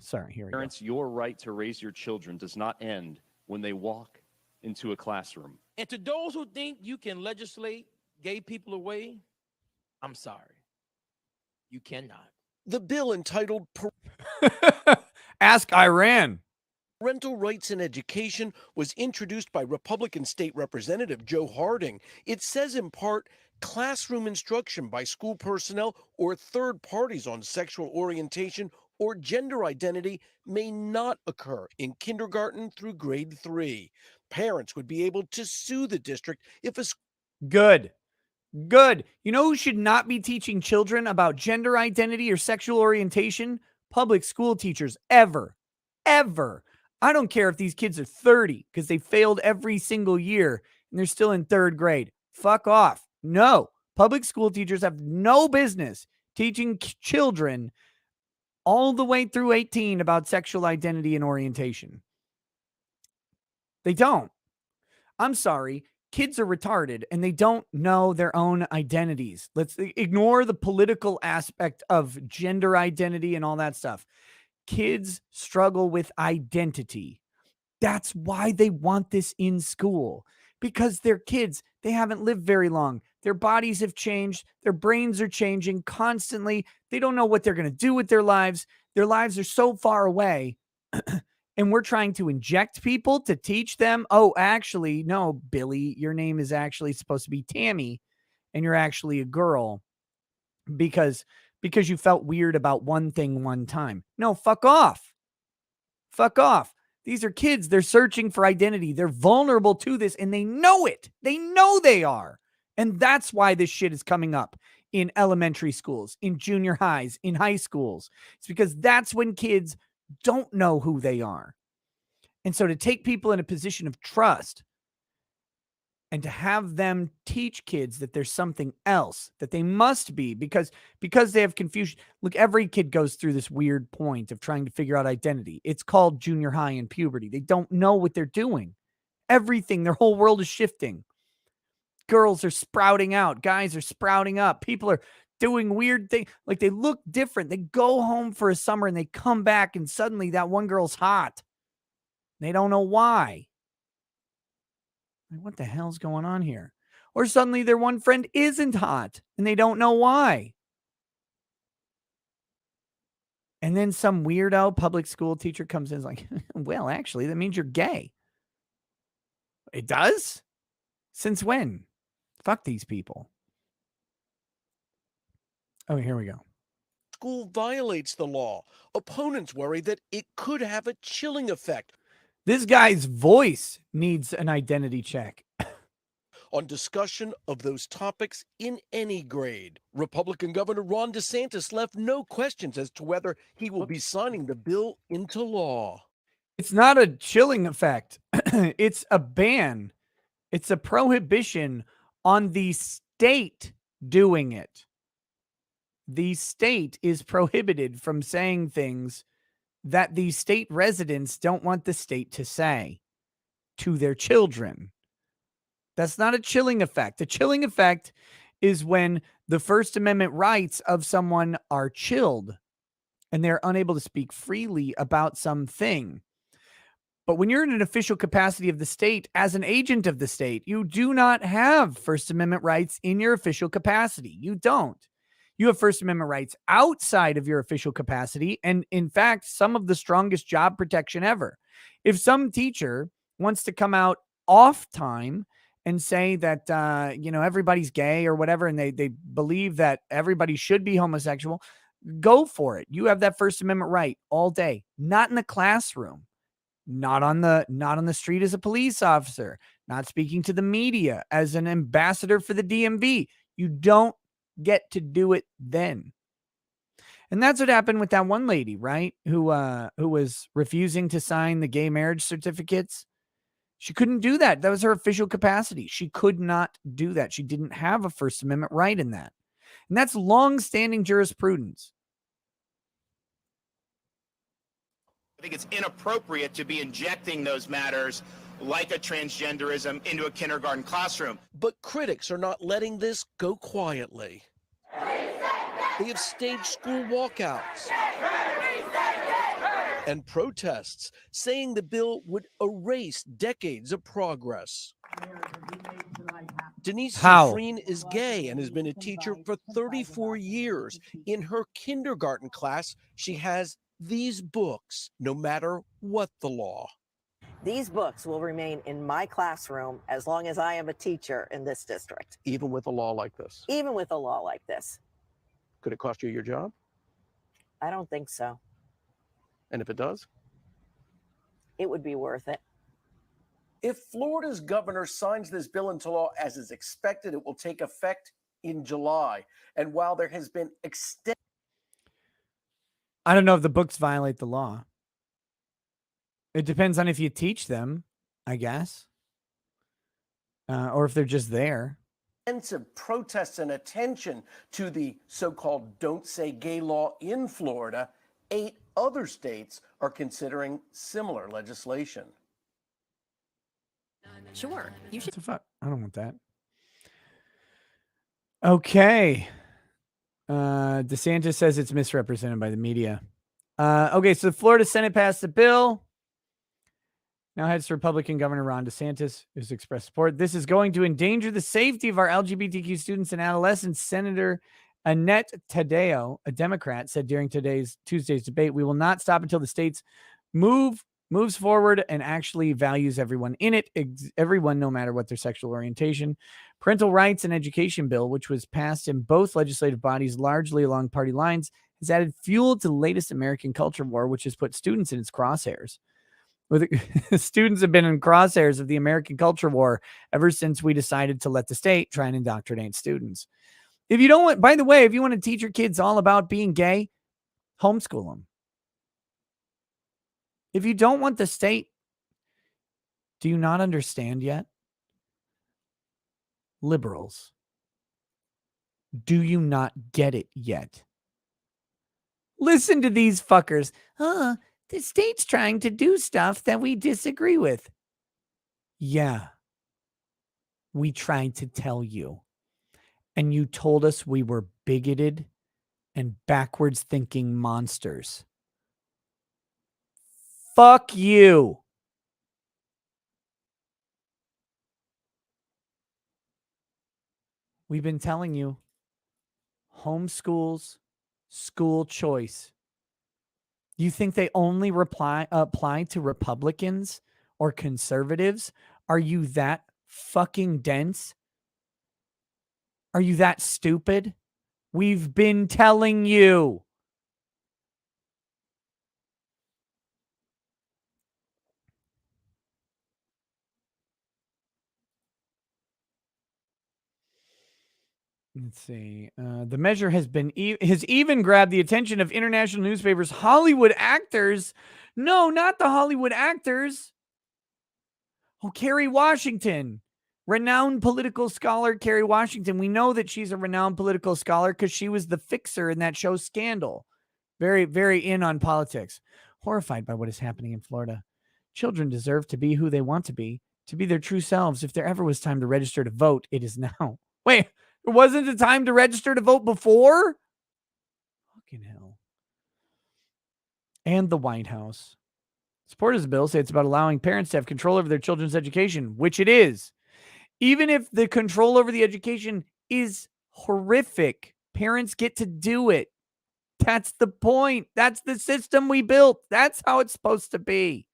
Sorry, here we go. Parents, your right to raise your children does not end when they walk into a classroom. And to those who think you can legislate gay people away, I'm sorry. You cannot. The bill entitled Ask Iran. Parental Rights in Education was introduced by Republican State Representative Joe Harding. It says in part, classroom instruction by school personnel or third parties on sexual orientation or gender identity may not occur in kindergarten through grade 3. Parents would be able to sue the district if a Good. You know who should not be teaching children about gender identity or sexual orientation? Public school teachers, ever. I don't care if these kids are 30 because they failed every single year and they're still in 3rd grade. Fuck off. No, public school teachers have no business teaching children all the way through 18 about sexual identity and orientation. They don't. I'm sorry. Kids are retarded and they don't know their own identities. Let's ignore the political aspect of gender identity and all that stuff. Kids struggle with identity. That's why they want this in school, because they're kids. They haven't lived very long. Their bodies have changed. Their brains are changing constantly. They don't know what they're going to do with their lives. Their lives are so far away. And we're trying to inject people to teach them, oh, actually, no, Billy, your name is actually supposed to be Tammy, and you're actually a girl because you felt weird about one thing one time. No, fuck off. Fuck off. These are kids. They're searching for identity. They're vulnerable to this, and they know it. They know they are. And that's why this shit is coming up in elementary schools, in junior highs, in high schools. It's because that's when kids don't know who they are. And so to take people in a position of trust and to have them teach kids that there's something else, that they must be, because they have confusion. Look, every kid goes through this weird point of trying to figure out identity. It's called junior high and puberty. They don't know what they're doing. Everything, their whole world is shifting. Girls are sprouting out. Guys are sprouting up. People are doing weird things. Like, they look different. They go home for a summer and they come back and suddenly that one girl's hot. They don't know why. Like, what the hell's going on here? Or suddenly their one friend isn't hot and they don't know why. And then some weirdo public school teacher comes in and is like, well, actually, that means you're gay. It does? Since when? Fuck these people. Oh, here we go. School violates the law. Opponents worry that it could have a chilling effect This guy's voice needs an identity check. on discussion of those topics in any grade. Republican Governor Ron DeSantis left no questions as to whether he will be signing the bill into law. It's not a chilling effect. It's a ban. It's a prohibition on the state doing it. The state is prohibited from saying things that the state residents don't want the state to say to their children. That's not a chilling effect. A chilling effect is when the First Amendment rights of someone are chilled and they're unable to speak freely about something. But when you're in an official capacity of the state, as an agent of the state, you do not have First Amendment rights in your official capacity. You don't. You have First Amendment rights outside of your official capacity. And in fact, some of the strongest job protection ever. If some teacher wants to come out off time and say that, everybody's gay or whatever, and they believe that everybody should be homosexual, go for it. You have that First Amendment right all day, not in the classroom. Not on the street as a police officer, not speaking to the media as an ambassador for the DMV. You don't get to do it then. And that's what happened with that one lady, right? Who was refusing to sign the gay marriage certificates. She couldn't do that. That was her official capacity. She could not do that. She didn't have a First Amendment right in that. And that's long-standing jurisprudence. I think it's inappropriate to be injecting those matters like a transgenderism into a kindergarten classroom. But critics are not letting this go quietly. They have staged school walkouts and protests, saying the bill would erase decades of progress. Denise Safrine is gay and has been a teacher for 34 years. In her kindergarten class, she has these books, no matter what the law. These books will remain in my classroom as long as I am a teacher in this district. Even with a law like this? Even with a law like this. Could it cost you your job? I don't think so. And if it does? It would be worth it. If Florida's governor signs this bill into law as is expected, it will take effect in July. And while there has been extensive I don't know if the books violate the law. It depends on if you teach them, I guess. Or if they're just there. protests and attention to the so-called Don't Say Gay law in Florida, 8 other states are considering similar legislation. Sure, you should. What the fuck? I don't want that. Okay. DeSantis says it's misrepresented by the media. Okay, so the Florida Senate passed the bill. Now heads to Republican Governor Ron DeSantis, who's expressed support. This is going to endanger the safety of our LGBTQ students and adolescents. Senator Annette Taddeo, a Democrat, said during Tuesday's debate, we will not stop until the states moves forward and actually values everyone in it, everyone, no matter what their sexual orientation. Parental rights and education bill, which was passed in both legislative bodies largely along party lines, has added fuel to the latest American culture war, which has put students in its crosshairs. Students have been in crosshairs of the American culture war ever since we decided to let the state try and indoctrinate students. If you don't want, by the way, if you want to teach your kids all about being gay, homeschool them. If you don't want the state, do you not understand yet? Liberals, do you not get it yet? Listen to these fuckers. The state's trying to do stuff that we disagree with. Yeah. We tried to tell you. And you told us we were bigoted and backwards thinking monsters. Fuck you. We've been telling you, homeschools, school choice. You think they only apply to Republicans or conservatives? Are you that fucking dense? Are you that stupid? We've been telling you. Let's see. The measure has even grabbed the attention of international newspapers. Hollywood actors. No, not the Hollywood actors. Oh, Kerry Washington. Renowned political scholar Kerry Washington. We know that she's a renowned political scholar because she was the fixer in that show Scandal. Very, very in on politics. Horrified by what is happening in Florida. Children deserve to be who they want to be their true selves. If there ever was time to register to vote, it is now. Wait, there wasn't a time to register to vote before? Fucking hell. And the White House. Supporters of the bill say it's about allowing parents to have control over their children's education, which it is. Even if the control over the education is horrific, parents get to do it. That's the point. That's the system we built. That's how it's supposed to be.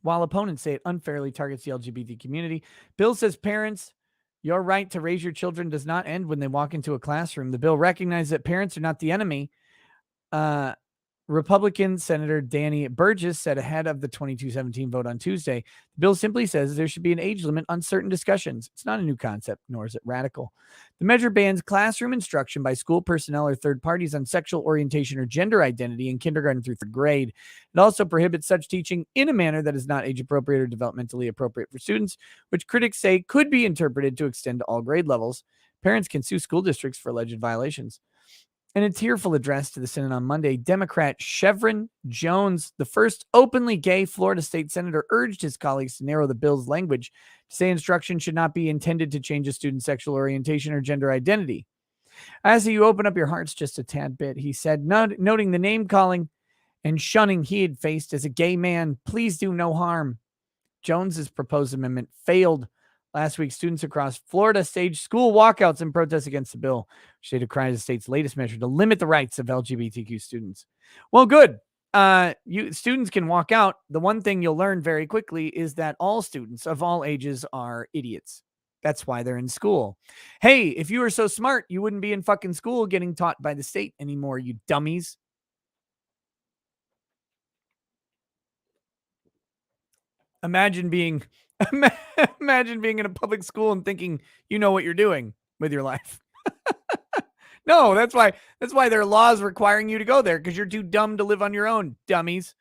While opponents say it unfairly targets the LGBT community, bill says parents, your right to raise your children does not end when they walk into a classroom. The bill recognizes that parents are not the enemy. Republican Senator Danny Burgess said ahead of the 22-17 vote on Tuesday, the bill simply says there should be an age limit on certain discussions. It's not a new concept, nor is it radical. The measure bans classroom instruction by school personnel or third parties on sexual orientation or gender identity in kindergarten through third grade. It also prohibits such teaching in a manner that is not age appropriate or developmentally appropriate for students, which critics say could be interpreted to extend to all grade levels. Parents can sue school districts for alleged violations. In a tearful address to the Senate on Monday, Democrat Chevron Jones, the first openly gay Florida state senator, urged his colleagues to narrow the bill's language to say instruction should not be intended to change a student's sexual orientation or gender identity. As you open up your hearts just a tad bit, he said, noting the name calling and shunning he had faced as a gay man, please do no harm. Jones's proposed amendment failed. Last week, students across Florida staged school walkouts in protest against the bill, which they decried the state's latest measure to limit the rights of LGBTQ students. Well, good. Students can walk out. The one thing you'll learn very quickly is that all students of all ages are idiots. That's why they're in school. Hey, if you were so smart, you wouldn't be in fucking school getting taught by the state anymore, you dummies. Imagine being in a public school and thinking you know what you're doing with your life. No, that's why there are laws requiring you to go there, because you're too dumb to live on your own, dummies.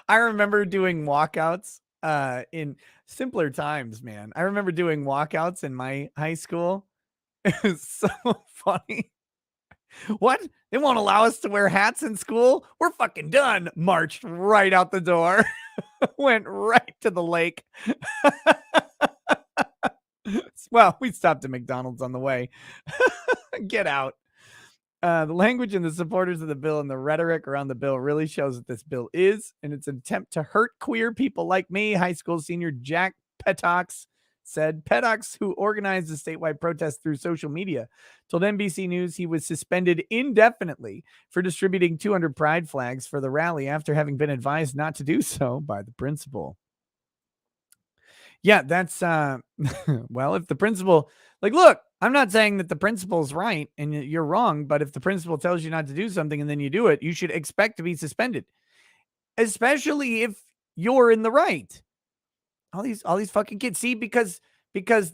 I remember doing walkouts in simpler times, man. I remember doing walkouts in my high school. It was so funny. What? They won't allow us to wear hats in school? We're fucking done. Marched right out the door. Went right to the lake. Well, we stopped at McDonald's on the way. Get out. The language and the supporters of the bill and the rhetoric around the bill really shows what this bill is, and its attempt to hurt queer people like me. High school senior Jack Pettox said. Pettox, who organized the statewide protest through social media, told NBC News he was suspended indefinitely for distributing 200 pride flags for the rally after having been advised not to do so by the principal. Yeah, that's well, if the principal, like, look, I'm not saying that the principal's right and you're wrong, but if the principal tells you not to do something and then you do it, you should expect to be suspended, especially if you're in the right. All these fucking kids, see, because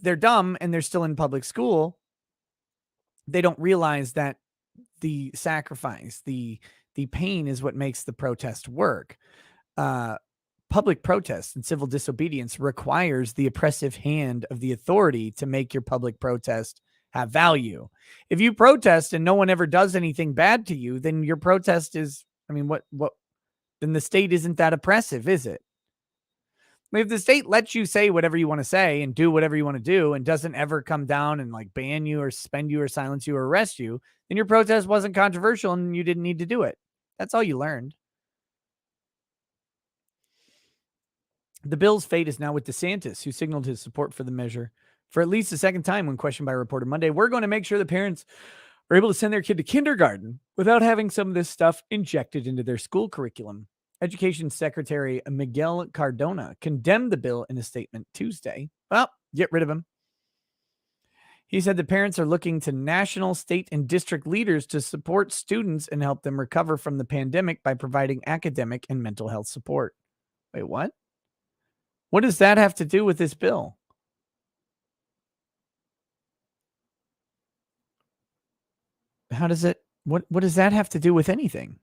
they're dumb and they're still in public school, they don't realize that the sacrifice, the pain is what makes the protest work. Public protest and civil disobedience requires the oppressive hand of the authority to make your public protest have value. If you protest and no one ever does anything bad to you, then your protest is, I mean, what then the state isn't that oppressive, is it? If the state lets you say whatever you want to say and do whatever you want to do and doesn't ever come down and like ban you or suspend you or silence you or arrest you, then your protest wasn't controversial and you didn't need to do it. That's all you learned. The bill's fate is now with DeSantis, who signaled his support for the measure For at least the second time when questioned by a reporter Monday, we're going to make sure the parents are able to send their kid to kindergarten without having some of this stuff injected into their school curriculum. Education Secretary Miguel Cardona condemned the bill in a statement Tuesday. Well, get rid of him. He said the parents are looking to national, state, and district leaders to support students and help them recover from the pandemic by providing academic and mental health support. Wait, what? What does that have to do with this bill? How does it, what does that have to do with anything?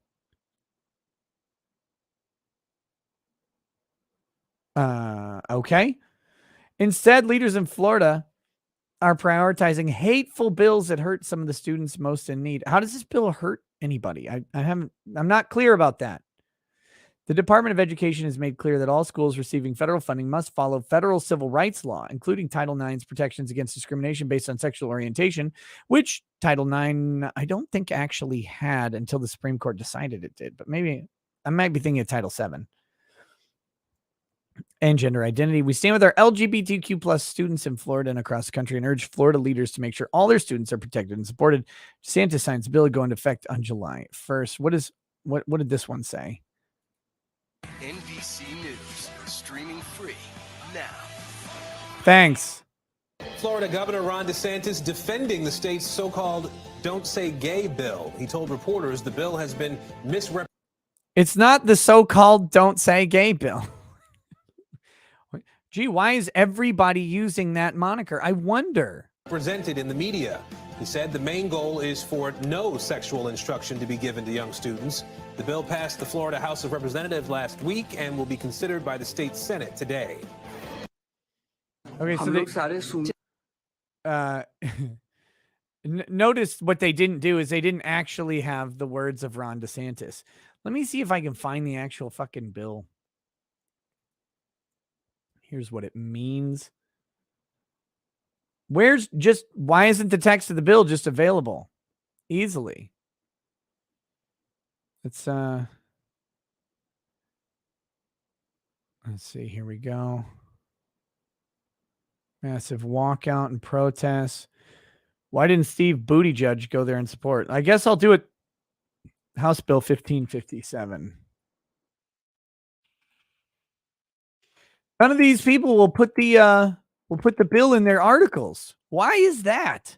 Okay. Instead, leaders in Florida are prioritizing hateful bills that hurt some of the students most in need. How does this bill hurt anybody? I'm not clear about that. The Department of Education has made clear that all schools receiving federal funding must follow federal civil rights law, including Title IX's protections against discrimination based on sexual orientation, which Title IX, I don't think actually had until the Supreme Court decided it did, but maybe I might be thinking of Title VII. And gender identity. We stand with our LGBTQ plus students in Florida and across the country and urge Florida leaders to make sure all their students are protected and supported. DeSantis signs bill go into effect on July 1st. What did this one say? NBC News, streaming free now. Thanks. Florida Governor Ron DeSantis defending the state's so-called Don't Say Gay bill. He told reporters the bill has been misrepresented. It's not the so-called Don't Say Gay bill. Gee, why is everybody using that moniker? I wonder. Presented in the media. He said the main goal is for no sexual instruction to be given to young students. The bill passed the Florida House of Representatives last week and will be considered by the state Senate today. Okay, so notice what they didn't do is they didn't actually have the words of Ron DeSantis. Let me see if I can find the actual fucking bill. Here's what it means. Why isn't the text of the bill just available easily? Let's see, here we go. Massive walkout and protests. Why didn't Steve Buttigieg go there and support? I guess I'll do it. House Bill 1557. None of these people will put the bill in their articles. Why is that?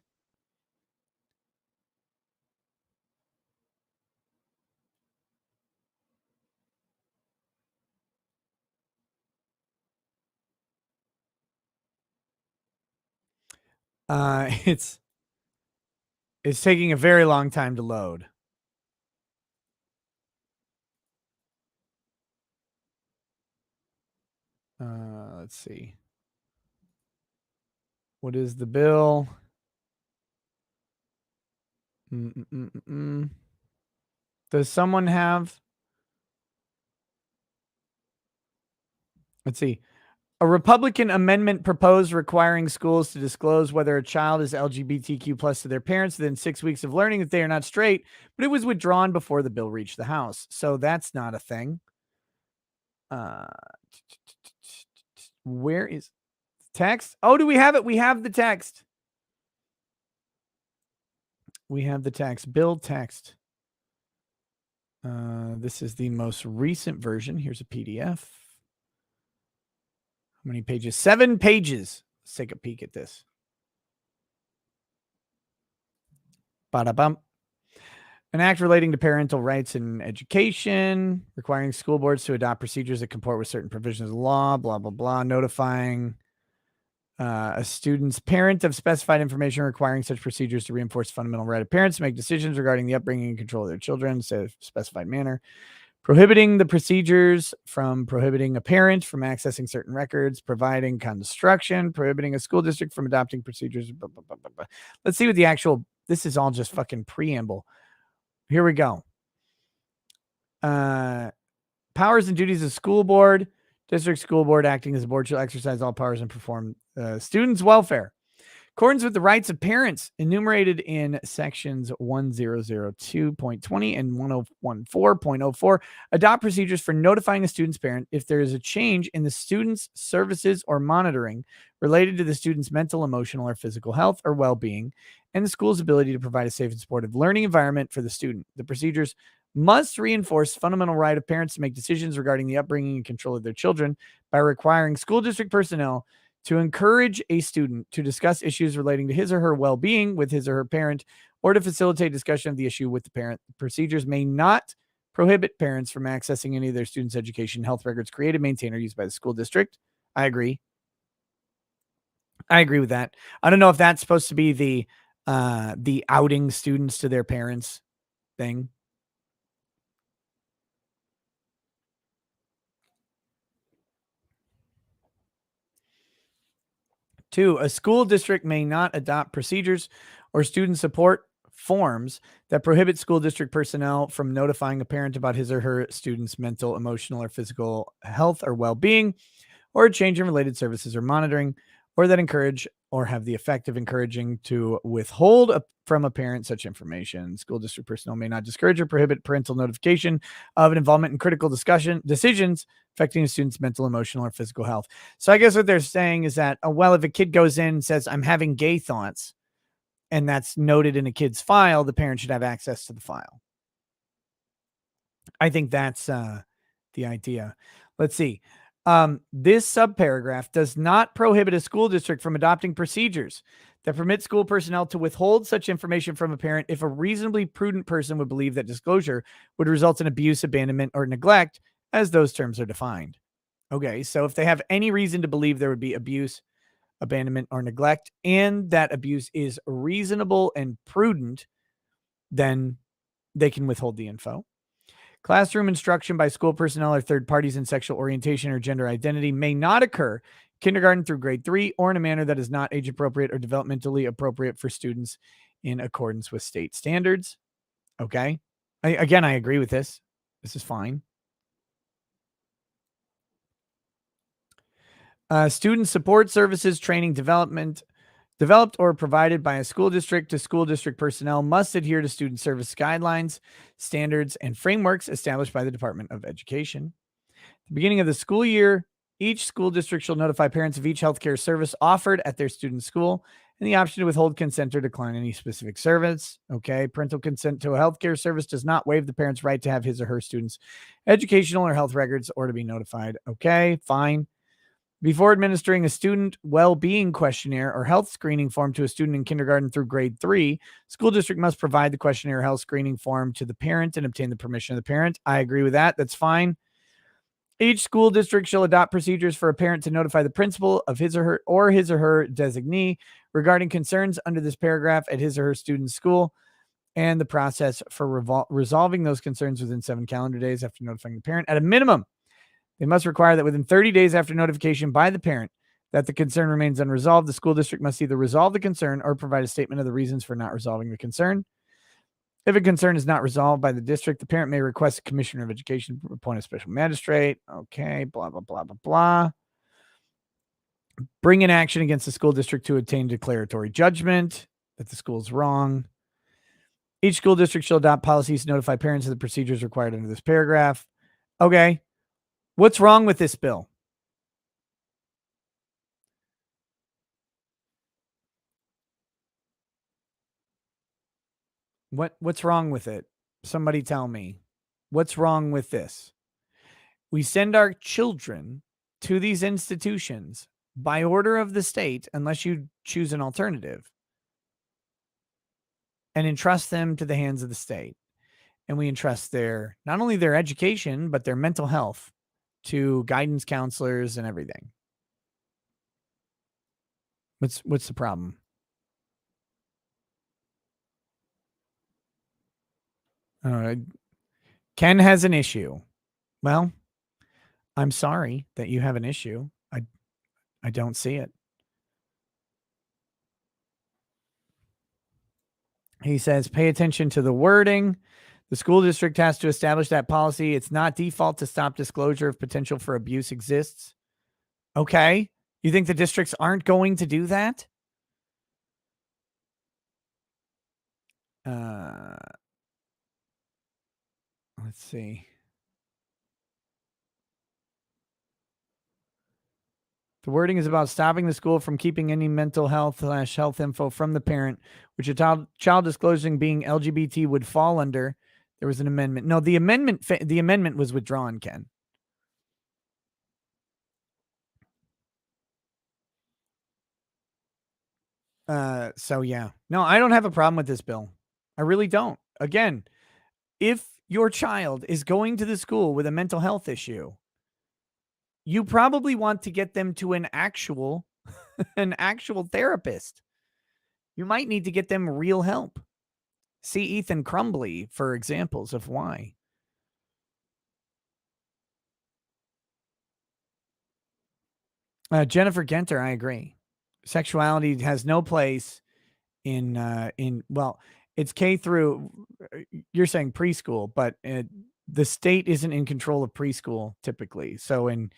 It's taking a very long time to load. Let's see. What is the bill? Does someone have? Let's see. A Republican amendment proposed requiring schools to disclose whether a child is LGBTQ plus to their parents within 6 weeks of learning that they are not straight, but it was withdrawn before the bill reached the House. So that's not a thing. Where is text? Oh, do we have it? We have the text. We have the text. Bill text. This is the most recent version. Here's a PDF. How many pages? 7 pages. Let's take a peek at this. Ba-da-bum. An act relating to parental rights in education, requiring school boards to adopt procedures that comport with certain provisions of the law, blah, blah, blah, notifying a student's parent of specified information, requiring such procedures to reinforce fundamental right of parents to make decisions regarding the upbringing and control of their children in a specified manner, prohibiting the procedures from prohibiting a parent from accessing certain records, providing construction, prohibiting a school district from adopting procedures. Blah, blah, blah, blah, blah. Let's see what the actual, this is all just fucking preamble. Here we go. Powers and duties of school board. District school board acting as a board shall exercise all powers and perform students' welfare. accordance with the rights of parents enumerated in sections 1002.20 and 1014.04, adopt procedures for notifying a student's parent if there is a change in the student's services or monitoring related to the student's mental, emotional, or physical health or well-being, and the school's ability to provide a safe and supportive learning environment for the student. The procedures must reinforce the fundamental right of parents to make decisions regarding the upbringing and control of their children by requiring school district personnel to encourage a student to discuss issues relating to his or her well-being with his or her parent, or to facilitate discussion of the issue with the parent. Procedures may not prohibit parents from accessing any of their students' education, health records created, maintained, or used by the school district. I agree. I agree with that. I don't know if that's supposed to be the outing students to their parents thing. Two, a school district may not adopt procedures or student support forms that prohibit school district personnel from notifying a parent about his or her student's mental, emotional, or physical health or well-being, or a change in related services or monitoring, or that encourage or have the effect of encouraging to withhold from a parent such information. School district personnel may not discourage or prohibit parental notification of an involvement in critical decisions affecting a student's mental, emotional, or physical health. So I guess what they're saying is that, well, if a kid goes in and says, I'm having gay thoughts, and that's noted in a kid's file, the parent should have access to the file. I think that's the idea. Let's see. This subparagraph does not prohibit a school district from adopting procedures that permit school personnel to withhold such information from a parent if a reasonably prudent person would believe that disclosure would result in abuse, abandonment, or neglect, as those terms are defined. Okay, so if they have any reason to believe there would be abuse, abandonment, or neglect, and that abuse is reasonable and prudent, then they can withhold the info. Classroom instruction by school personnel or third parties in sexual orientation or gender identity may not occur kindergarten through grade 3 or in a manner that is not age appropriate or developmentally appropriate for students in accordance with state standards. Okay. I agree with this. This is fine. Student support services, training, developed or provided by a school district to school district personnel must adhere to student service guidelines, standards, and frameworks established by the Department of Education. At the beginning of the school year, each school district shall notify parents of each healthcare service offered at their student school and the option to withhold consent or decline any specific service. Okay. Parental consent to a healthcare service does not waive the parent's right to have his or her students' educational or health records or to be notified. Okay, fine. Before administering a student well-being questionnaire or health screening form to a student in kindergarten through grade 3, school district must provide the questionnaire or health screening form to the parent and obtain the permission of the parent. I agree with that. That's fine. Each school district shall adopt procedures for a parent to notify the principal of his or her designee regarding concerns under this paragraph at his or her student's school, and the process for resolving those concerns within 7 calendar days after notifying the parent. At a minimum, they must require that within 30 days after notification by the parent that the concern remains unresolved, the school district must either resolve the concern or provide a statement of the reasons for not resolving the concern. If a concern is not resolved by the district, the parent may request a commissioner of education to appoint a special magistrate. Okay, blah, blah, blah, blah, blah. Bring an action against the school district to obtain declaratory judgment that the school is wrong. Each school district shall adopt policies to notify parents of the procedures required under this paragraph. Okay. What's wrong with this bill? What's wrong with it? Somebody tell me. What's wrong with this? We send our children to these institutions by order of the state, unless you choose an alternative, and entrust them to the hands of the state. And we entrust not only their education, but their mental health to guidance counselors and everything. What's the problem? Ken has an issue. Well, I'm sorry that you have an issue. I don't see it. He says, pay attention to the wording. The school district has to establish that policy. It's not default to stop disclosure if potential for abuse exists. Okay. You think the districts aren't going to do that? Let's see. The wording is about stopping the school from keeping any mental health/health info from the parent, which a child disclosing being LGBT would fall under. There was an amendment. No, the amendment was withdrawn, Ken. So yeah. No, I don't have a problem with this bill. I really don't. Again, if your child is going to the school with a mental health issue, you probably want to get them to an actual therapist. You might need to get them real help. See Ethan Crumbly for examples of why. Jennifer Genter, I agree. Sexuality has no place in well, it's K through, you're saying preschool, but the state isn't in control of preschool typically. So in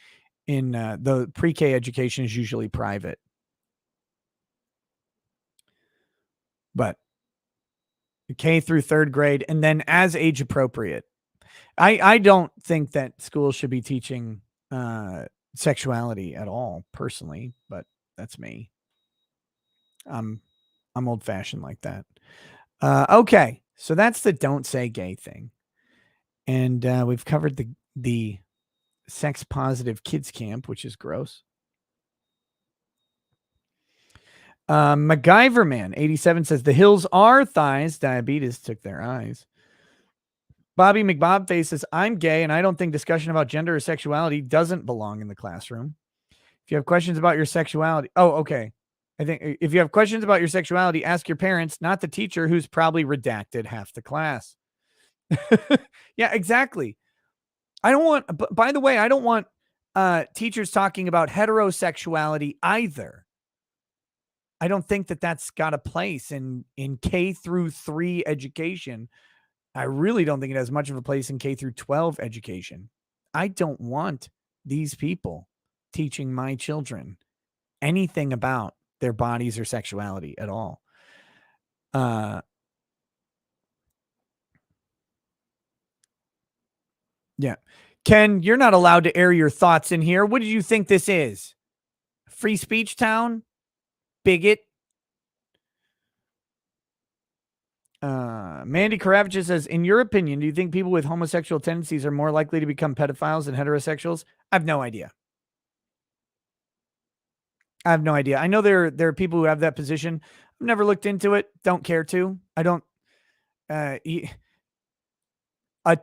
the pre-K education is usually private. But K through third grade, and then as age appropriate. I don't think that schools should be teaching sexuality at all, personally, but that's me. I'm old fashioned like that. Okay, so that's the don't say gay thing, and we've covered the sex positive kids camp, which is gross. MacGyver Man 87 says the hills are thighs. Diabetes took their eyes. Bobby McBobface says, I'm gay and I don't think discussion about gender or sexuality doesn't belong in the classroom. If you have questions about your sexuality. Oh, okay. I think if you have questions about your sexuality, ask your parents, not the teacher who's probably redacted half the class. Yeah, exactly. I don't want, by the way, I don't want teachers talking about heterosexuality either. I don't think that that's got a place in K through 3 education. I really don't think it has much of a place in K through 12 education. I don't want these people teaching my children anything about their bodies or sexuality at all. Yeah. Ken, you're not allowed to air your thoughts in here. What did you think this is? Free speech town? Bigot? Mandy Karavich says, in your opinion, do you think people with homosexual tendencies are more likely to become pedophiles than heterosexuals? I have no idea. I have no idea. I know there are people who have that position. I've never looked into it. Don't care to. I don't. A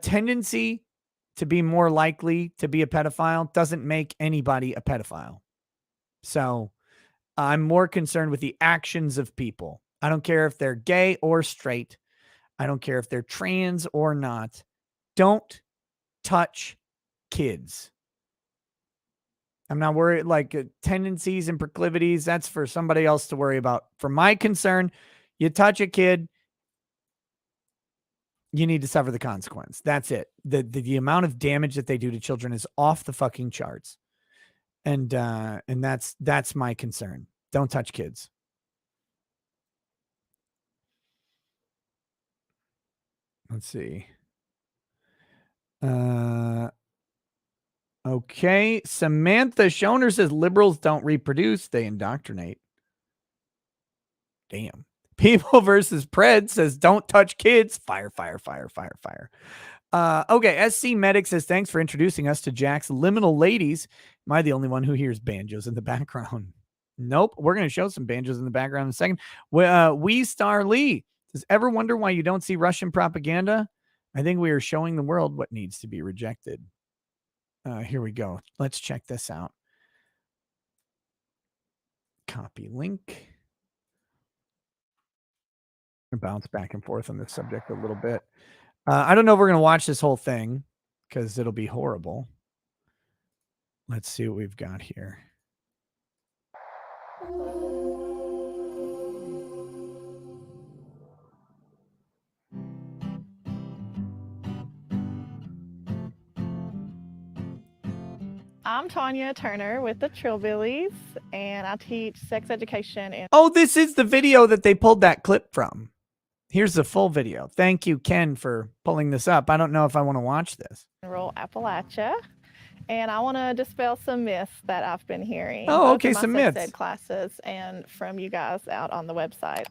tendency to be more likely to be a pedophile doesn't make anybody a pedophile. So I'm more concerned with the actions of people. I don't care if they're gay or straight. I don't care if they're trans or not. Don't touch kids. I'm not worried, like tendencies and proclivities. That's for somebody else to worry about. For my concern, you touch a kid, you need to suffer the consequence. That's it. The amount of damage that they do to children is off the fucking charts. And that's my concern. Don't touch kids. Let's see. Okay. Samantha Schoner says liberals don't reproduce, they indoctrinate. Damn. People versus Pred says don't touch kids. Fire, fire, fire, fire, fire. Okay. SC Medic says thanks for introducing us to Jack's Liminal Ladies. Am I the only one who hears banjos in the background? Nope. We're going to show some banjos in the background in a second. We Star Lee says, ever wonder why you don't see Russian propaganda? I think we are showing the world what needs to be rejected. Here we go. Let's check this out. Copy link. Bounce back and forth on this subject a little bit. I don't know if we're going to watch this whole thing because it'll be horrible. Let's see what we've got here. I'm Tonya Turner with the Trillbillies, and I teach sex education. Oh, this is the video that they pulled that clip from. Here's the full video. Thank you, Ken, for pulling this up. I don't know if I want to watch this. Rural Appalachia, and I want to dispel some myths that I've been hearing. Oh, both okay, in my some sex myths. ed classes and from you guys out on the website.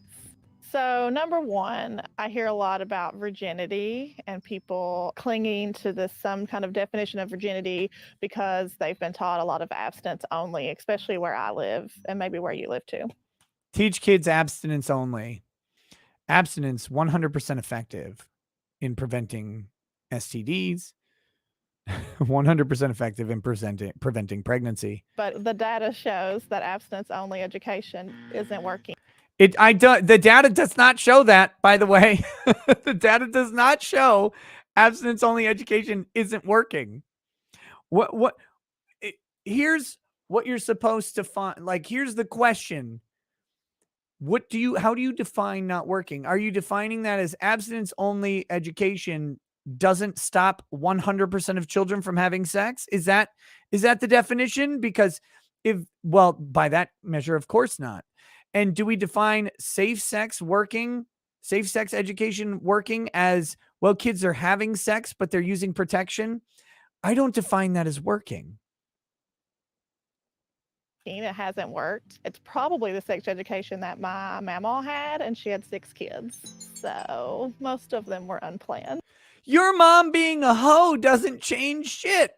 So, number one, I hear a lot about virginity and people clinging to this some kind of definition of virginity because they've been taught a lot of abstinence only, especially where I live and maybe where you live too. Teach kids abstinence only. Abstinence 100% effective in preventing STDs. 100% effective in preventing pregnancy. But the data shows that abstinence only education isn't working. The data does not show that, by the way. The data does not show abstinence only education isn't working. Here's what you're supposed to find. Like, here's the question. How do you define not working? Are you defining that as abstinence only education doesn't stop 100% of children from having sex? Is that the definition? Because by that measure, of course not. And do we define safe sex education working as, well, kids are having sex, but they're using protection? I don't define that as working. It hasn't worked. It's probably the sex education that my mama had, and she had 6 kids. So most of them were unplanned. Your mom being a hoe doesn't change shit.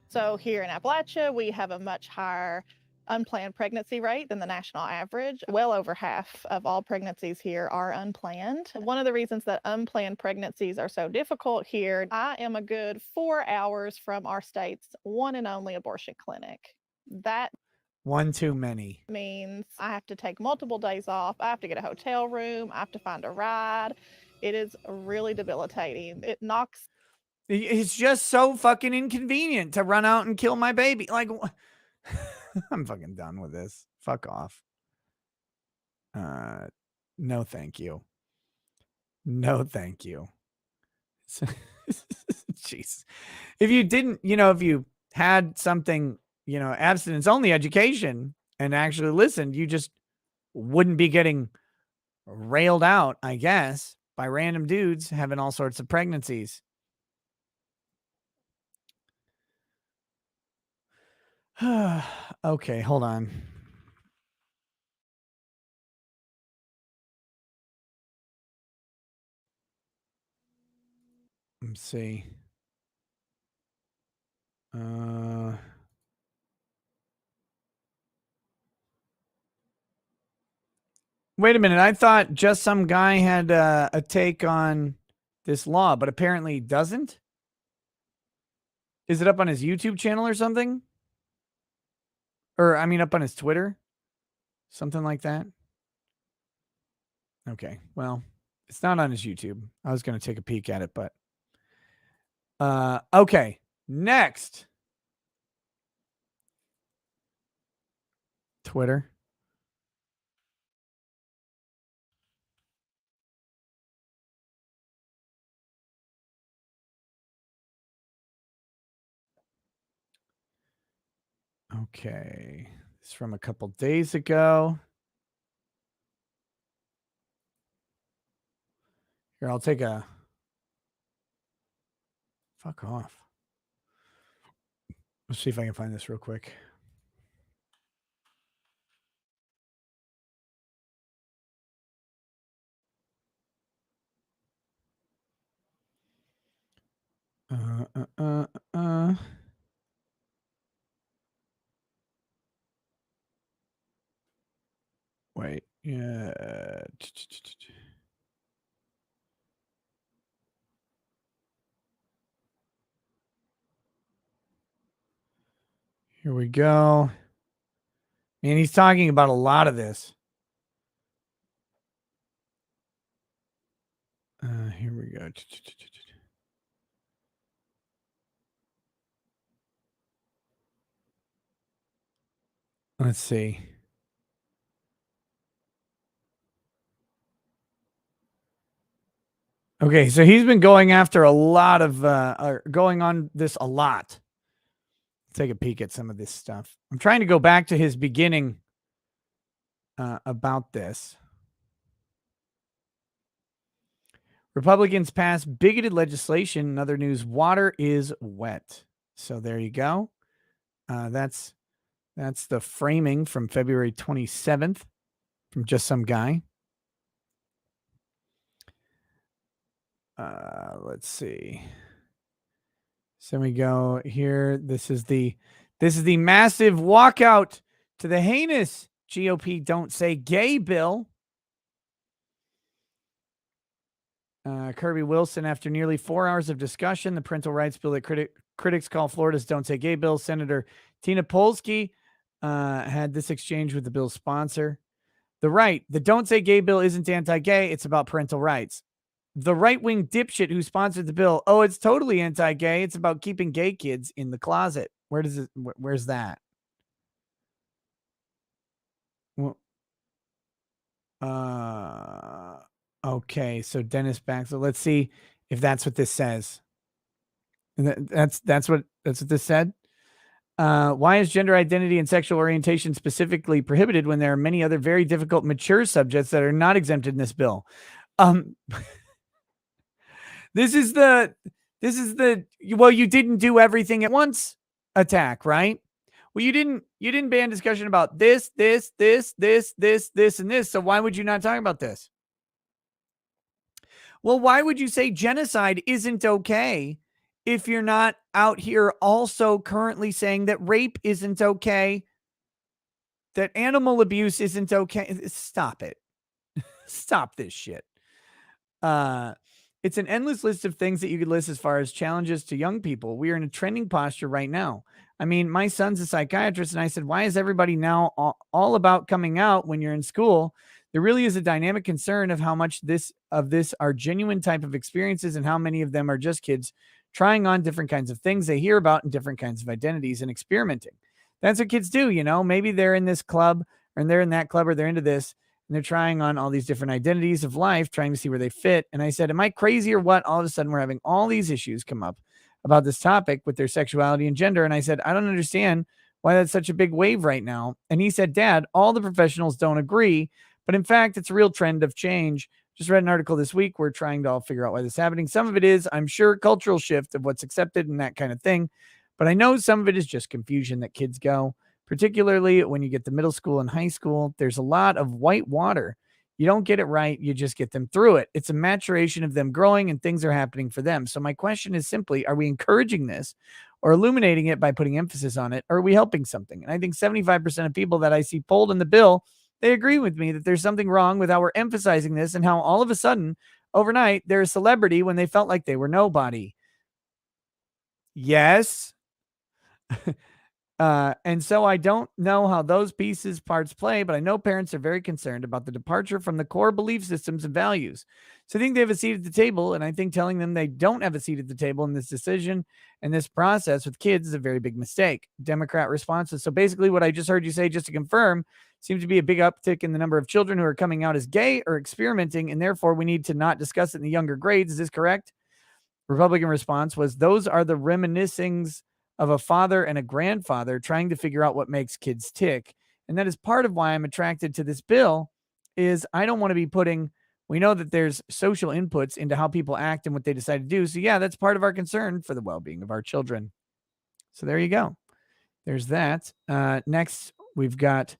So here in Appalachia, we have a much higher unplanned pregnancy rate than the national average. Well over half of all pregnancies here are unplanned. One of the reasons that unplanned pregnancies are so difficult here, I am a good 4 hours from our state's one and only abortion clinic. That one too many means I have to take multiple days off. I have to get a hotel room. I have to find a ride. It is really debilitating. It's just so fucking inconvenient to run out and kill my baby. Like, I'm fucking done with this. Fuck off. No, thank you. No, thank you. Jeez. If you didn't, if you had something, abstinence only education and actually listened, you just wouldn't be getting railed out, I guess, by random dudes having all sorts of pregnancies. Okay, hold on. Let's see. Wait a minute. I thought just some guy had a take on this law, but apparently he doesn't. Is it up on his YouTube channel or something? Or, I mean, up on his Twitter? Something like that? Okay, well, it's not on his YouTube. I was going to take a peek at it, but... okay, next. Twitter. Okay, it's from a couple days ago. Here, I'll take a... Fuck off. Let's see if I can find this real quick. Wait, yeah. Here we go. Man, he's talking about a lot of this. Here we go. Let's see. Okay, so he's been going after a lot of, going on this a lot. Let's take a peek at some of this stuff. I'm trying to go back to his beginning about this. Republicans pass bigoted legislation. In other news, water is wet. So there you go. That's the framing from February 27th from just some guy. Let's see. So we go here. This is the massive walkout to the heinous GOP Don't Say Gay bill. Kirby Wilson, after nearly 4 hours of discussion, the parental rights bill that critics call Florida's Don't Say Gay bill, Senator Tina Polsky had this exchange with the bill's sponsor. The Don't Say Gay bill isn't anti-gay. It's about parental rights. The right-wing dipshit who sponsored the bill, it's totally anti-gay. It's about keeping gay kids in the closet. Where's that? Well, okay, so Dennis Baxter. Let's see if that's what this says. That's what this said. Why is gender identity and sexual orientation specifically prohibited when there are many other very difficult, mature subjects that are not exempted in this bill? This is the well, you didn't do everything at once attack, right? Well, you didn't ban discussion about this, and this. So why would you not talk about this? Well, why would you say genocide isn't okay if you're not out here also currently saying that rape isn't okay, that animal abuse isn't okay? Stop it. Stop this shit. It's an endless list of things that you could list as far as challenges to young people. We are in a trending posture right now. I mean, my son's a psychiatrist, and I said, why is everybody now all about coming out when you're in school? There really is a dynamic concern of how much this are genuine type of experiences and how many of them are just kids trying on different kinds of things they hear about and different kinds of identities and experimenting. That's what kids do, Maybe they're in this club or they're in that club or they're into this. And they're trying on all these different identities of life, trying to see where they fit. And I said, am I crazy or what? All of a sudden, we're having all these issues come up about this topic with their sexuality and gender. And I said, I don't understand why that's such a big wave right now. And he said, Dad, all the professionals don't agree. But in fact, it's a real trend of change. Just read an article this week. We're trying to all figure out why this is happening. Some of it is, I'm sure, cultural shift of what's accepted and that kind of thing. But I know some of it is just confusion that kids go. Particularly when you get to middle school and high school, there's a lot of white water. You don't get it right. You just get them through it. It's a maturation of them growing and things are happening for them. So my question is simply, are we encouraging this or illuminating it by putting emphasis on it? Or are we helping something? And I think 75% of people that I see polled in the bill, they agree with me that there's something wrong with how we're emphasizing this and how all of a sudden, overnight, they're a celebrity when they felt like they were nobody. Yes. And so I don't know how those parts play, but I know parents are very concerned about the departure from the core belief systems and values. So I think they have a seat at the table, and I think telling them they don't have a seat at the table in this decision and this process with kids is a very big mistake. Democrat responses. So basically what I just heard you say, just to confirm, seems to be a big uptick in the number of children who are coming out as gay or experimenting, and therefore we need to not discuss it in the younger grades. Is this correct? Republican response was, those are the reminiscings of a father and a grandfather trying to figure out what makes kids tick. And that is part of why I'm attracted to this bill is I don't want to be we know that there's social inputs into how people act and what they decide to do. So yeah, that's part of our concern for the well-being of our children. So there you go. There's that. Next, we've got,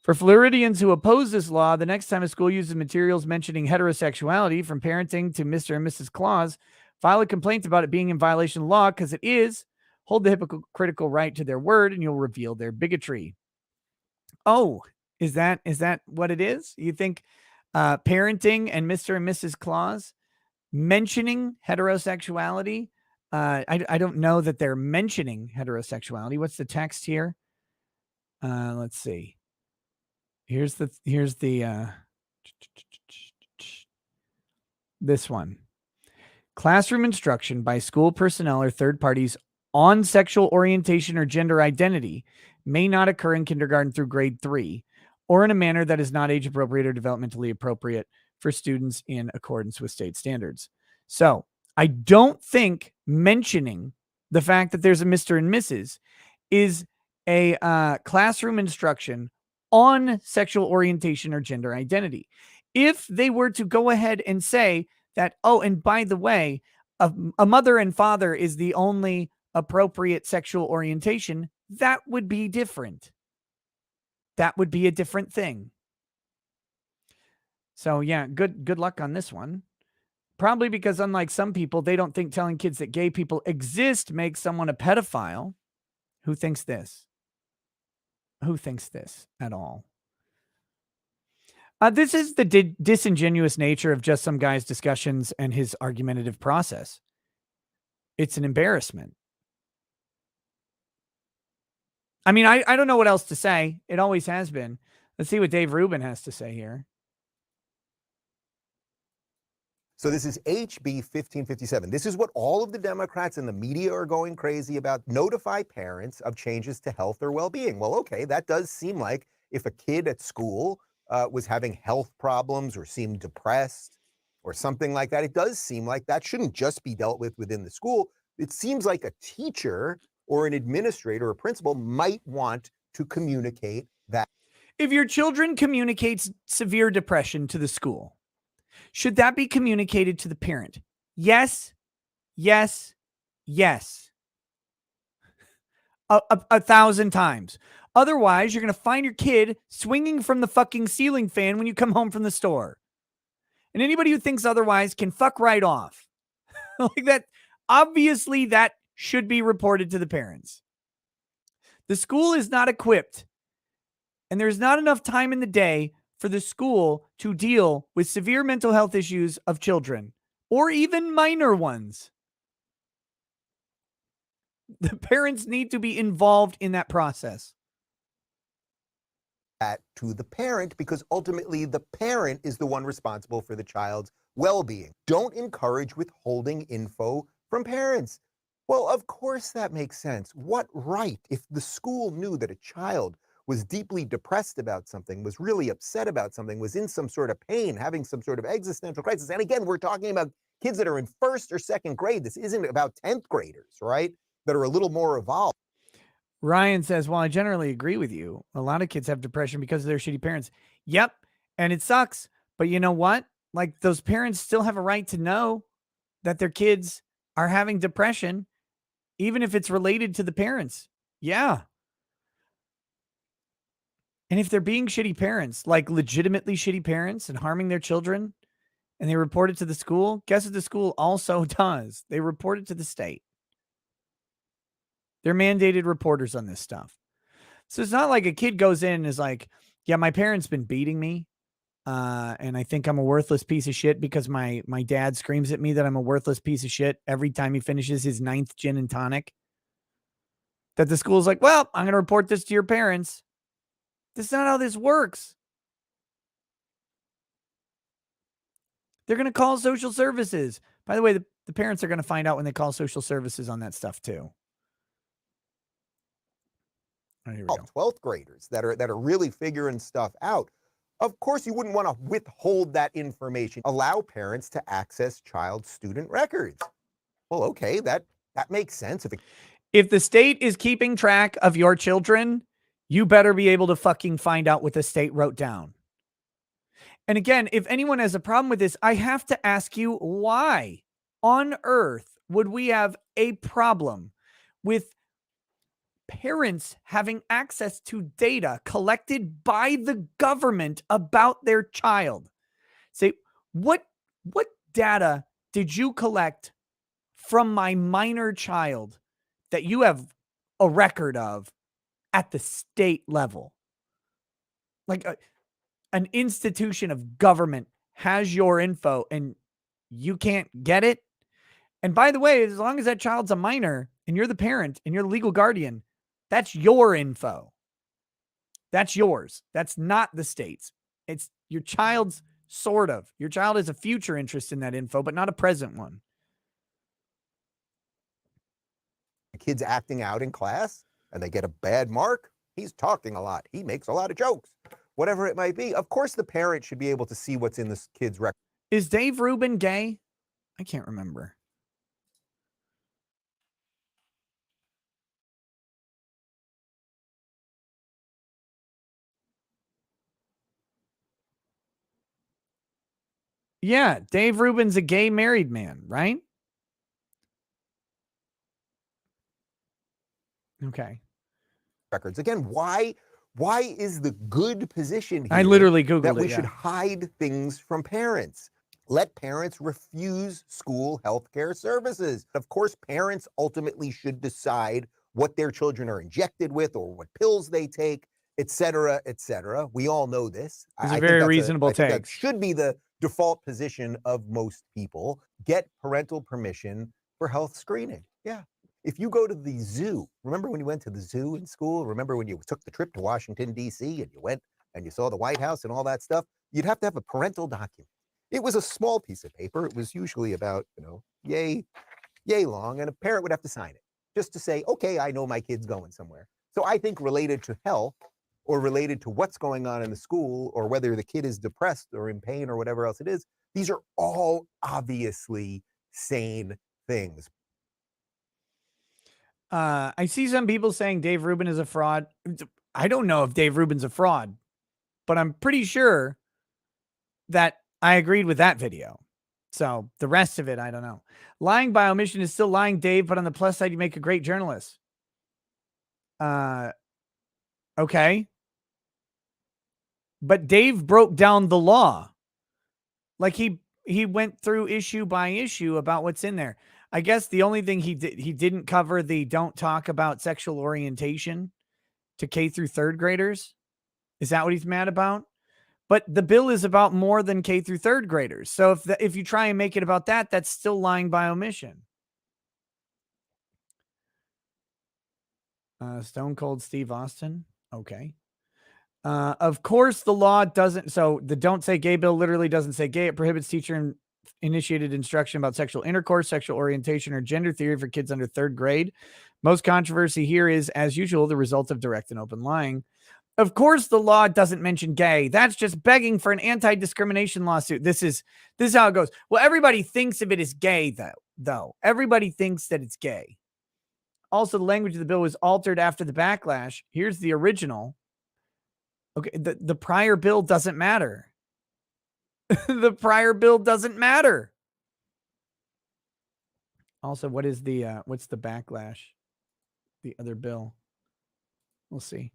for Floridians who oppose this law, the next time a school uses materials mentioning heterosexuality, from parenting to Mr. and Mrs. Claus, file a complaint about it being in violation of law, because it is. Hold the hypocritical right to their word, and you'll reveal their bigotry. Oh, is that what it is? You think parenting and Mr. and Mrs. Claus mentioning heterosexuality? I don't know that they're mentioning heterosexuality. What's the text here? Let's see. Here's the this one. Classroom instruction by school personnel or third parties on sexual orientation or gender identity may not occur in kindergarten through grade 3 or in a manner that is not age appropriate or developmentally appropriate for students in accordance with state standards. So I don't think mentioning the fact that there's a Mr. and Mrs. is a classroom instruction on sexual orientation or gender identity. If they were to go ahead and say that, oh, and by the way, a mother and father is the only appropriate sexual orientation, that would be different. That would be a different thing. So yeah, good luck on this one. Probably because unlike some people, they don't think telling kids that gay people exist makes someone a pedophile. Who thinks this? Who thinks this at all? This is the disingenuous nature of just some guy's discussions and his argumentative process. It's an embarrassment. I mean, I don't know what else to say. It always has been. Let's see what Dave Rubin has to say here. So this is HB 1557. This is what all of the Democrats and the media are going crazy about. Notify parents of changes to health or well-being. Well, okay, that does seem like if a kid at school was having health problems or seemed depressed or something like that, it does seem like that shouldn't just be dealt with within the school. It seems like a teacher or an administrator or principal might want to communicate that. If your children communicates severe depression to the school, should that be communicated to the parent? Yes, yes, yes. 1,000 times. Otherwise, you're going to find your kid swinging from the fucking ceiling fan when you come home from the store. And anybody who thinks otherwise can fuck right off. Like that, obviously that should be reported to the parents. The school is not equipped, and there's not enough time in the day for the school to deal with severe mental health issues of children, or even minor ones. The parents need to be involved in that process. That to the parent, because ultimately the parent is the one responsible for the child's well-being. Don't encourage withholding info from parents. Well, of course that makes sense. What right, if the school knew that a child was deeply depressed about something, was really upset about something, was in some sort of pain, having some sort of existential crisis. And again, we're talking about kids that are in first or second grade. This isn't about 10th graders, right? That are a little more evolved. Ryan says, well, I generally agree with you. A lot of kids have depression because of their shitty parents. Yep. And it sucks. But you know what? Like, those parents still have a right to know that their kids are having depression, even if it's related to the parents. Yeah. And if they're being shitty parents, like legitimately shitty parents and harming their children, and they report it to the school, guess what the school also does? They report it to the state. They're mandated reporters on this stuff. So it's not like a kid goes in and is like, yeah, my parents been beating me. And I think I'm a worthless piece of shit because my dad screams at me that I'm a worthless piece of shit every time he finishes his 9th gin and tonic. That the school's like, well, I'm going to report this to your parents. That's not how this works. They're going to call social services. By the way, the parents are going to find out when they call social services on that stuff too. Oh, here we go. 12th graders that are really figuring stuff out. Of course, you wouldn't want to withhold that information. Allow parents to access child student records. Well, okay, that makes sense. If the state is keeping track of your children, you better be able to fucking find out what the state wrote down. And again, if anyone has a problem with this, I have to ask you, why on earth would we have a problem with parents having access to data collected by the government about their child? Say, what data did you collect from my minor child that you have a record of at the state level? Like an institution of government has your info and you can't get it. And by the way, as long as that child's a minor and you're the parent and you're the legal guardian, that's your info. That's yours. That's not the state's. It's your child's, sort of. Your child has a future interest in that info, but not a present one. Kids acting out in class and they get a bad mark. He's talking a lot. He makes a lot of jokes. Whatever it might be. Of course, the parent should be able to see what's in this kid's record. Is Dave Rubin gay? I can't remember. Yeah, Dave Rubin's a gay married man, right? Okay. Records. Again, why is the good position here I literally Googled that we it, should yeah. hide things from parents? Let parents refuse school health care services. Of course, parents ultimately should decide what their children are injected with or what pills they take, et cetera, et cetera. We all know this. It's a think very that's reasonable I think that take. should be the default position of most people. Get parental permission for health screening. Yeah. If you go to the zoo, remember when you went to the zoo in school? Remember when you took the trip to Washington, D.C., and you went and you saw the White House and all that stuff? You'd have to have a parental document. It was a small piece of paper. It was usually about, yay long, and a parent would have to sign it just to say, okay, I know my kid's going somewhere. So I think related to health or related to what's going on in the school or whether the kid is depressed or in pain or whatever else it is, these are all obviously sane things. I see some people saying Dave Rubin is a fraud. I don't know if Dave Rubin's a fraud, but I'm pretty sure that I agreed with that video. So the rest of it, I don't know. Lying by omission is still lying, Dave, but on the plus side, you make a great journalist. Okay. But Dave broke down the law. Like he went through issue by issue about what's in there. I guess the only thing he didn't cover the don't talk about sexual orientation to K through third graders. Is that what he's mad about? But the bill is about more than K through third graders. So if you try and make it about that, that's still lying by omission. Stone Cold Steve Austin. Okay. Of course, the law doesn't. So the Don't Say Gay bill literally doesn't say gay. It prohibits teacher-initiated instruction about sexual intercourse, sexual orientation, or gender theory for kids under third grade. Most controversy here is, as usual, the result of direct and open lying. Of course, the law doesn't mention gay. That's just begging for an anti-discrimination lawsuit. This is how it goes. Well, everybody thinks of it as gay, though. Everybody thinks that it's gay. Also, the language of the bill was altered after the backlash. Here's the original. Okay, the prior bill doesn't matter. The prior bill doesn't matter. Also, what's the backlash? The other bill. We'll see.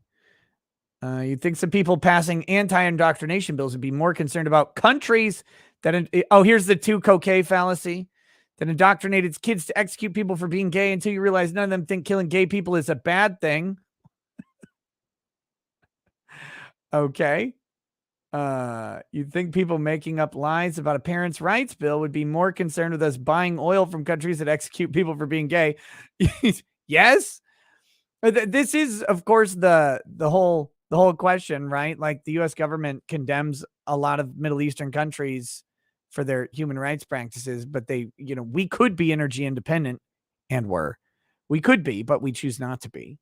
You'd think some people passing anti-indoctrination bills would be more concerned about countries that... here's the 2-cocaine fallacy. That indoctrinated kids to execute people for being gay until you realize none of them think killing gay people is a bad thing. Okay. You'd think people making up lies about a parents' rights bill would be more concerned with us buying oil from countries that execute people for being gay. Yes. This is, of course, the whole question, right? Like the U.S. government condemns a lot of Middle Eastern countries for their human rights practices, but we could be energy independent, and we could be, but we choose not to be.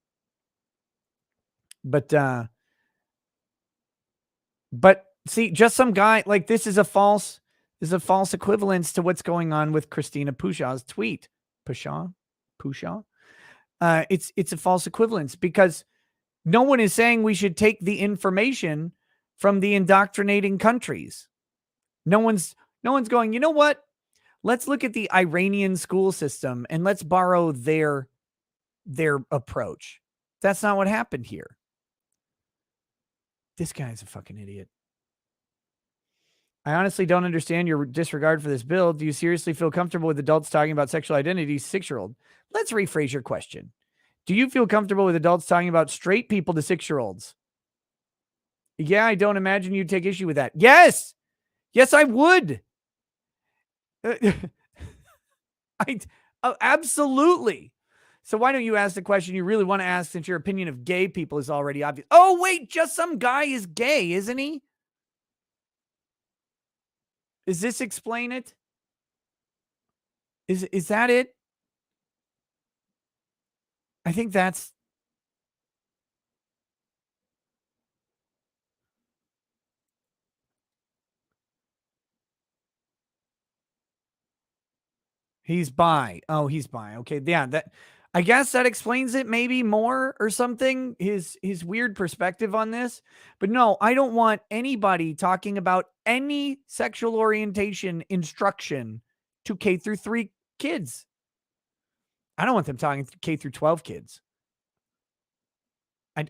But see, just some guy like this is a false equivalence to what's going on with Christina Pushaw's tweet. Pushaw. It's a false equivalence because no one is saying we should take the information from the indoctrinating countries. No one's going, you know what? Let's look at the Iranian school system and let's borrow their approach. That's not what happened here. This guy's a fucking idiot. I honestly don't understand your disregard for this bill. Do you seriously feel comfortable with adults talking about sexual identity to 6-year-old? Let's rephrase your question. Do you feel comfortable with adults talking about straight people to 6-year-olds? Yeah, I don't imagine you'd take issue with that. Yes, I would. Absolutely. So why don't you ask the question you really want to ask, since your opinion of gay people is already obvious? Oh, wait, just some guy is gay, isn't he? Does this explain it? Is that it? I think that's... He's bi. Oh, he's bi. Okay, yeah, I guess that explains it maybe more or something, his weird perspective on this. But no, I don't want anybody talking about any sexual orientation instruction to K through 3 kids. I don't want them talking to K through 12 kids.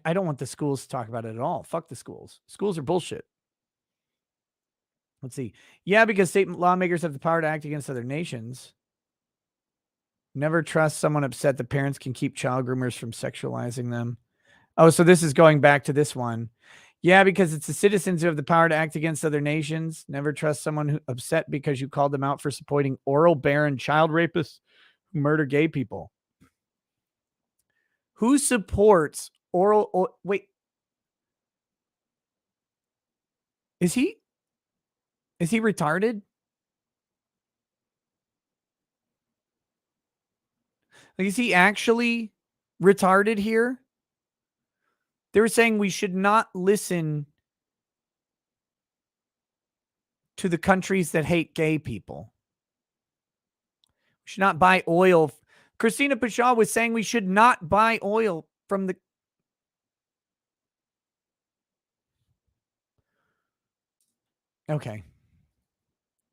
I don't want the schools to talk about it at all. Fuck the schools. Schools are bullshit. Let's see. Yeah, because state lawmakers have the power to act against other nations. Never trust someone upset that parents can keep child groomers from sexualizing them. Oh, so this is going back to this one. Yeah, because it's the citizens who have the power to act against other nations. Never trust someone who upset because you called them out for supporting oral barren child rapists who murder gay people. Who supports oral? Wait. Is he retarded? Like, is he actually retarded here? They were saying we should not listen to the countries that hate gay people. We should not buy oil. Christina Pashaw was saying we should not buy oil from the... Okay.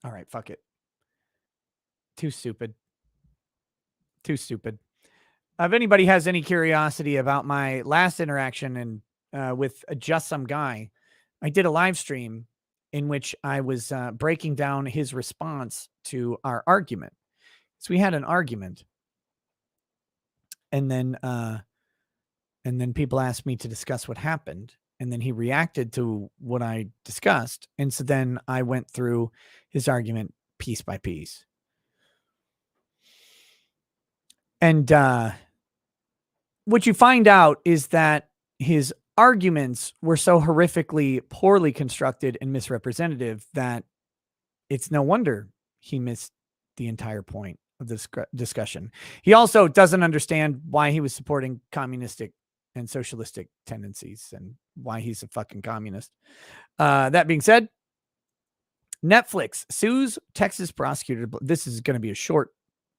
All right, fuck it. Too stupid. Too stupid. If anybody has any curiosity about my last interaction with Just Some Guy, I did a live stream in which I was breaking down his response to our argument. So we had an argument, and then people asked me to discuss what happened, and then he reacted to what I discussed, and so then I went through his argument piece by piece. And what you find out is that his arguments were so horrifically poorly constructed and misrepresentative that it's no wonder he missed the entire point of this discussion. He also doesn't understand why he was supporting communistic and socialistic tendencies and why he's a fucking communist. That being said, Netflix sues Texas prosecutor. This is going to be a short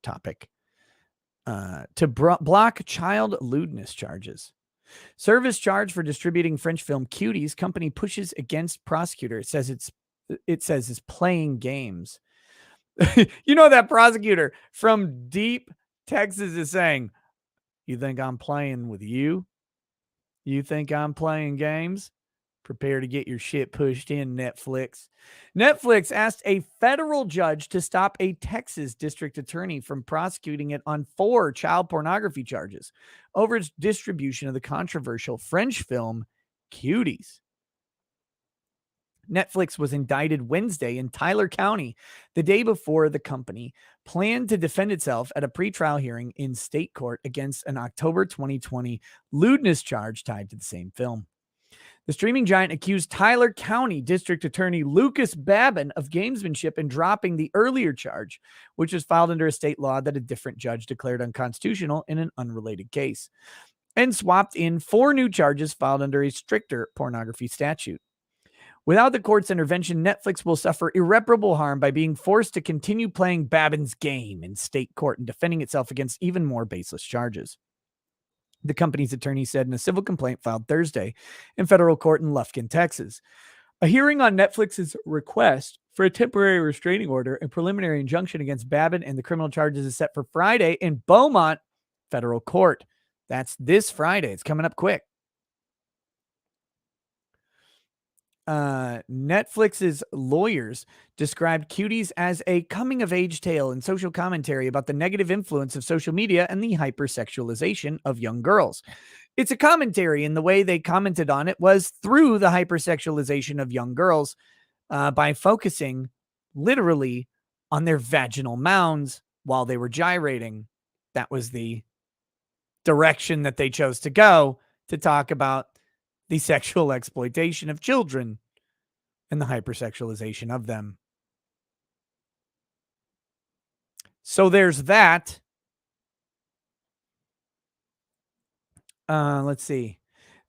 topic. To block child lewdness charges. Service charge for distributing French film Cuties. Company pushes against prosecutor. It says it's playing games. You know, that prosecutor from deep Texas is saying, "You think I'm playing with you? You think I'm playing games? Prepare to get your shit pushed in, Netflix." Netflix asked a federal judge to stop a Texas district attorney from prosecuting it on 4 child pornography charges over its distribution of the controversial French film Cuties. Netflix was indicted Wednesday in Tyler County, the day before the company planned to defend itself at a pretrial hearing in state court against an October 2020 lewdness charge tied to the same film. The streaming giant accused Tyler County District Attorney Lucas Babin of gamesmanship in dropping the earlier charge, which was filed under a state law that a different judge declared unconstitutional in an unrelated case, and swapped in 4 new charges filed under a stricter pornography statute. Without the court's intervention, Netflix will suffer irreparable harm by being forced to continue playing Babin's game in state court and defending itself against even more baseless charges. The company's attorney said in a civil complaint filed Thursday in federal court in Lufkin, Texas. A hearing on Netflix's request for a temporary restraining order and preliminary injunction against Babin and the criminal charges is set for Friday in Beaumont federal court. That's this Friday. It's coming up quick. Netflix's lawyers described Cuties as a coming-of-age tale and social commentary about the negative influence of social media and the hypersexualization of young girls. It's a commentary, and the way they commented on it was through the hypersexualization of young girls by focusing literally on their vaginal mounds while they were gyrating. That was the direction that they chose to go to talk about the sexual exploitation of children and the hypersexualization of them. So there's that. Let's see.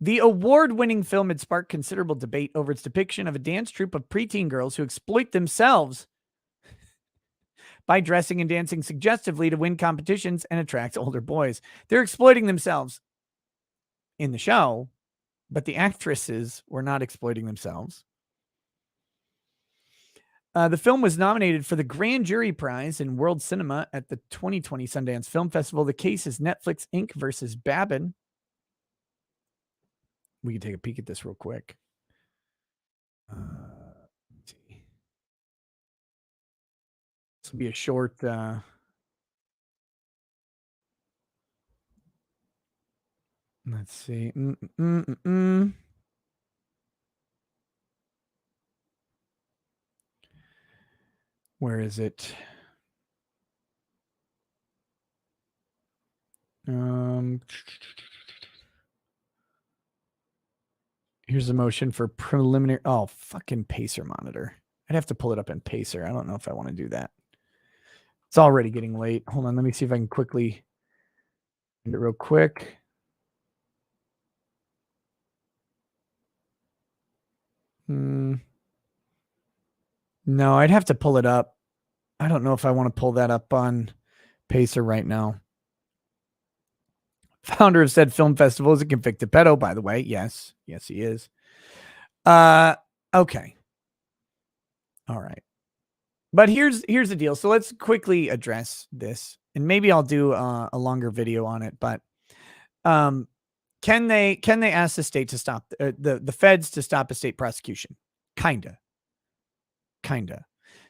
The award-winning film had sparked considerable debate over its depiction of a dance troupe of preteen girls who exploit themselves by dressing and dancing suggestively to win competitions and attract older boys. They're exploiting themselves in the show, but the actresses were not exploiting themselves. The film was nominated for the Grand Jury Prize in World Cinema at the 2020 Sundance Film Festival. The case is Netflix Inc. versus Babin. We can take a peek at this real quick. Let's see. This will be a short. Let's see. Where is it? Here's the motion for preliminary. Oh, fucking Pacer monitor. I'd have to pull it up in Pacer. I don't know if I want to do that. It's already getting late. Hold on. Let me see if I can quickly do it real quick. No, I'd have to pull it up. I don't know if I want to pull that up on Pacer right now. Founder of said film festival is a convicted pedo, by the way. Yes. Yes, he is. Okay. All right. But here's the deal. So let's quickly address this, and maybe I'll do a longer video on it. But can they ask the state to stop the feds to stop a state prosecution? Kinda.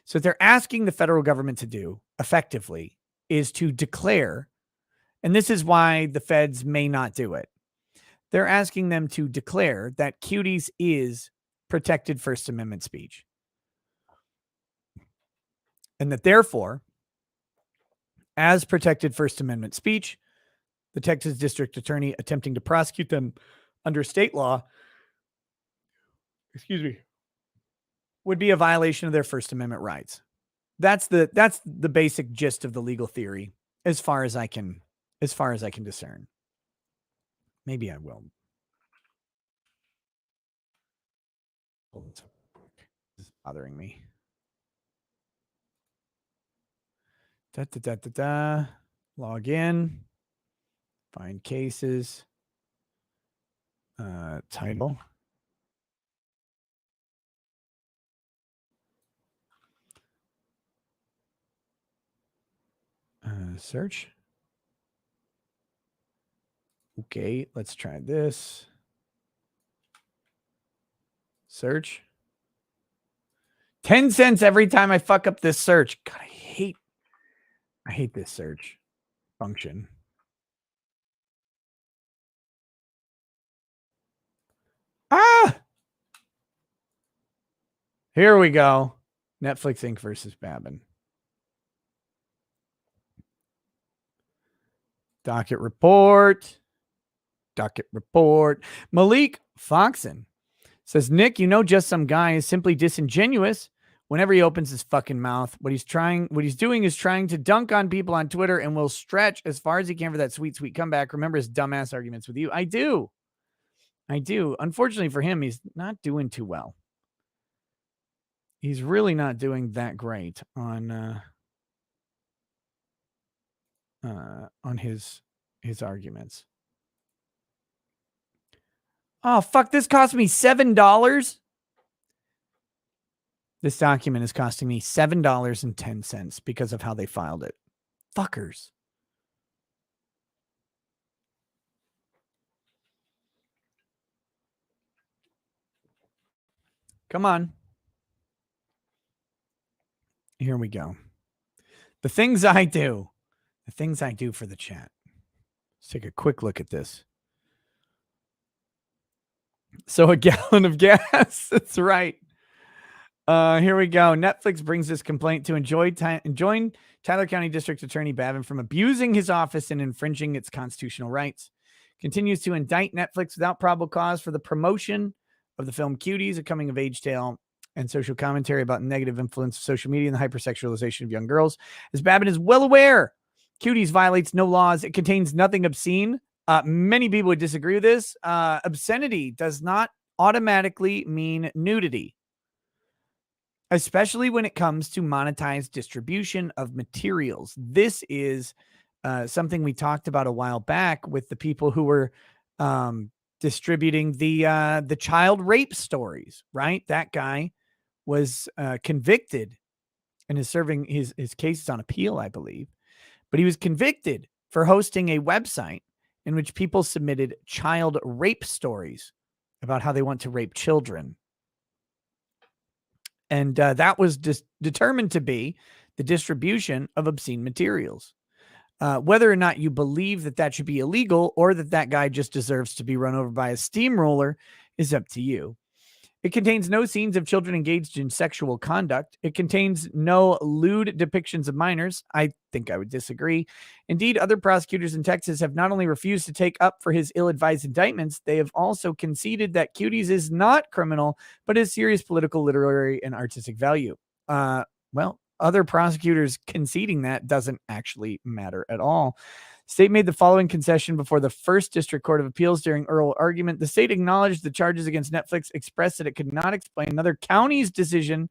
So what they're asking the federal government to do effectively is to declare, and this is why the feds may not do it. They're asking them to declare that Cuties is protected First Amendment speech. And that therefore, as protected First Amendment speech, the Texas district attorney attempting to prosecute them under state law, would be a violation of their First Amendment rights. That's the basic gist of the legal theory, as far as I can discern. Maybe I will. This is bothering me. Log in. Find cases. Title. Search. Okay, let's try this. Search. 10 cents every time I fuck up this search. God, I hate this search function. Here we go. Netflix Inc. versus Babin. Docket report. Malik Foxon says, Nick, just some guy is simply disingenuous whenever he opens his fucking mouth. What he's doing is trying to dunk on people on Twitter and will stretch as far as he can for that sweet, sweet comeback. Remember his dumbass arguments with you? I do. Unfortunately for him, he's not doing too well. He's really not doing that great on his arguments. Oh, fuck, this cost me $7. This document is costing me $7.10 because of how they filed it. Fuckers. Come on. Here we go. The things I do for the chat. Let's take a quick look at this. So a gallon of gas. That's right. Here we go. Netflix brings this complaint to enjoin Tyler County District Attorney Babin from abusing his office and infringing its constitutional rights. Continues to indict Netflix without probable cause for the promotion of the film Cuties, a coming-of-age tale and social commentary about negative influence of social media and the hypersexualization of young girls. As Babin is well aware, Cuties violates no laws. It contains nothing obscene. Many people would disagree with this. Obscenity does not automatically mean nudity. especially when it comes to monetized distribution of materials. This is something we talked about a while back with the people who were distributing the child rape stories, right? That guy was convicted and is serving his case is on appeal, I believe. But he was convicted for hosting a website in which people submitted child rape stories about how they want to rape children. And that was determined to be the distribution of obscene materials. Whether or not you believe that that should be illegal or that that guy just deserves to be run over by a steamroller is up to you. It contains no scenes of children engaged in sexual conduct. It contains no lewd depictions of minors. I think I would disagree. Indeed, other prosecutors in Texas have not only refused to take up for his ill-advised indictments, they have also conceded that Cuties is not criminal, but has serious political, literary, and artistic value. Well, other prosecutors conceding that doesn't actually matter at all. State made the following concession before the First District Court of Appeals during oral argument. The state acknowledged the charges against Netflix, expressed that it could not explain another county's decision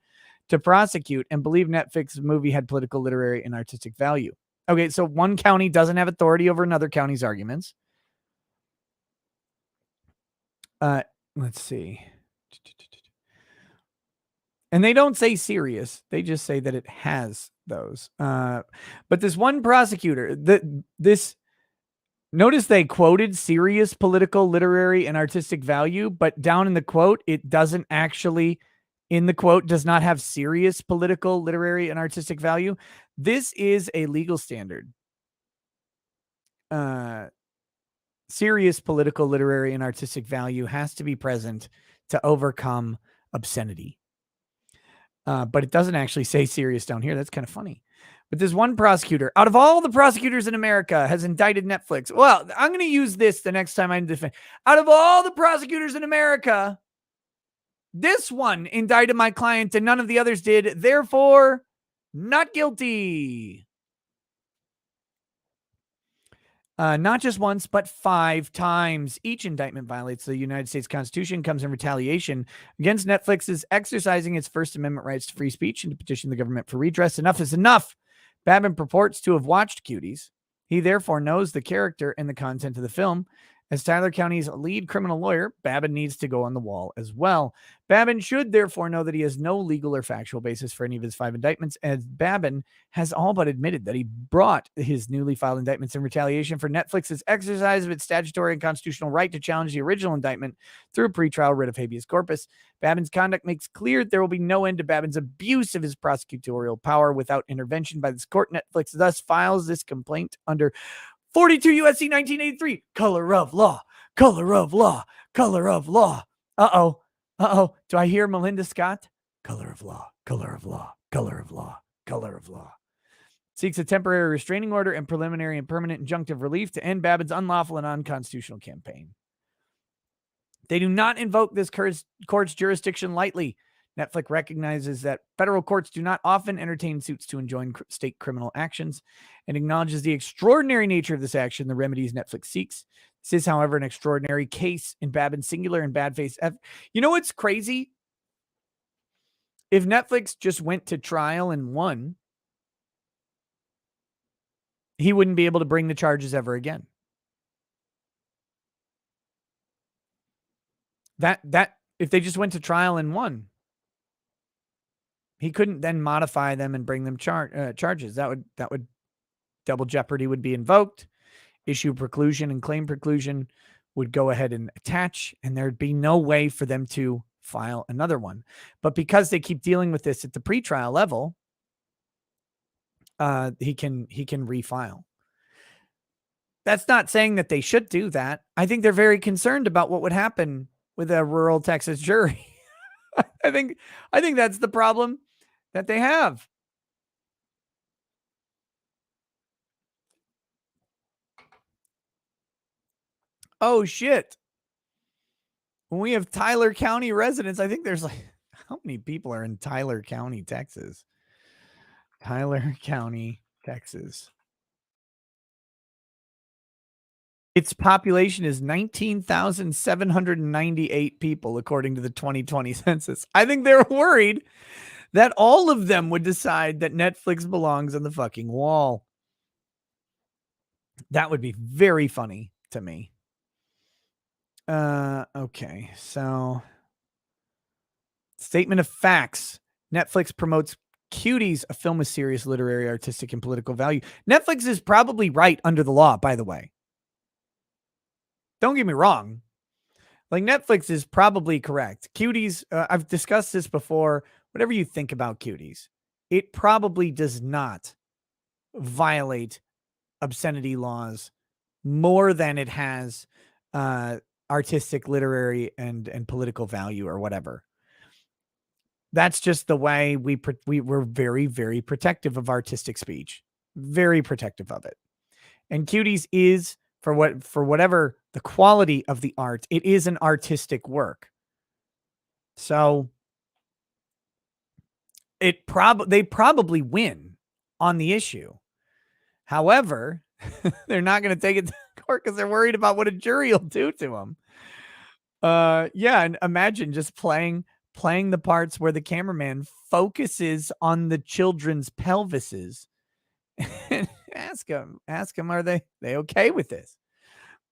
to prosecute, and believed Netflix's movie had political, literary, and artistic value. Okay, so one county doesn't have authority over another county's arguments. Let's see. And they don't say serious. They just say that it has those. But this one prosecutor, notice they quoted serious political, literary, and artistic value, but down in the quote, it doesn't actually, in the quote, does not have serious political, literary, and artistic value. This is a legal standard. Serious political, literary, and artistic value has to be present to overcome obscenity. But it doesn't actually say serious down here. That's kind of funny. But this one prosecutor, out of all the prosecutors in America, has indicted Netflix. Well, I'm going to use this the next time I defend. Out of all the prosecutors in America, this one indicted my client and none of the others did. Therefore, not guilty. Not just once, but 5 times. Each indictment violates the United States Constitution, comes in retaliation against Netflix's exercising its First Amendment rights to free speech and to petition the government for redress. Enough is enough. Babin purports to have watched Cuties. He therefore knows the character and the content of the film. As Tyler County's lead criminal lawyer, Babin needs to go on the wall as well. Babin should therefore know that he has no legal or factual basis for any of his 5 indictments, as Babin has all but admitted that he brought his newly filed indictments in retaliation for Netflix's exercise of its statutory and constitutional right to challenge the original indictment through a pretrial writ of habeas corpus. Babin's conduct makes clear that there will be no end to Babin's abuse of his prosecutorial power without intervention by this court. Netflix thus files this complaint under 42 USC 1983, color of law, color of law, color of law. Uh-oh. Do I hear Melinda Scott? Color of law, color of law, color of law, color of law. Seeks a temporary restraining order and preliminary and permanent injunctive relief to end Babin's unlawful and unconstitutional campaign. They do not invoke this court's jurisdiction lightly. Netflix recognizes that federal courts do not often entertain suits to enjoin state criminal actions and acknowledges the extraordinary nature of this action, the remedies Netflix seeks. This is, however, an extraordinary case in Babin's singular and bad faith. You know what's crazy? If Netflix just went to trial and won, he wouldn't be able to bring the charges ever again. That if they just went to trial and won, he couldn't then modify them and bring them charges. That would double jeopardy would be invoked. Issue preclusion and claim preclusion would go ahead and attach, and there'd be no way for them to file another one. But because they keep dealing with this at the pretrial level, he can refile. That's not saying that they should do that. I think they're very concerned about what would happen with a rural Texas jury. I think that's the problem that they have. Oh shit. When we have Tyler County residents, I think there's like, how many people are in Tyler County, Texas? Tyler County, Texas. Its population is 19,798 people, according to the 2020 census. I think they're worried that all of them would decide that Netflix belongs on the fucking wall. That would be very funny to me. Okay, so statement of facts. Netflix promotes Cuties, a film with serious literary, artistic, and political value. Netflix is probably right under the law, by the way. Don't get me wrong. Like, Netflix is probably correct. Cuties, I've discussed this before. Whatever you think about Cuties, it probably does not violate obscenity laws more than it has artistic, literary, and political value or whatever. That's just the way we're very, very protective of artistic speech, very protective of it. And Cuties is, for whatever the quality of the art, it is an artistic work. So they probably win on the issue. However, they're not going to take it to court because they're worried about what a jury will do to them. Yeah, and imagine just playing the parts where the cameraman focuses on the children's pelvises. ask them, are they okay with this?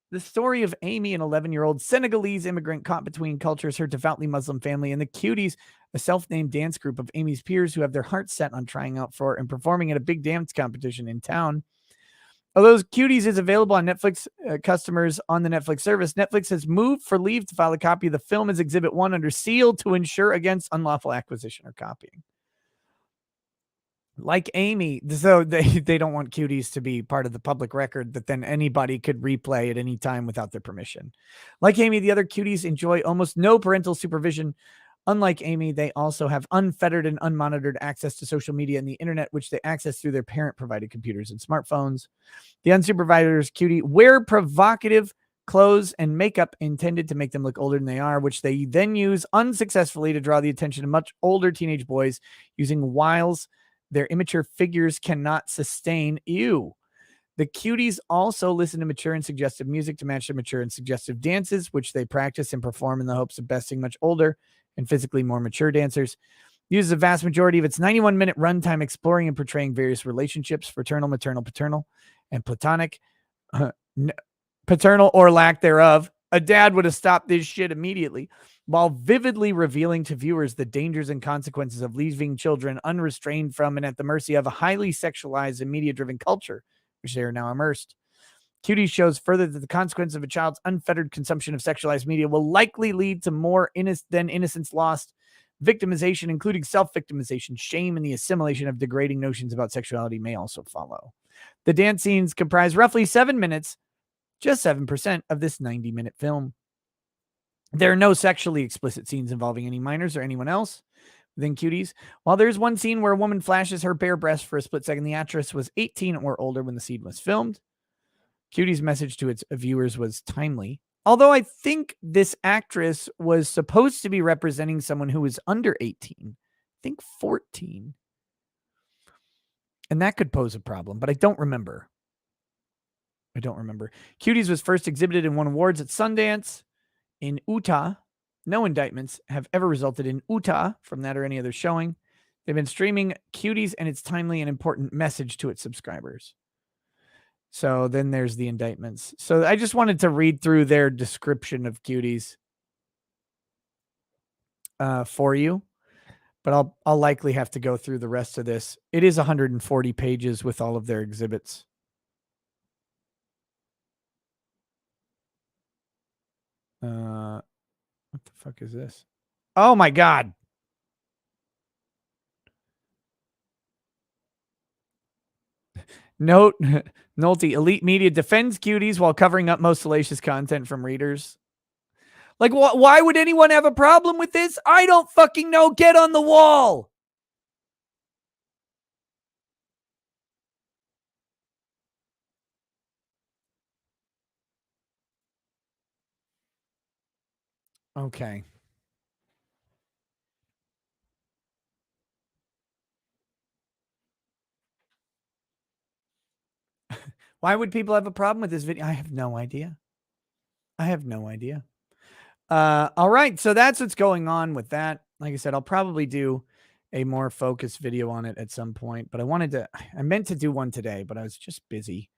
The story of Amy, an 11-year-old Senegalese immigrant caught between cultures, her devoutly Muslim family, and the Cuties, a self-named dance group of Amy's peers who have their hearts set on trying out for and performing at a big dance competition in town. Although Cuties is available on Netflix customers on the Netflix service, Netflix has moved for leave to file a copy of the film as Exhibit 1 under seal to ensure against unlawful acquisition or copying. Like Amy, so they don't want Cuties to be part of the public record that then anybody could replay at any time without their permission. Like Amy, the other Cuties enjoy almost no parental supervision. Unlike Amy, they also have unfettered and unmonitored access to social media and the internet, which they access through their parent-provided computers and smartphones. The unsupervised Cutie wear provocative clothes and makeup intended to make them look older than they are, which they then use unsuccessfully to draw the attention of much older teenage boys using wiles their immature figures cannot sustain. Ew. The Cuties also listen to mature and suggestive music to match their mature and suggestive dances, which they practice and perform in the hopes of besting much older and physically more mature dancers. Uses a vast majority of its 91-minute runtime exploring and portraying various relationships, fraternal, maternal, paternal, and platonic, paternal or lack thereof. A dad would have stopped this shit immediately, while vividly revealing to viewers the dangers and consequences of leaving children unrestrained from and at the mercy of a highly sexualized and media-driven culture, which they are now immersed. Cuties shows further that the consequence of a child's unfettered consumption of sexualized media will likely lead to more than innocence lost, victimization, including self-victimization, shame, and the assimilation of degrading notions about sexuality may also follow. The dance scenes comprise roughly 7 minutes, just 7% of this 90-minute film. There are no sexually explicit scenes involving any minors or anyone else within Cuties. While there's one scene where a woman flashes her bare breast for a split second, the actress was 18 or older when the scene was filmed. Cuties' message to its viewers was timely. Although I think this actress was supposed to be representing someone who was under 18. I think 14. And that could pose a problem, but I don't remember. Cuties was first exhibited and won awards at Sundance in Utah. No indictments have ever resulted in Utah from that or any other showing. They've been streaming Cuties and its timely and important message to its subscribers. So then there's the indictments. So I just wanted to read through their description of Cuties for you, but I'll likely have to go through the rest of this. It is 140 pages with all of their exhibits. What the fuck is this? Oh my God. Note, Nolte, elite media defends Cuties while covering up most salacious content from readers. Like, why would anyone have a problem with this? I don't fucking know. Get on the wall. Okay. Why would people have a problem with this video? I have no idea. All right. So that's what's going on with that. Like I said, I'll probably do a more focused video on it at some point, but I meant to do one today, but I was just busy.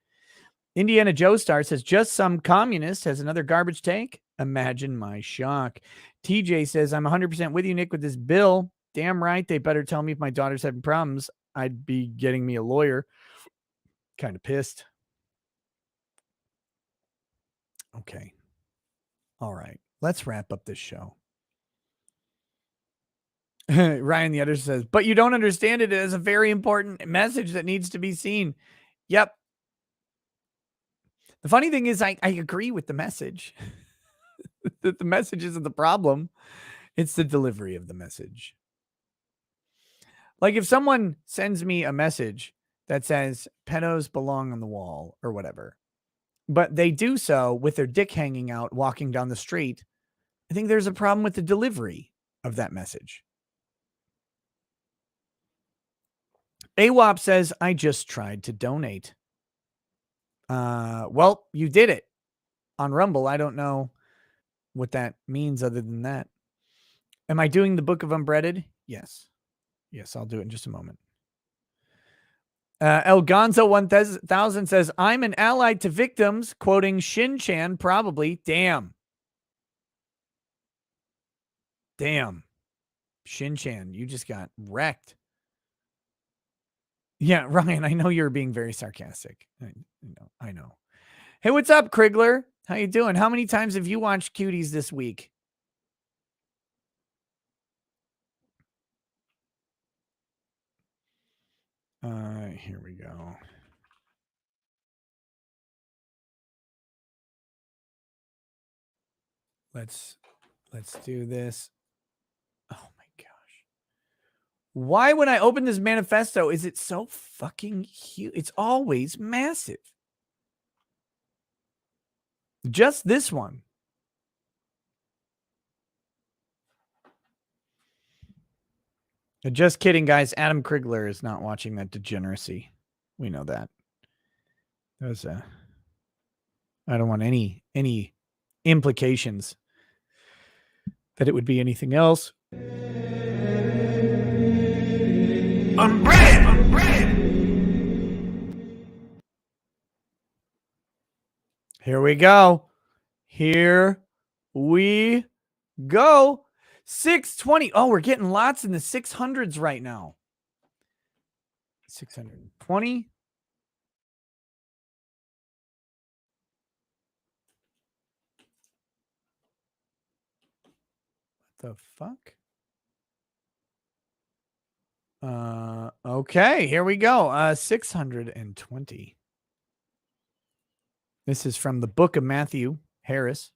Indiana Joe Star says, just some communist has another garbage take. Imagine my shock. TJ says, I'm 100% with you, Nick, with this bill. Damn right. They better tell me if my daughter's having problems. I'd be getting me a lawyer. Kind of pissed. Okay. All right. Let's wrap up this show. Ryan the editor says, but you don't understand it as a very important message that needs to be seen. Yep. The funny thing is I agree with the message. That the message isn't the problem. It's the delivery of the message. Like if someone sends me a message that says pedos belong on the wall or whatever, but they do so with their dick hanging out walking down the street, I think there's a problem with the delivery of that message. AWOP says, I just tried to donate. Well, you did it on Rumble. I don't know what that means other than that. Am I doing the Book of Unbreaded? Yes. Yes, I'll do it in just a moment. El Gonzo 1000 says, I'm an ally to victims, quoting Shin-Chan, probably. Damn. Damn. Shin-Chan, you just got wrecked. Yeah, Ryan, I know you're being very sarcastic. I know. Hey, what's up, Krigler? How you doing? How many times have you watched Cuties this week? Here we go. Let's do this. Oh my gosh. Why when I open this manifesto is it so fucking huge? It's always massive. Just this one. Just kidding, guys. Adam Krigler is not watching that degeneracy. We know that. That was I don't want any implications that it would be anything else. Here we go. Here we go. 620. Oh, we're getting lots in the 600s right now. 620. What the fuck? Okay, here we go. 620. This is from the book of Matthew Harris.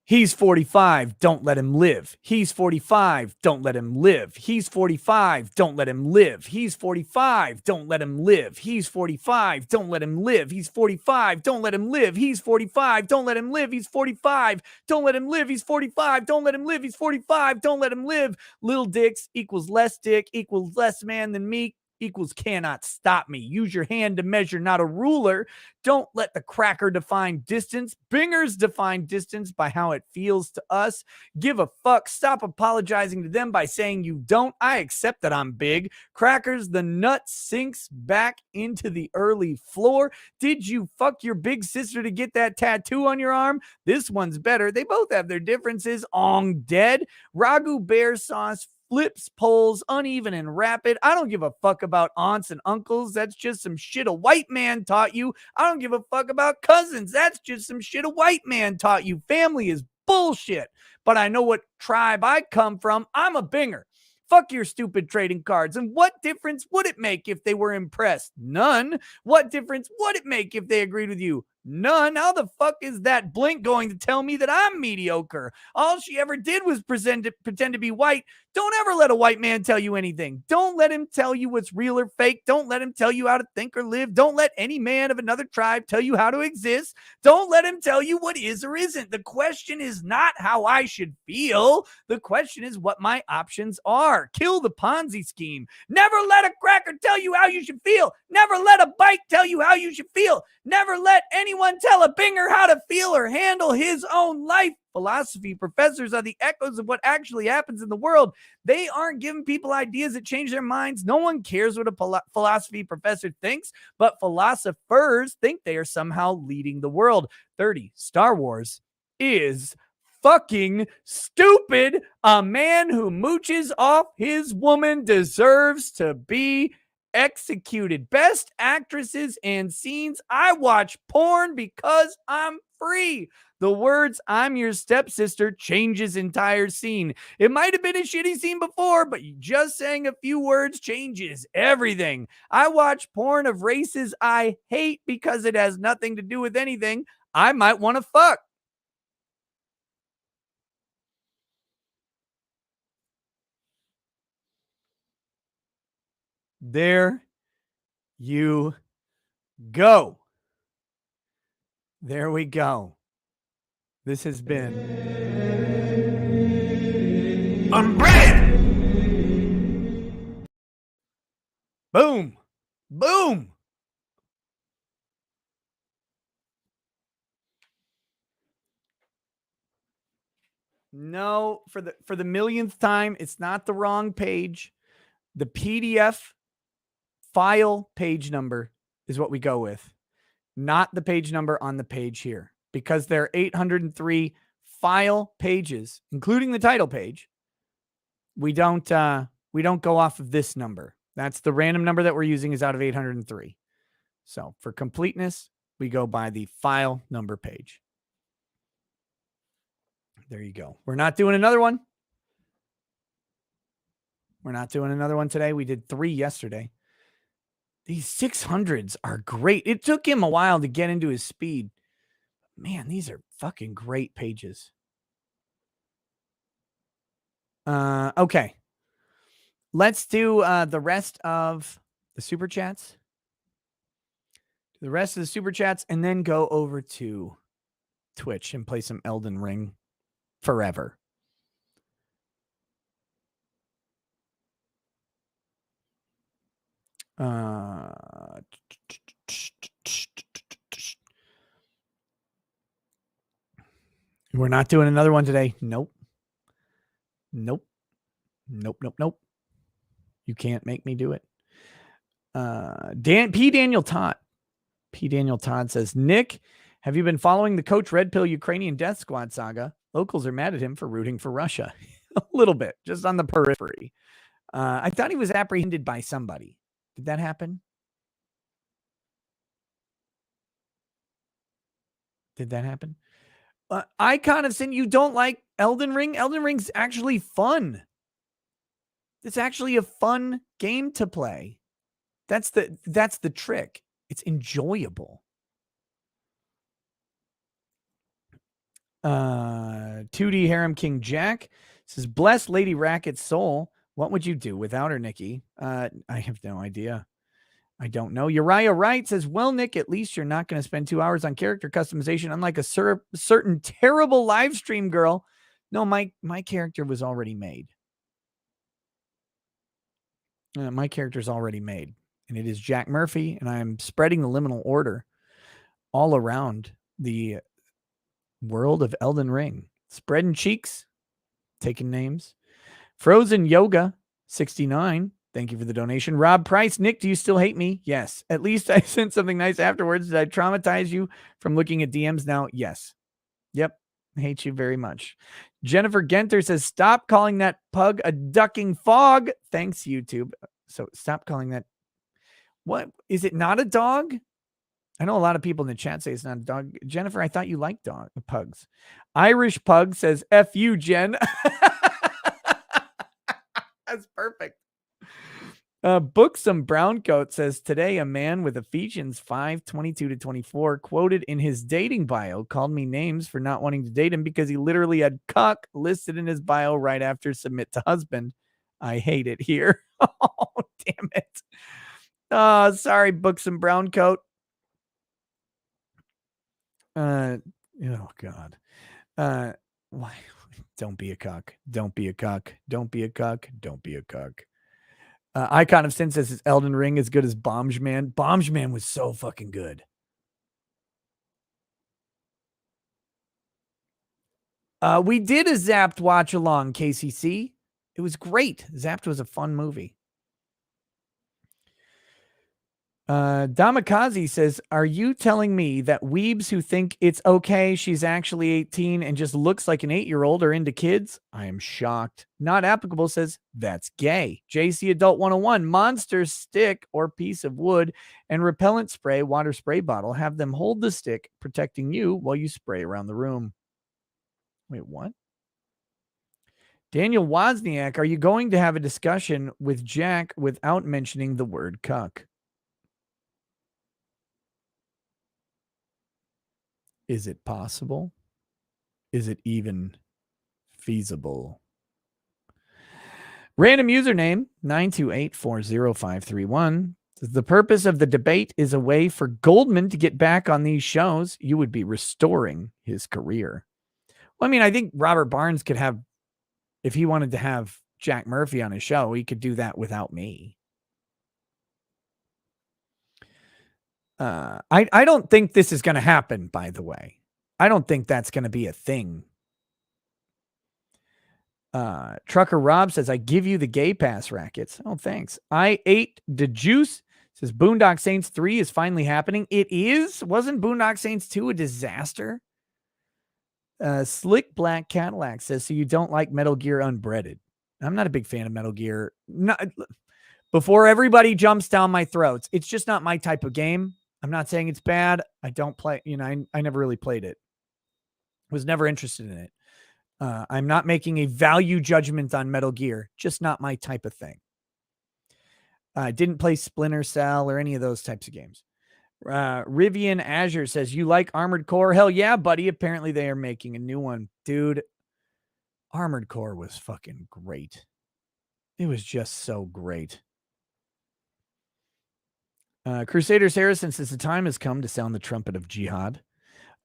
He's 45, don't let him live. He's 45, don't let him live. He's 45, don't let him live. He's 45, don't let him live. He's 45, don't let him live. He's 45, don't let him live. He's 45, don't let him live. He's 45, don't let him live. He's 45, don't let him live. He's 45, don't let him live. Little dicks equals less dick equals less man than me equals cannot stop me. Use your hand to measure, not a ruler. Don't let the cracker define distance. Bingers define distance by how it feels to us. Give a fuck. Stop apologizing to them by saying you don't. I accept that I'm big. Crackers, the nut sinks back into the early floor. Did you fuck your big sister to get that tattoo on your arm? This one's better. They both have their differences. Ong dead. Ragu bear sauce flips poles, uneven and rapid. I don't give a fuck about aunts and uncles. That's just some shit a white man taught you. I don't give a fuck about cousins. That's just some shit a white man taught you. Family is bullshit. But I know what tribe I come from. I'm a binger. Fuck your stupid trading cards. And what difference would it make if they were impressed? None. What difference would it make if they agreed with you? None. How the fuck is that blink going to tell me that I'm mediocre? All she ever did was pretend to be white. Don't ever let a white man tell you anything. Don't let him tell you what's real or fake. Don't let him tell you how to think or live. Don't let any man of another tribe tell you how to exist. Don't let him tell you what is or isn't. The question is not how I should feel. The question is what my options are. Kill the Ponzi scheme. Never let a cracker tell you how you should feel. Never let a bike tell you how you should feel. Never let anyone tell a binger how to feel or handle his own life. philosophy professors are the echoes of what actually happens in the world. They aren't giving people ideas that change their minds. No one cares what a philosophy professor thinks, but philosophers think they are somehow leading the world. 30. Star Wars is fucking stupid. A man who mooches off his woman deserves to be executed. Best actresses and scenes. I watch porn because I'm free. The words "I'm your stepsister" changes entire scene. It might have been a shitty scene before, but just saying a few words changes everything. I watch porn of races I hate because it has nothing to do with anything I might want to fuck. There you go. There we go. This has been Unbread. Boom. Boom. No, for the millionth time, it's not the wrong page. The PDF file page number is what we go with, not the page number on the page here, because there are 803 file pages, including the title page. We don't go off of this number. That's the random number that we're using is out of 803. So for completeness, we go by the file number page. There you go. We're not doing another one. We're not doing another one today. We did 3 yesterday. These 600s are great. It took him a while to get into his speed. Man, these are fucking great pages. Okay. Let's do the rest of the super chats. The rest of the super chats, and then go over to Twitch and play some Elden Ring forever. We're not doing another one today. Nope. Nope. Nope. Nope. Nope. You can't make me do it. Daniel Todd. P. Daniel Todd says, Nick, have you been following the Coach Red Pill Ukrainian Death Squad saga? Locals are mad at him for rooting for Russia. A little bit, just on the periphery. I thought he was apprehended by somebody. Did that happen? Did that happen? Icon of Sin, you don't like Elden Ring? Elden Ring's actually fun. It's actually a fun game to play. That's the trick. It's enjoyable. 2D Harem King Jack says, bless Lady Racket's soul. What would you do without her, Nikki? I have no idea. I don't know. Uriah Wright says, well, Nick, at least you're not going to spend 2 hours on character customization, unlike a certain terrible live stream girl. No, my character was already made. My character's already made. And it is Jack Murphy, and I'm spreading the liminal order all around the world of Elden Ring. Spreading cheeks, taking names. Frozen Yoga 69. Thank you for the donation. Rob Price. Nick, do you still hate me? Yes. At least I sent something nice afterwards. Did I traumatize you from looking at DMs now? Yes. Yep. I hate you very much. Jennifer Genter says, stop calling that pug a ducking fog. Thanks, YouTube. So stop calling that. What? Is it not a dog? I know a lot of people in the chat say it's not a dog. Jennifer, I thought you liked pugs. Irish Pug says, F you, Jen. That's perfect. Booksome Browncoat says, today a man with Ephesians 5:22-24 quoted in his dating bio called me names for not wanting to date him because he literally had cuck listed in his bio right after submit to husband. I hate it here. Oh, damn it. Oh, sorry, Booksome Browncoat. Oh God. Why? Don't be a cuck. Don't be a cuck. Don't be a cuck. Don't be a cuck. Icon of Sin says, is Elden Ring as good as Bombsman? Bombsman was so fucking good. We did a Zapped watch along, KCC. It was great. Zapped was a fun movie. Damakazi says, are you telling me that weebs who think it's okay she's actually 18 and just looks like an 8-year-old are into kids? I am shocked. Not applicable says, that's gay. JC Adult 101, monster stick or piece of wood and repellent spray, water spray bottle. Have them hold the stick, protecting you while you spray around the room. Wait, what? Daniel Wozniak, are you going to have a discussion with Jack without mentioning the word cuck? Is it possible? Is it even feasible? Random username 928405531. The purpose of the debate is a way for Goldman to get back on these shows. You would be restoring his career. Well, I mean, I think Robert Barnes could have, if he wanted to have Jack Murphy on his show, he could do that without me. I don't think this is going to happen, by the way. I don't think that's going to be a thing. Trucker Rob says, I give you the gay pass rackets. Oh, thanks. I ate the juice. Says Boondock Saints 3 is finally happening. It is? Wasn't Boondock Saints 2 a disaster? Slick Black Cadillac says, so you don't like Metal Gear Unbreaded. I'm not a big fan of Metal Gear. Before everybody jumps down my throats, it's just not my type of game. I'm not saying it's bad. I don't play, I never really played it. Was never interested in it. I'm not making a value judgment on Metal Gear. Just not my type of thing. I didn't play Splinter Cell or any of those types of games. Rivian Azure says, you like Armored Core? Hell yeah, buddy. Apparently they are making a new one. Dude, Armored Core was fucking great. It was just so great. Crusader Saracen says, the time has come to sound the trumpet of jihad.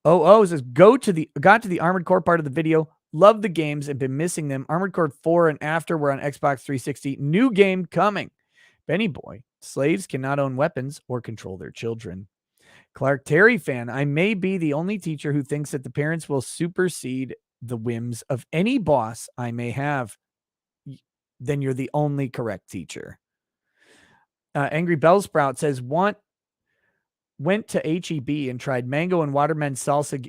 Says, got to the Armored Core part of the video. Love the games and been missing them. Armored Core 4 and after were on Xbox 360. New game coming. Benny Boy, slaves cannot own weapons or control their children. Clark Terry fan, I may be the only teacher who thinks that the parents will supersede the whims of any boss I may have. Then you're the only correct teacher. Angry Bellsprout says, went to HEB and tried mango and watermelon salsa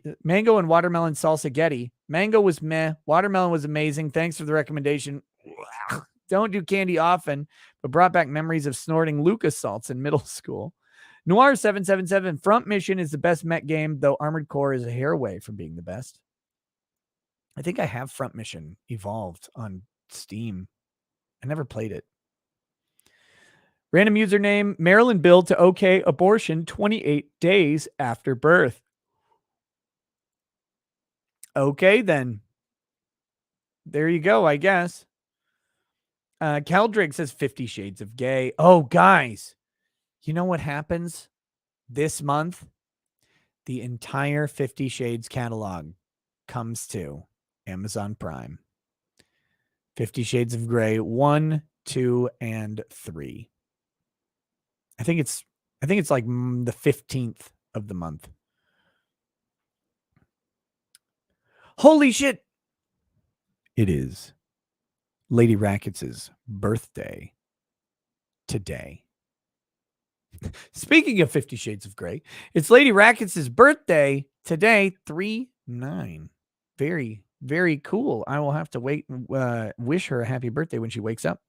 Getty. Mango was meh. Watermelon was amazing. Thanks for the recommendation. Don't do candy often, but brought back memories of snorting Lucas salts in middle school. Noir777, Front Mission is the best mech game, though Armored Core is a hair away from being the best. I think I have Front Mission Evolved on Steam. I never played it. Random username, Maryland bill to okay abortion 28 days after birth. Okay, then. There you go, I guess. Caldrick says 50 Shades of Gay. Oh, guys, you know what happens this month? The entire 50 Shades catalog comes to Amazon Prime. 50 Shades of Grey 1, 2, and 3. I think it's like the 15th of the month. Holy shit. It is Lady Rackets' birthday today. Speaking of 50 Shades of Grey, it's Lady Rackets' birthday today, 3/9. Very, very cool. I will have to wait and wish her a happy birthday when she wakes up.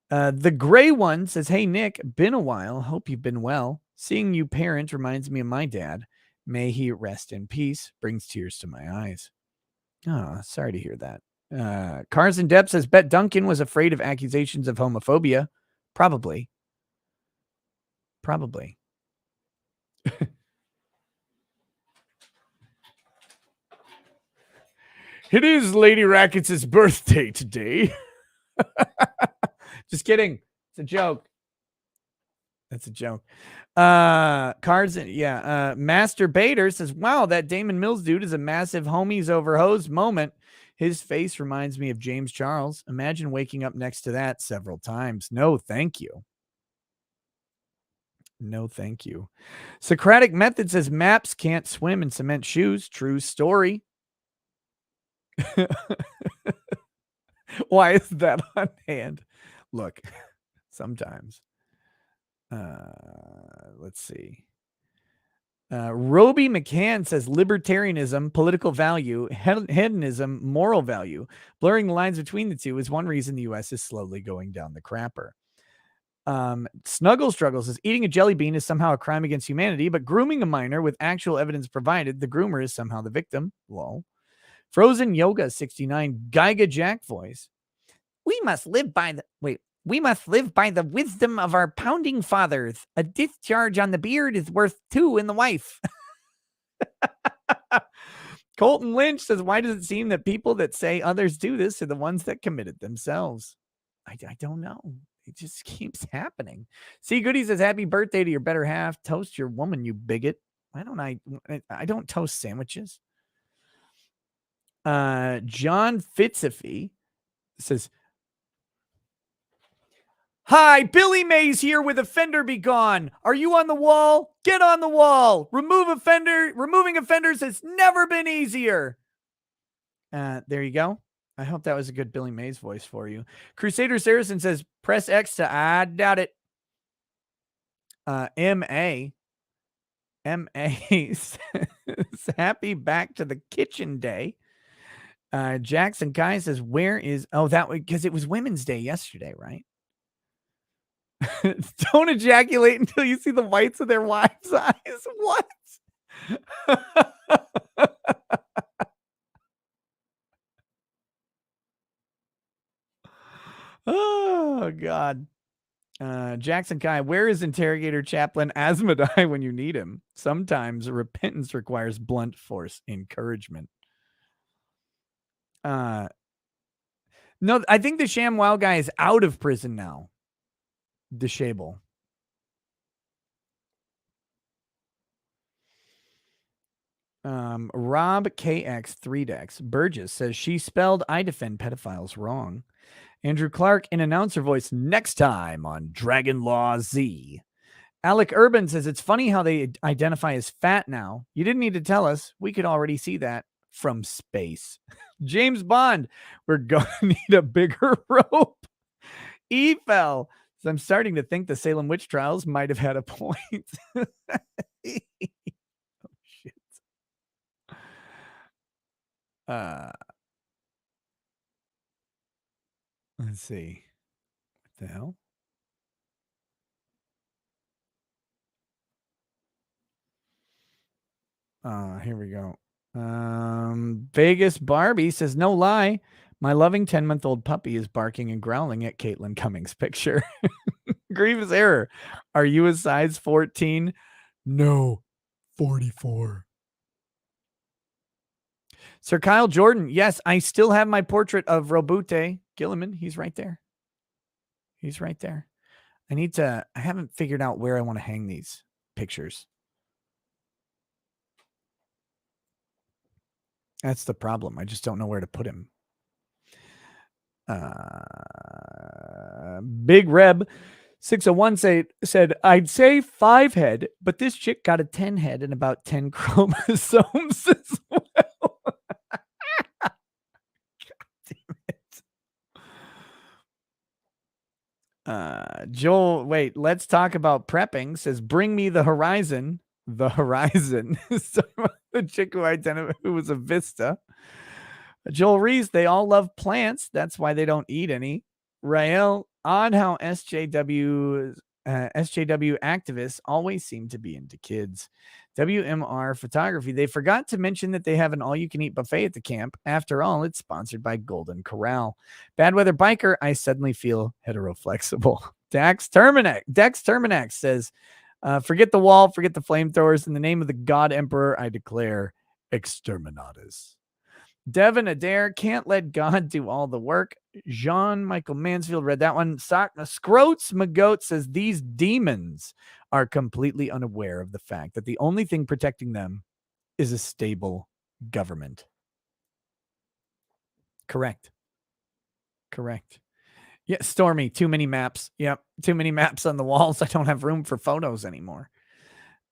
The Gray One says, hey, Nick, been a while. Hope you've been well. Seeing you parent reminds me of my dad. May he rest in peace. Brings tears to my eyes. Oh, sorry to hear that. Cars in Depth says, bet Duncan was afraid of accusations of homophobia. Probably. It is Lady Rackets' birthday today. Just kidding. It's a joke. That's a joke. Master Bader says, wow, that Daman Mills dude is a massive homies over hose moment. His face reminds me of James Charles. Imagine waking up next to that several times. No, thank you. No, thank you. Socratic Method says, Maps can't swim in cement shoes. True story. Why is that on hand? Look, sometimes. Let's see. Roby McCann says libertarianism, political value, hedonism, moral value. Blurring the lines between the two is one reason the U.S. is slowly going down the crapper. Snuggle Struggles says eating a jelly bean is somehow a crime against humanity, but grooming a minor with actual evidence provided, the groomer is somehow the victim. Lol. Frozen Yoga 69, Geiga Jack voice. We must live by the wisdom of our pounding fathers. A discharge on the beard is worth 2 in the wife. Colton Lynch says, why does it seem that people that say others do this are the ones that commit it themselves? I don't know. It just keeps happening. See, Goody says, happy birthday to your better half. Toast your woman, you bigot. Why don't I don't toast sandwiches. John Fitzify says, hi, Billy Mays here with Offender Be Gone. Are you on the wall? Get on the wall. Removing offenders has never been easier. There you go. I hope that was a good Billy Mays voice for you. Crusader Saracen says, press X to I doubt it. M.A. says, happy back to the kitchen day. Jackson Kai says, where is, that because it was Women's Day yesterday, right? Don't ejaculate until you see the whites of their wives' eyes. What? Oh, God. Jackson Kai, where is interrogator chaplain Asmodai when you need him? Sometimes repentance requires blunt force encouragement. No, I think the ShamWow guy is out of prison now. Dishable. Rob KX 3Dex Burgess says she spelled I defend pedophiles wrong. Andrew Clark in announcer voice next time on Dragon Law Z. Alec Urban says it's funny how they identify as fat now. You didn't need to tell us. We could already see that from space. James Bond, we're going to need a bigger rope. E-Fell. So I'm starting to think the Salem witch trials might have had a point. Oh, shit. Let's see. What the hell? Here we go. Vegas Barbie says, no lie. My loving 10-month-old puppy is barking and growling at Caitlyn Cummings' picture. Grievous error. Are you a size 14? No, 44. Sir Kyle Jordan. Yes, I still have my portrait of Robute Gilliman. He's right there. He's right there. I haven't figured out where I want to hang these pictures. That's the problem. I just don't know where to put him. Big Reb 601 said, I'd say 5 head, but this chick got a 10 head and about 10 chromosomes as well. God damn it. Joel, wait, let's talk about prepping. Says, bring me the horizon. The horizon. The chick who was a Vista. Joel Reese, they all love plants. That's why they don't eat any. Rael, odd how SJW activists always seem to be into kids. WMR Photography, they forgot to mention that they have an all-you-can-eat buffet at the camp. After all, it's sponsored by Golden Corral. Bad Weather Biker, I suddenly feel heteroflexible. Dex Terminax says, forget the wall, forget the flamethrowers. In the name of the God Emperor, I declare exterminatus. Devin Adair, can't let God do all the work. Jean-Michael Mansfield read that one. Scroats Magoat says these demons are completely unaware of the fact that the only thing protecting them is a stable government. Correct. Yeah, Stormy, too many maps. Yep, too many maps on the walls. I don't have room for photos anymore.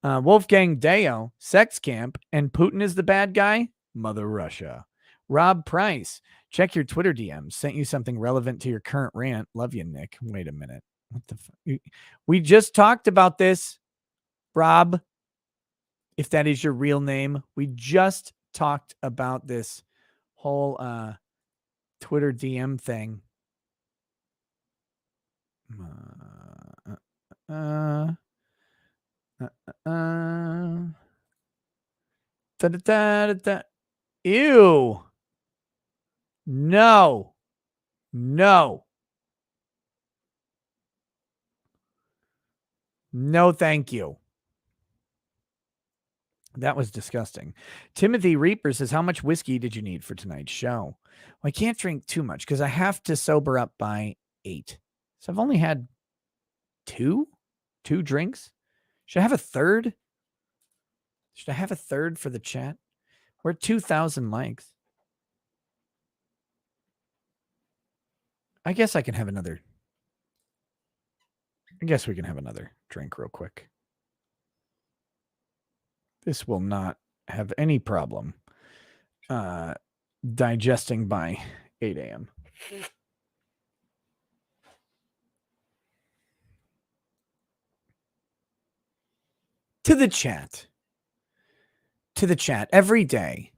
Wolfgang Deo, sex camp, and Putin is the bad guy? Mother Russia. Rob Price, check your Twitter DMs. Sent you something relevant to your current rant. Love you, Nick. Wait a minute. What the fuck? We just talked about this, Rob. If that is your real name, we just talked about this whole Twitter DM thing. Ew. No. No. No, thank you. That was disgusting. Timothy Reaper says, how much whiskey did you need for tonight's show? Well, I can't drink too much because I have to sober up by 8. So I've only had two drinks. Should I have a third? Should I have a third for the chat? We're at 2,000 likes. I guess I can have another. I guess we can have another drink real quick. This will not have any problem digesting by 8 a.m. To the chat. To the chat every day.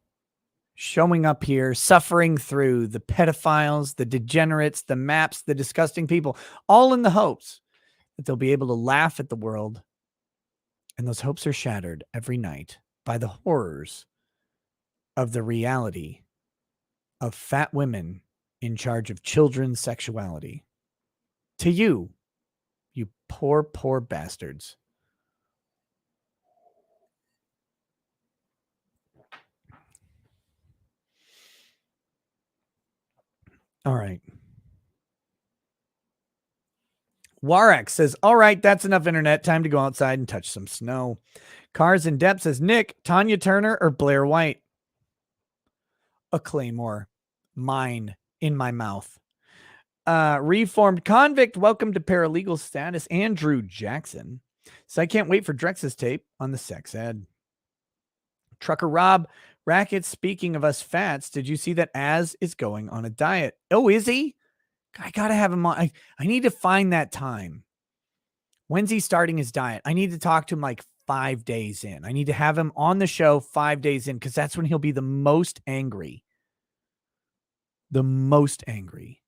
Showing up here, suffering through the pedophiles, the degenerates, the maps, the disgusting people, all in the hopes that they'll be able to laugh at the world. And those hopes are shattered every night by the horrors of the reality of fat women in charge of children's sexuality. To you, you poor, poor bastards. All right. Warek says, all right, that's enough internet. Time to go outside and touch some snow. Cars in Depth says, Nick, Tonya Turner, or Blair White? A claymore. Mine in my mouth. Reformed Convict, welcome to paralegal status. Andrew Jackson. So I can't wait for Drex's tape on the sex ed. Trucker Rob Rackets, speaking of us fats, did you see that Az is going on a diet? Oh, is he? I gotta have him on. I need to find that time. When's he starting his diet? I need to talk to him like 5 days in. I need to have him on the show 5 days in because that's when he'll be the most angry. The most angry.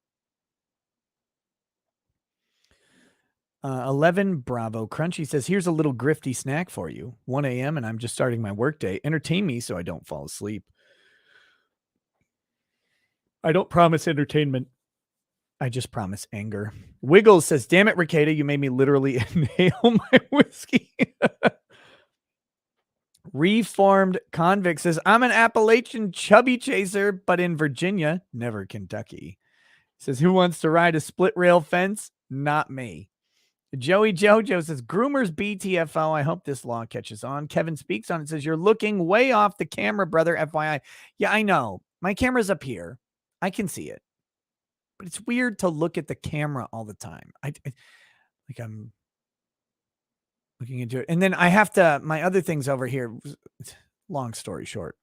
11 Bravo Crunchy says, here's a little grifty snack for you. 1 a.m. and I'm just starting my workday. Entertain me so I don't fall asleep. I don't promise entertainment. I just promise anger. Wiggles says, damn it, Ricada, you made me literally inhale my whiskey. Reformed Convict says, I'm an Appalachian chubby chaser, but in Virginia, never Kentucky. Says, who wants to ride a split rail fence? Not me. Joey Jojo says, groomers BTFO. I hope this law catches on. Kevin speaks on it. Says, you're looking way off the camera, brother. FYI. Yeah, I know. My camera's up here. I can see it. But it's weird to look at the camera all the time. I'm looking into it. And then I have to, my other things over here, long story short,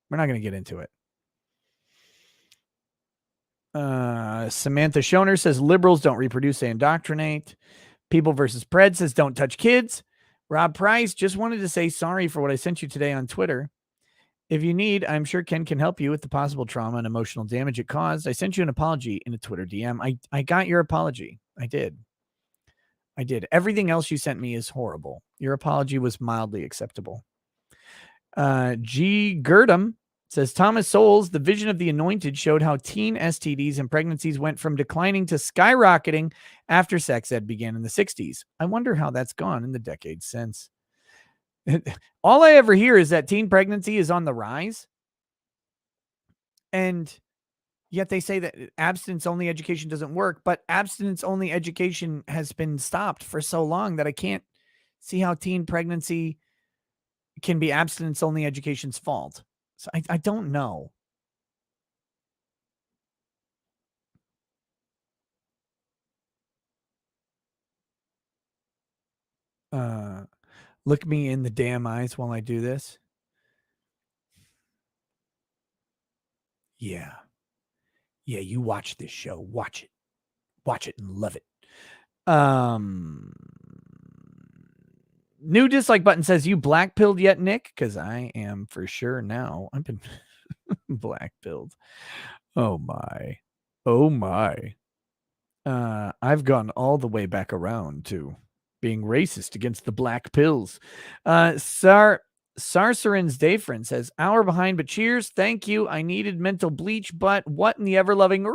we're not going to get into it. Samantha Schoner says, liberals don't reproduce, they indoctrinate. People versus Pred says, don't touch kids. Rob Price just wanted to say sorry for what I sent you today on Twitter. If you need, I'm sure Ken can help you with the possible trauma and emotional damage it caused. I sent you an apology in a Twitter DM. I got your apology. I did. Everything else you sent me is horrible. Your apology was mildly acceptable. G. Girdham says, Thomas Sowell's The Vision of the Anointed showed how teen STDs and pregnancies went from declining to skyrocketing after sex ed began in the 60s. I wonder how that's gone in the decades since. All I ever hear is that teen pregnancy is on the rise. And yet they say that abstinence-only education doesn't work, but abstinence-only education has been stopped for so long that I can't see how teen pregnancy can be abstinence-only education's fault. So I don't know. Look me in the damn eyes while I do this. Yeah. Yeah, you watch this show. Watch it. Watch it and love it. New dislike button says, you black pilled yet, Nick? Because I am for sure now. I've been black pilled. Oh my. Oh my. I've gone all the way back around to being racist against the black pills. Sarsarin's Dayfriend says, hour behind, but cheers. Thank you. I needed mental bleach, but what in the ever-loving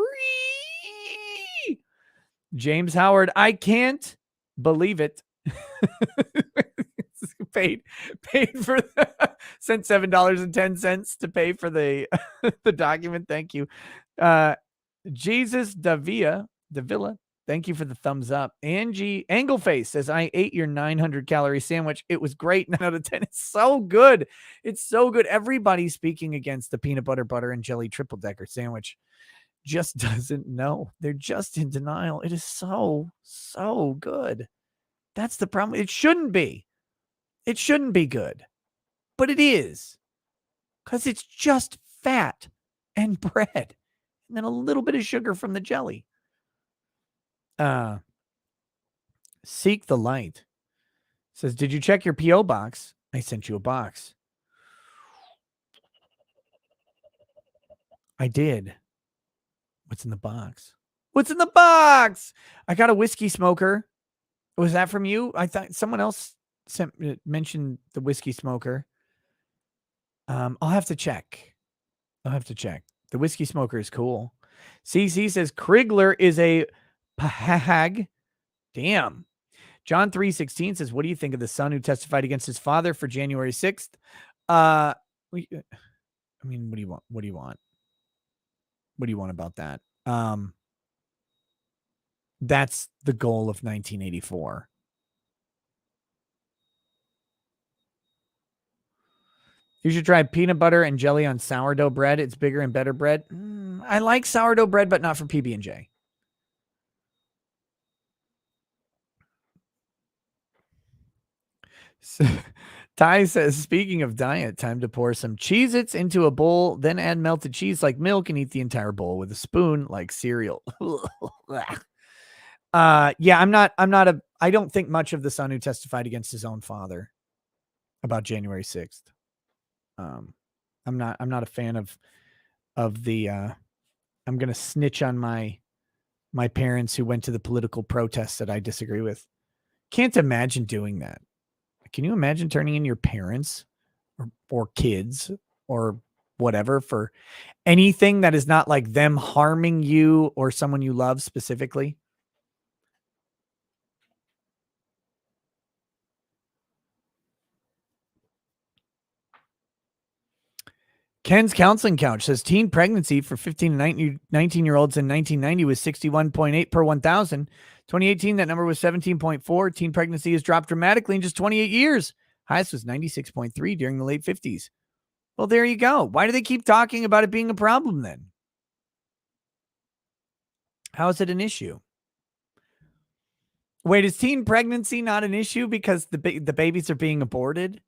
James Howard, I can't believe it. paid for sent $7.10 to pay for the the document. Thank you. Jesus Davilla, thank you for the thumbs up. Angie Angleface says, I ate your 900-calorie sandwich. It was great. 9 out of 10. It's so good. It's so good. Everybody speaking against the peanut butter and jelly triple-decker sandwich just doesn't know. They're just in denial. It is so, so good. That's the problem. It shouldn't be. It shouldn't be good. But it is. Because it's just fat and bread. And then a little bit of sugar from the jelly. Seek the Light says, did you check your P.O. box? I sent you a box. I did. What's in the box? What's in the box? I got a whiskey smoker. Was that from you? I thought someone else mentioned the whiskey smoker. I'll have to check. The whiskey smoker is cool. CC says Krigler is a pahag. Damn. John 3:16 says, what do you think of the son who testified against his father for January 6th? I mean, what do you want? What do you want? What do you want about that? That's the goal of 1984. You should try peanut butter and jelly on sourdough bread. It's bigger and better bread. I like sourdough bread, but not for PB&J. So, Ty says, speaking of diet, time to pour some Cheez-Its into a bowl, then add melted cheese like milk and eat the entire bowl with a spoon like cereal. Yeah, I don't think much of the son who testified against his own father about January 6th. I'm not a fan of the I'm going to snitch on my parents who went to the political protests that I disagree with. Can't imagine doing that. Can you imagine turning in your parents or kids or whatever for anything that is not like them harming you or someone you love specifically? Ken's Counseling Couch says teen pregnancy for 15 to 19-year-olds in 1990 was 61.8 per 1,000. 2018, that number was 17.4. Teen pregnancy has dropped dramatically in just 28 years. Highest was 96.3 during the late 50s. Well, there you go. Why do they keep talking about it being a problem then? How is it an issue? Wait, is teen pregnancy not an issue because the babies are being aborted?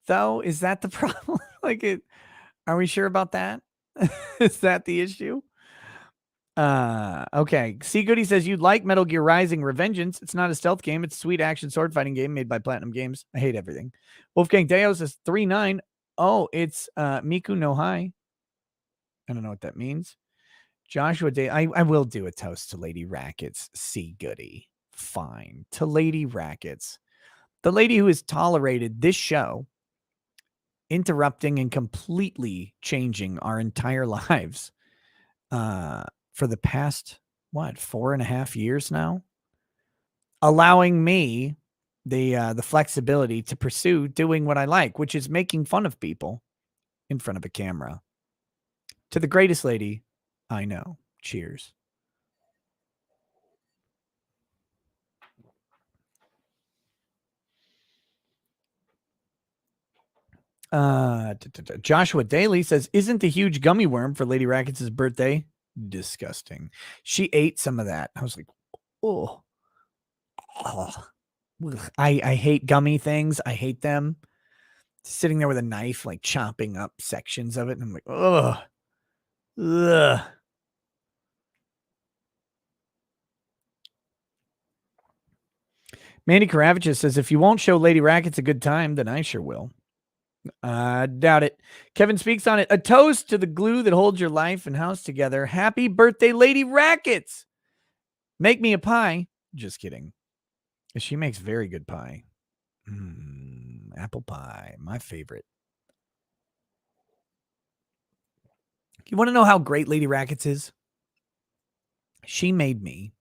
Though, is that the problem? Are we sure about that? Is that the issue? Okay. C. Goody says you'd like Metal Gear Rising Revengeance. It's not a stealth game. It's a sweet action sword fighting game made by Platinum Games. I hate everything. Wolfgang Deo says 3-9. Oh, it's Miku no Hai. I don't know what that means. Joshua Day. I will do a toast to Lady Rackets. C. Goody. Fine. To Lady Rackets. The lady who has tolerated this show interrupting and completely changing our entire lives for the past 4.5 years now, allowing me the flexibility to pursue doing what I like, which is making fun of people in front of a camera. To the greatest lady I know. Cheers. Joshua Daly says, isn't the huge gummy worm for Lady Rackets' birthday disgusting? She ate some of that. I was like, oh. I hate gummy things. I hate them. Sitting there with a knife, like chopping up sections of it. And I'm like, oh, Ugh. Mandy Karavichus says, if you won't show Lady Rackets a good time, then I sure will. Doubt it. Kevin speaks on it. A toast to the glue that holds your life and house together. Happy birthday, Lady Rackets. Make me a pie. Just kidding. She makes very good pie. Apple pie, my favorite. You want to know how great Lady Rackets is? She made me.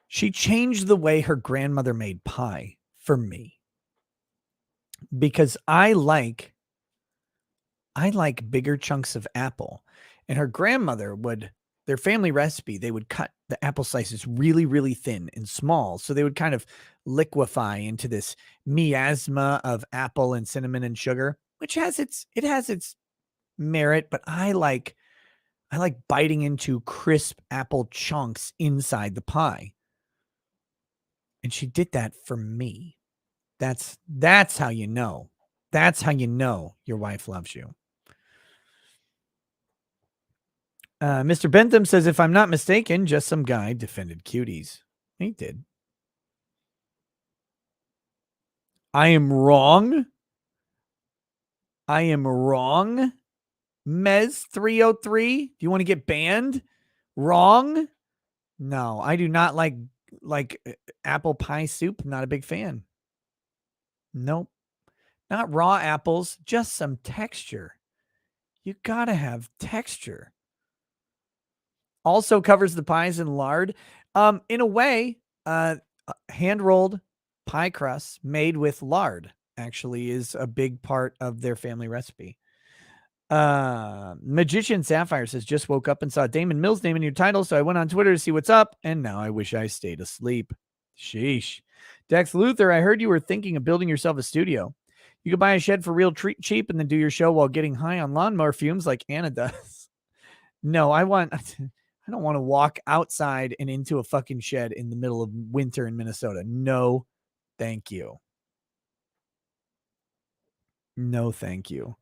She changed the way her grandmother made pie for me. Because I like bigger chunks of apple. And her grandmother their family recipe, they would cut the apple slices really, really thin and small. So they would kind of liquefy into this miasma of apple and cinnamon and sugar, which has its merit, but I like biting into crisp apple chunks inside the pie. And she did that for me. That's how you know. That's how you know your wife loves you. Mr. Bentham says, if I'm not mistaken, just some guy defended Cuties. He did. I am wrong. I am wrong. Mez 303. Do you want to get banned? Wrong. No, I do not like apple pie soup. Not a big fan. Nope. Not raw apples, just some texture. You gotta have texture. Also covers the pies in lard. In a way, hand-rolled pie crust made with lard actually is a big part of their family recipe. Magician Sapphire says, just woke up and saw Daman Mills' name in your title, so I went on Twitter to see what's up, and now I wish I stayed asleep. Sheesh. Dex Luther, I heard you were thinking of building yourself a studio. You could buy a shed for real cheap and then do your show while getting high on lawnmower fumes like Anna does. No, I don't want to walk outside and into a fucking shed in the middle of winter in Minnesota. No, thank you. No, thank you.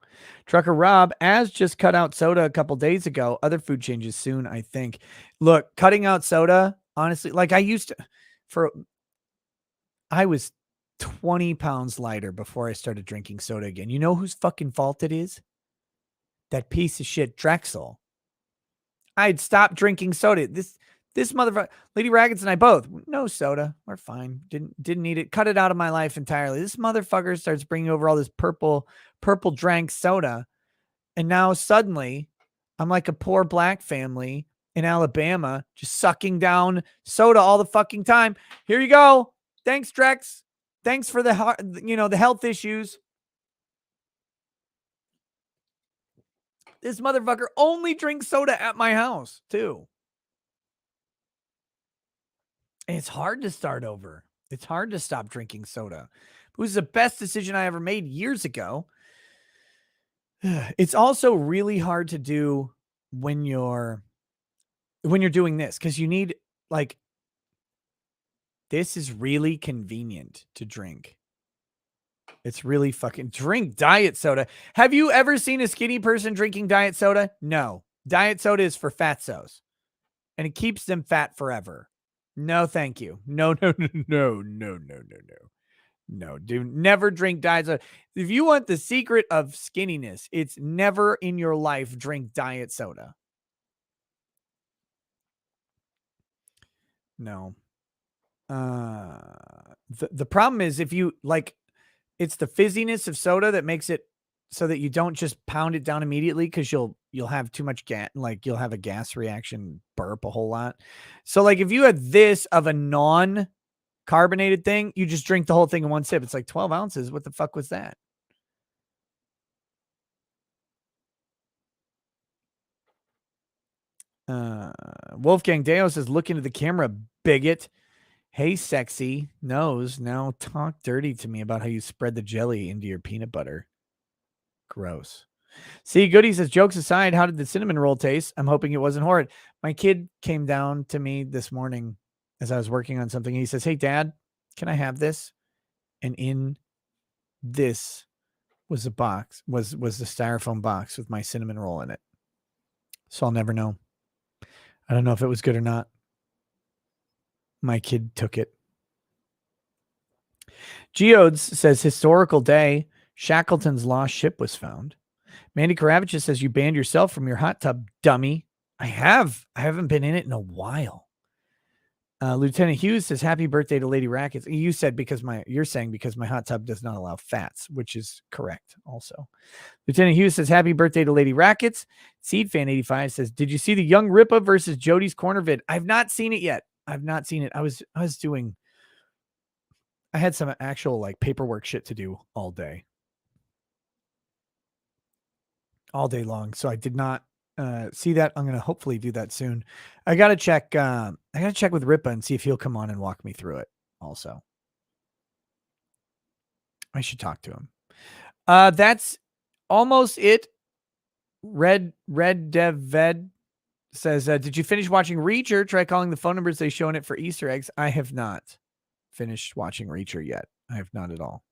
Trucker Rob, as just cut out soda a couple days ago. Other food changes soon, I think. Look, cutting out soda, honestly, like I was 20 pounds lighter before I started drinking soda again. You know whose fucking fault it is? That piece of shit Drexel. I'd stopped drinking soda. This motherfucker, Lady Raggets and I both, no soda. We're fine. Didn't need it. Cut it out of my life entirely. This motherfucker starts bringing over all this purple drank soda. And now suddenly I'm like a poor black family in Alabama, just sucking down soda all the fucking time. Here you go. Thanks, Drex. Thanks for the health issues. This motherfucker only drinks soda at my house, too. And it's hard to start over. It's hard to stop drinking soda. It was the best decision I ever made years ago. It's also really hard to do when you're doing this, because you need, like, this is really convenient to drink. It's really fucking drink diet soda. Have you ever seen a skinny person drinking diet soda? No. Diet soda is for fatsos, and it keeps them fat forever. No, thank you. No. No, dude, never drink diet soda. If you want the secret of skinniness, it's never in your life drink diet soda. No. The problem is if you like, it's the fizziness of soda that makes it so that you don't just pound it down immediately, because you'll have too much gas, like you'll have a gas reaction, burp a whole lot. So like if you had this of a non-carbonated thing, you just drink the whole thing in one sip. It's like 12 ounces. What the fuck was that? Wolfgang Deo says, look into the camera, bigot. Hey, sexy nose. Now talk dirty to me about how you spread the jelly into your peanut butter. Gross. See, Goody says, jokes aside, how did the cinnamon roll taste? I'm hoping it wasn't horrid. My kid came down to me this morning as I was working on something. He says, hey, Dad, can I have this? And in this was a box, was the styrofoam box with my cinnamon roll in it. So I'll never know. I don't know if it was good or not. My kid took it. Geodes says, historical day. Shackleton's lost ship was found. Mandy Karavichus says, you banned yourself from your hot tub, dummy. I have. I haven't been in it in a while. Lieutenant Hughes says, happy birthday to Lady Rackets. You said you're saying because my hot tub does not allow fats, which is correct also. Lieutenant Hughes says, happy birthday to Lady Rackets. Seed Fan 85 says, did you see the Young Ripa versus Jody's Corner vid? I've not seen it yet. I've not seen it. I had some actual like paperwork shit to do all day long. So I did not see that. I'm going to hopefully do that soon. I got to check with Ripa and see if he'll come on and walk me through it also. I should talk to him. That's almost it. Red Dev Ved says, did you finish watching Reacher? Try calling the phone numbers they show in it for Easter eggs. I have not finished watching Reacher yet. I have not at all.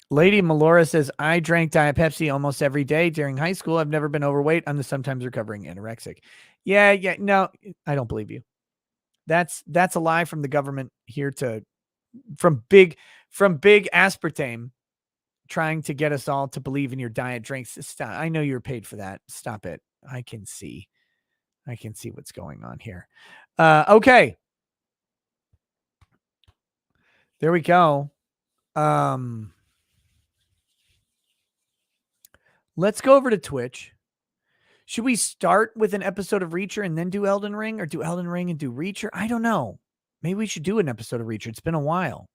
Lady Melora says, I drank Diet Pepsi almost every day during high school. I've never been overweight. I'm the sometimes recovering anorexic. Yeah. No, I don't believe you. That's a lie from the government here from big aspartame trying to get us all to believe in your diet drinks. Stop. I know you're paid for that. Stop it. I can see what's going on here. Okay. There we go. Let's go over to Twitch. Should we start with an episode of Reacher and then do Elden Ring, or do Elden Ring and do Reacher? I don't know. Maybe we should do an episode of Reacher. It's been a while.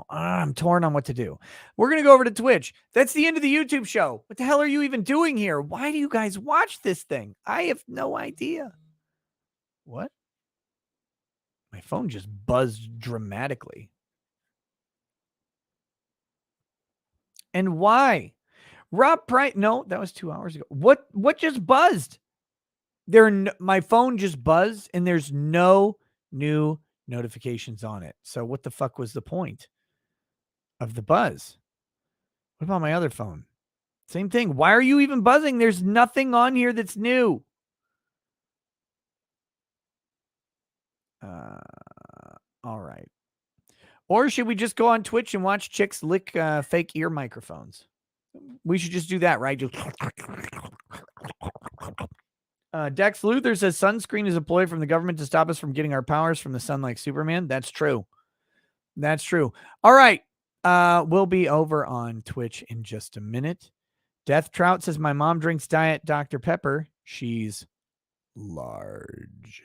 I'm torn on what to do. We're going to go over to Twitch. That's the end of the YouTube show. What the hell are you even doing here? Why do you guys watch this thing? I have no idea. What? My phone just buzzed dramatically. And why? Rob Price. No, that was 2 hours ago. What just buzzed? My phone just buzzed and there's no new notifications on it. So what the fuck was the point of the buzz? What about my other phone? Same thing. Why are you even buzzing? There's nothing on here that's new. All right. Or should we just go on Twitch and watch chicks lick fake ear microphones? We should just do that, right? Dex Luther says sunscreen is a ploy from the government to stop us from getting our powers from the sun like Superman. That's true. That's true. All right. We'll be over on Twitch in just a minute. Death Trout says, my mom drinks Diet Dr. Pepper. She's large.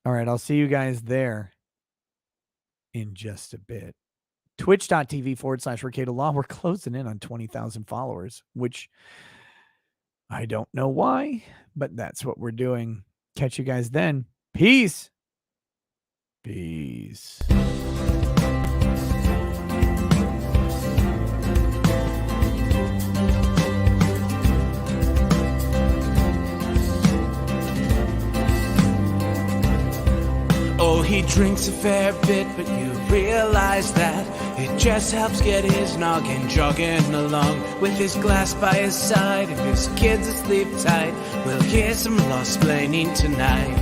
All right. I'll see you guys there in just a bit. Twitch.tv/Recato Law. We're closing in on 20,000 followers, which I don't know why, but that's what we're doing. Catch you guys then. Peace. Peace. Oh, he drinks a fair bit, but you realize that it just helps get his noggin jogging along. With his glass by his side and his kids asleep tight, we'll hear some lost-plaining tonight.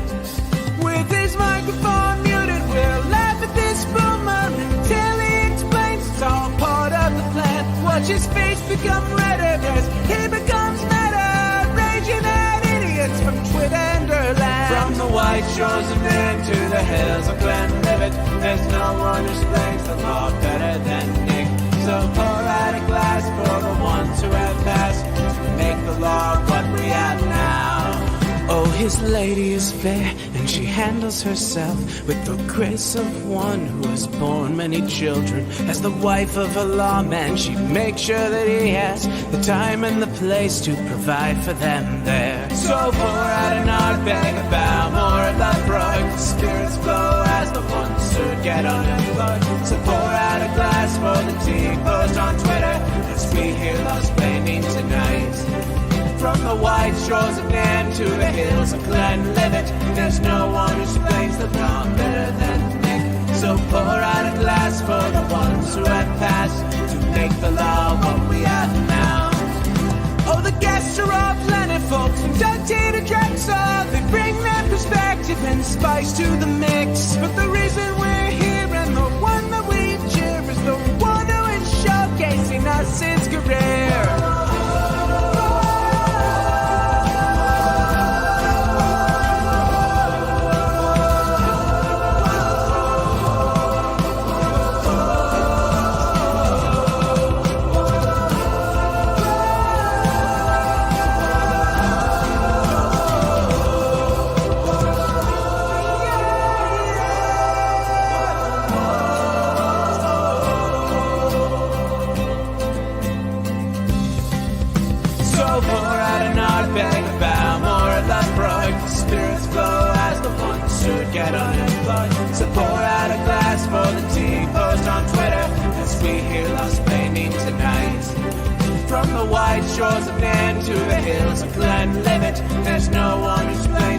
With his microphone muted, we'll laugh at this boomer until he explains it's all part of the plan. Watch his face become redder as he becomes meta, raging at idiots from Twitterland. From the white shores of Maine to the hills of Glenlivet, there's no one who explains the law better than Nick. So pour out a glass for the ones who have passed, to make the law what we have now. Oh, his lady is fair, and she handles herself with the grace of one who has borne many children. As the wife of a lawman, she makes sure that he has the time and the place to provide for them there. So pour out an ardbeg, a bow, more of that broad. Spirits flow as the ones who get unemployed. So pour out a glass for the tea post on Twitter, as we hear lost blaming tonight. From the white shores of Nam to the hills of Glenlivet, there's no one who explains the wrong better than Nick. So pour out a glass for the ones who have passed to make the law what we have now. Oh, the guests are all plentiful, from Dante to Drexel. They bring their perspective and spice to the mix. But the reason we're here and the one that we cheer is the one who is showcasing us his career. Spirits flow as the ones who get unemployed. So pour out a glass for the T-post on Twitter as we hear Lost Blaming tonight. From the white shores of Nam to the hills of Glenlivet, there's no one who's playing